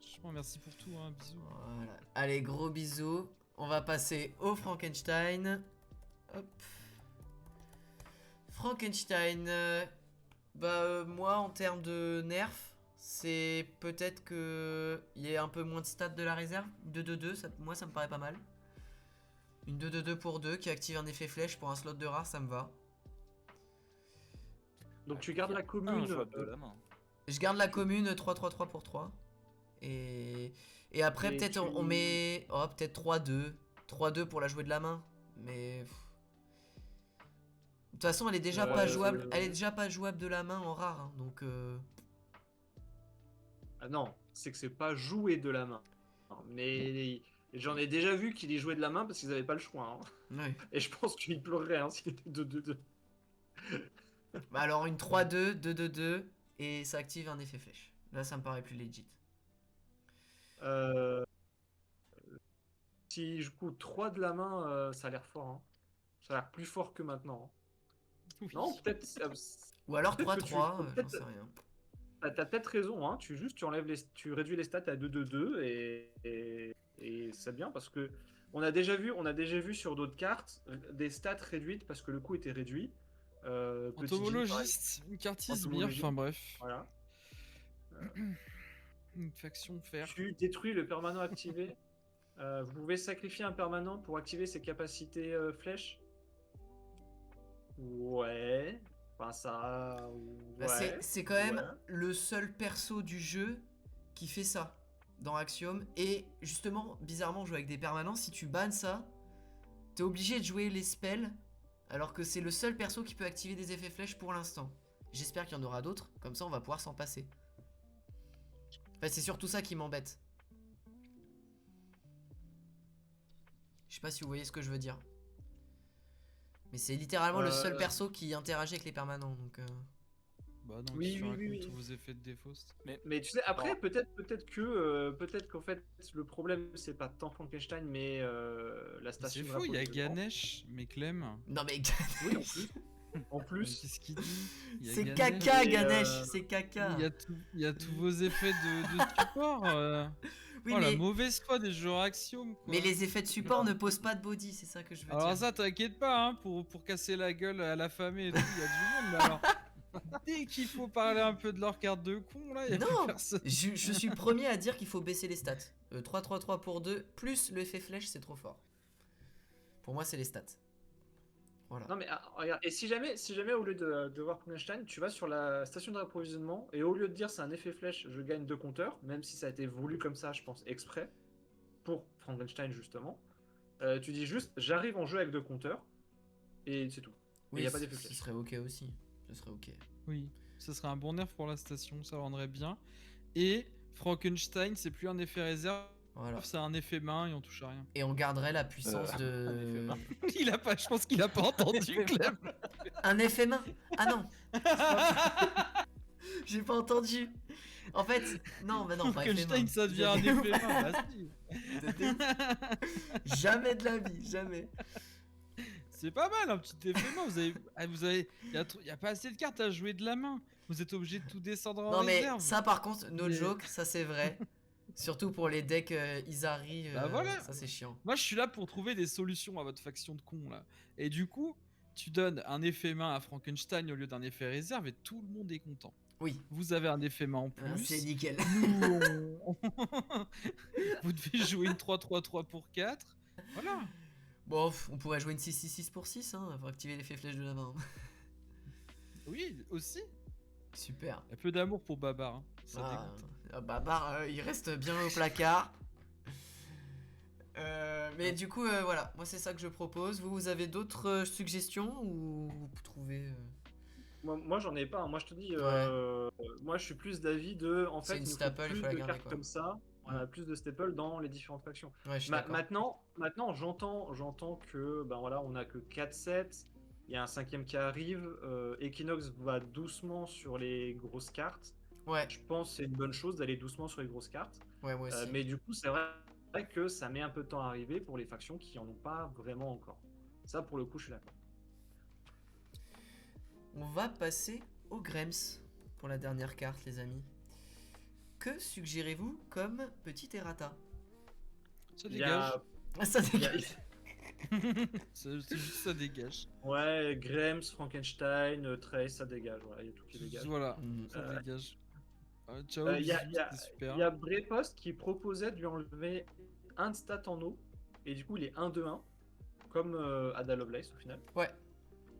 Franchement, merci pour tout. Hein, bisous. Voilà. Allez, gros bisous. On va passer au Frankenstein. Hop. Frankenstein. Moi, en termes de nerf, c'est peut-être que il y ait un peu moins de stats de la réserve. 2-2-2, moi ça me paraît pas mal. Une 2-2-2 pour 2 qui active un effet flèche pour un slot de rare, ça me va. Donc tu gardes la un commune. jouable de la main. Je garde la commune 3-3-3 pour 3. Et après, Et peut-être on met. Oh, peut-être 3-2. 3-2 pour la jouer de la main. Mais. De toute façon, elle est déjà pas jouable. Elle est déjà pas jouable de la main en rare. Hein, donc. Ah non, c'est que c'est pas joué de la main. Mais j'en ai déjà vu qu'il y jouait de la main parce qu'ils avaient pas le choix. Hein. Ouais. Et je pense qu'il pleurerait hein, s'il était 2-2-2. Bah alors une 3-2, 2-2-2, et ça active un effet flèche. Là, ça me paraît plus legit. Euh, Si je coûte 3 de la main, ça a l'air fort. Hein. Ça a l'air plus fort que maintenant. Hein. Oui. Non, peut-être. Ou alors Peut-être que tu. 3-3, j'en Peut-être. sais rien. T'as peut-être raison. Hein. Tu réduis les stats à 2-2-2 et c'est bien parce que on a déjà vu sur d'autres cartes des stats réduites parce que le coût était réduit. Petit Jean, pareil. Entomologiste, une cartise bien, Entomologie. enfin bref. Voilà. Une faction fer. Tu détruis le permanent activé. Vous pouvez sacrifier un permanent pour activer ses capacités flèches. Ouais. Enfin, ça. Bah, Ouais. c'est quand même Ouais. le seul perso du jeu qui fait ça dans Axiom. Et justement, bizarrement, jouer avec des permanents, si tu bannes ça, t'es obligé de jouer les spells, alors que c'est le seul perso qui peut activer des effets flèches pour l'instant. J'espère qu'il y en aura d'autres, comme ça on va pouvoir s'en passer. Enfin, c'est surtout ça qui m'embête. Je sais pas si vous voyez ce que je veux dire. Mais c'est littéralement le seul perso qui interagit avec les permanents, donc... Bah non, Oui, tu oui, racontes oui, oui. tous vos effets de défauste. Mais tu sais, après, peut-être qu'en fait, le problème, c'est pas tant Frankenstein, mais la Mais station c'est de faux, il y a rapprochement. Ganesh, mais Clem. Non mais... Oui, en plus. En Mais plus. qu'est-ce qu'il dit? Il y a c'est Ganesh. caca, Et, Ganesh, c'est caca. Il y a tous vos effets de support. Oui, Oh, la mais... mauvaise foi des joueurs Axiom, quoi. Mais les effets de support ne posent pas de body, c'est ça que je veux Alors dire. ça, t'inquiète pas, hein, pour casser la gueule à la famille et tout, il y a du monde, mais alors... Dès qu'il faut parler un peu de leur carte de con, là, il y a Non, plus personne. je suis le premier à dire qu'il faut baisser les stats. 3-3-3 pour 2, plus le effet flèche, c'est trop fort. Pour moi, c'est les stats. Voilà. Non, mais regarde, et si jamais au lieu de voir Frankenstein, tu vas sur la station de rapprovisionnement, et au lieu de dire c'est un effet flèche, je gagne 2 compteurs, même si ça a été voulu comme ça, je pense, exprès, pour Frankenstein justement, tu dis juste j'arrive en jeu avec 2 compteurs, et c'est tout. Il Oui, n'y a pas d'effet ce flèche. serait ok aussi. Ce serait ok. Oui, ce serait un bon nerf pour la station, ça rendrait bien. Et Frankenstein, c'est plus un effet réserve, Voilà. c'est un effet main et on touche à rien. Et on garderait la puissance un effet de... main. Il a pas, je pense qu'il a pas entendu, Clem. Un effet main. Ah non. J'ai pas entendu. En fait, non, bah non, pas effet main. Frankenstein, ça devient un effet main, bah si. Jamais de la vie, jamais. C'est pas mal, un petit effet main. Y a pas assez de cartes à jouer de la main. Vous êtes obligé de tout descendre en Non mais réserve. ça par contre, no Mais- joke, ça c'est vrai. Surtout pour les decks Izari, Bah voilà. ça c'est chiant. Moi, je suis là pour trouver des solutions à votre faction de cons, là. Et du coup, tu donnes un effet main à Frankenstein au lieu d'un effet réserve et tout le monde est content. Oui, Vous avez un effet main en plus. c'est nickel. Nous, vous devez jouer une 3-3-3 pour 4. Voilà. Bon, on pourrait jouer une 6-6-6 pour 6, hein, pour activer l'effet flèche de la main. Oui, aussi. Super. Il y a peu d'amour pour Babar. Hein. Ça Ah, dégoûte. Babar, il reste bien au placard. Mais du coup, voilà, moi c'est ça que je propose. Vous avez d'autres suggestions ou vous trouvez... Moi j'en ai pas, hein. Moi je te dis, Ouais. moi je suis plus d'avis de. En C'est fait, une il nous faut staple, il plus faut la de garder, cartes quoi. comme ça, on a plus de staples dans les différentes factions. Ouais, je suis d'accord. Maintenant j'entends que ben voilà, on a que 4 sets, il y a un 5ème qui arrive, Equinox va doucement sur les grosses cartes. Ouais, Je pense que c'est une bonne chose d'aller doucement sur les grosses cartes. ouais, moi aussi. Mais du coup, c'est vrai que ça met un peu de temps à arriver pour les factions qui en ont pas vraiment encore. Ça, pour le coup, je suis d'accord. On va passer au Grems pour la dernière carte, les amis. Que suggérez-vous comme petit errata? Ça Il y a- dégage. Ah, ça il y a- dégage. C'est juste ça dégage. Ouais, Grems, Frankenstein, Trace, ça dégage. Voilà, il y a tout qui dégage. Voilà, Mm. ça dégage. Ciao, Il y a, bisous, c'était super. il y a Brepost qui proposait de lui enlever un de stat en eau, et du coup il est 1-2-1, comme Ada Lovelace au final. Ouais,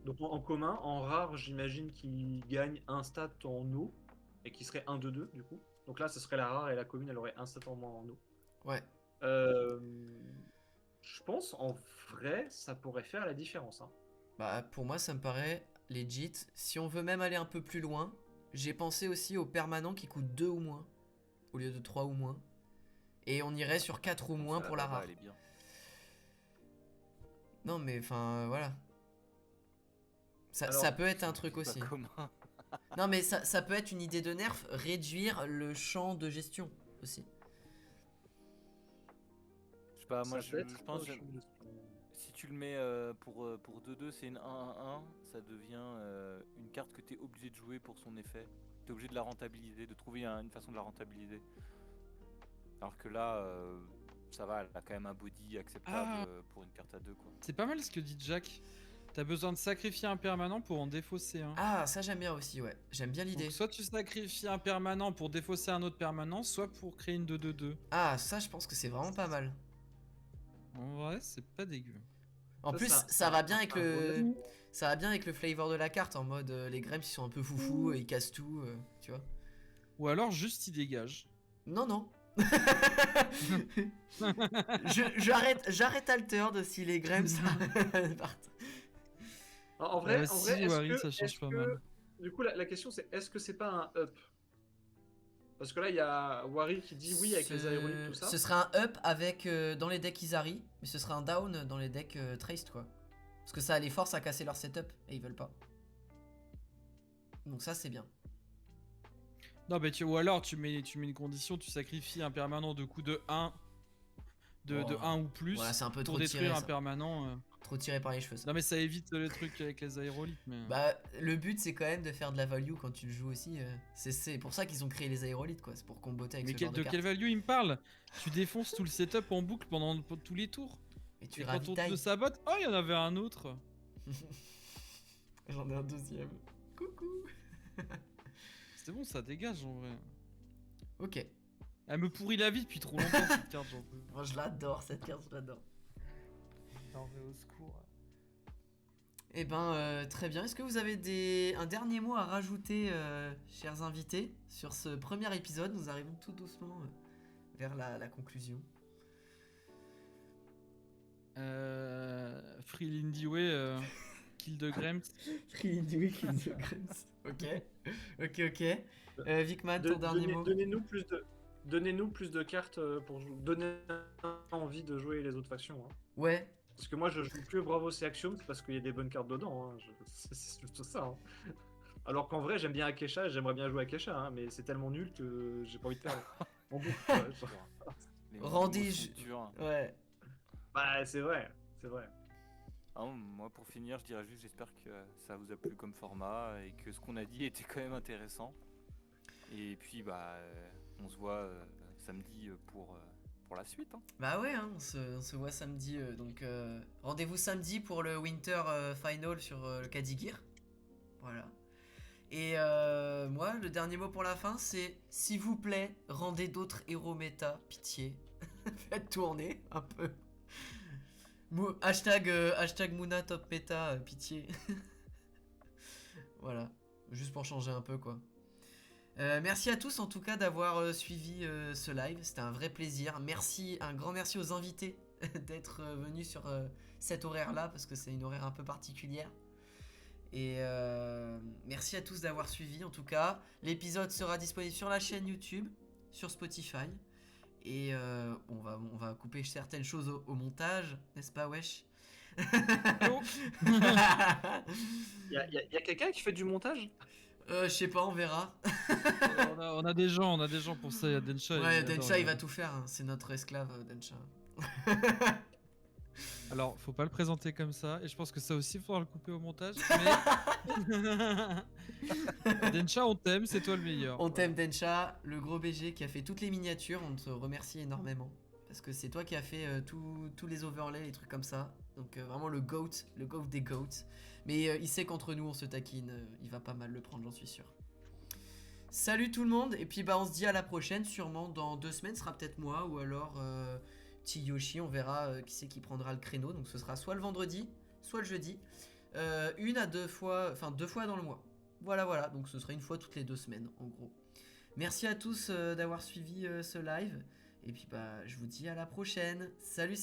Donc en commun, en rare, j'imagine qu'il gagne un stat en eau, et qui serait 1-2-2 du coup. Donc là, ce serait la rare, et la commune, elle aurait un stat en moins en eau. ouais. Je pense en vrai, ça pourrait faire la différence. Hein. Bah, pour moi, ça me paraît legit. Si on veut même aller un peu plus loin, j'ai pensé aussi au permanent qui coûte 2 ou moins, au lieu de 3 ou moins. Et on irait sur 4 ou moins Ça, pour la Baba, rare. elle est bien. Non, mais enfin, voilà. Ça, Alors, ça peut être un truc C'est aussi. pas commun. Non, mais ça peut être une idée de nerf, réduire le champ de gestion aussi. Je sais pas, moi ça peut être je pense un que champ de- si tu le mets pour 2-2, c'est une 1-1-1, ça devient une carte que tu es obligé de jouer pour son effet. Tu es obligé de la rentabiliser, de trouver une façon de la rentabiliser. Alors que là, ça va, elle a quand même un body acceptable Ah. pour une carte à 2 quoi. C'est pas mal ce que dit Jack. T'as besoin de sacrifier un permanent pour en défausser un. Ah, ça j'aime bien aussi, ouais. J'aime bien l'idée. Donc soit tu sacrifies un permanent pour défausser un autre permanent, soit pour créer une 2-2-2. Ah, ça je pense que c'est vraiment pas mal. En vrai, c'est pas dégueu. En Ça, plus, ça- ça va bien avec un le... Ça va bien avec le flavor de la carte, en mode les Grems ils sont un peu foufou, ils cassent tout, tu vois. Ou alors juste il dégage. Non, non. J'arrête Altered si les Grems partent. En vrai, Si, est-ce Wari, que- ça change est-ce pas que- mal. Du coup, la question c'est est-ce que c'est pas un up? Parce que là, il y a Wari qui dit oui avec les aérolites, tout ça. Ce sera un up avec dans les decks Izari, mais ce sera un down dans les decks Traced, quoi. Parce que ça les force à casser leur setup et ils veulent pas. Donc ça c'est bien. Non, mais ou alors tu mets une condition, tu sacrifies un permanent de coup de 1 de Oh. 1 ou plus Ouais, c'est un peu pour trop détruire tiré, un ça. permanent. Trop tiré par les cheveux, ça. Non, mais ça évite le truc avec les aérolites. Mais... Bah, le but c'est quand même de faire de la value quand tu le joues aussi. C'est pour ça qu'ils ont créé les aérolites, quoi. C'est pour comboter avec mais ce genre de de carte. quel value il me parle? Tu défonces tout le setup en boucle pendant tous les tours. Et tu Et quand on te ravitailles. sabote, oh, il y en avait un autre. J'en ai un deuxième. Coucou. C'est bon, ça dégage en vrai. Ok. Elle me pourrit la vie depuis trop longtemps cette carte, j'en peux. Moi je l'adore cette carte, je l'adore. Non, mais au secours. Eh ben, très bien. Est-ce que vous avez un dernier mot à rajouter, chers invités, sur ce premier épisode? Nous arrivons tout doucement vers la conclusion. Free Lindy Way, Kill de Grems. Ok. Vicman, ton dernier mot? Donnez-nous plus de cartes pour donner envie de jouer les autres factions. Hein. Ouais. Parce que moi, je joue que Bravos et Axiom parce qu'il y a des bonnes cartes dedans. Hein. C'est juste ça. Hein. Alors qu'en vrai, j'aime bien Akesha, j'aimerais bien jouer Akesha, hein, mais c'est tellement nul que j'ai pas envie de perdre. En boucle, ouais. Les Rendez- mots sont durs. Ouais. Bah, c'est vrai, c'est vrai. Ah, moi pour finir, je dirais juste j'espère que ça vous a plu comme format et que ce qu'on a dit était quand même intéressant. Et puis bah on se voit samedi pour la suite. Hein. Bah ouais, hein, on se voit samedi. Donc rendez-vous samedi pour le Winter Final sur le Kadigir. Voilà. Et moi, le dernier mot pour la fin, c'est s'il vous plaît, rendez d'autres héros méta, pitié. Faites tourner un peu. Hashtag Mouna top méta, pitié. Voilà, juste pour changer un peu quoi. Merci à tous en tout cas d'avoir suivi ce live, c'était un vrai plaisir. Merci, un grand merci aux invités d'être venus sur cet horaire là parce que c'est une horaire un peu particulière. Et merci à tous d'avoir suivi en tout cas. L'épisode sera disponible sur la chaîne YouTube, sur Spotify. Et on va couper certaines choses au montage, n'est-ce pas wesh? Il y a quelqu'un qui fait du montage? Je sais pas, on verra. on a des gens pour ça. Il y a Densha. Ouais, Densha il va tout faire, hein. C'est notre esclave Densha. Alors, faut pas le présenter comme ça, et je pense que ça aussi, il faudra le couper au montage. Mais... Densha, on t'aime, c'est toi le meilleur. On t'aime Densha, le gros BG qui a fait toutes les miniatures, on te remercie énormément. Parce que c'est toi qui as fait tous les overlays, les trucs comme ça. Donc vraiment le goat des goats. Mais il sait qu'entre nous on se taquine, il va pas mal le prendre, j'en suis sûr. Salut tout le monde, et puis bah on se dit à la prochaine, sûrement dans 2 semaines, ce sera peut-être moi, ou alors... Petit Yoshi, on verra qui c'est qui prendra le créneau. Donc ce sera soit le vendredi, soit le jeudi. 1 à 2 fois, enfin 2 fois dans le mois. Voilà. Donc ce sera 1 fois toutes les 2 semaines, en gros. Merci à tous d'avoir suivi ce live. Et puis bah je vous dis à la prochaine. Salut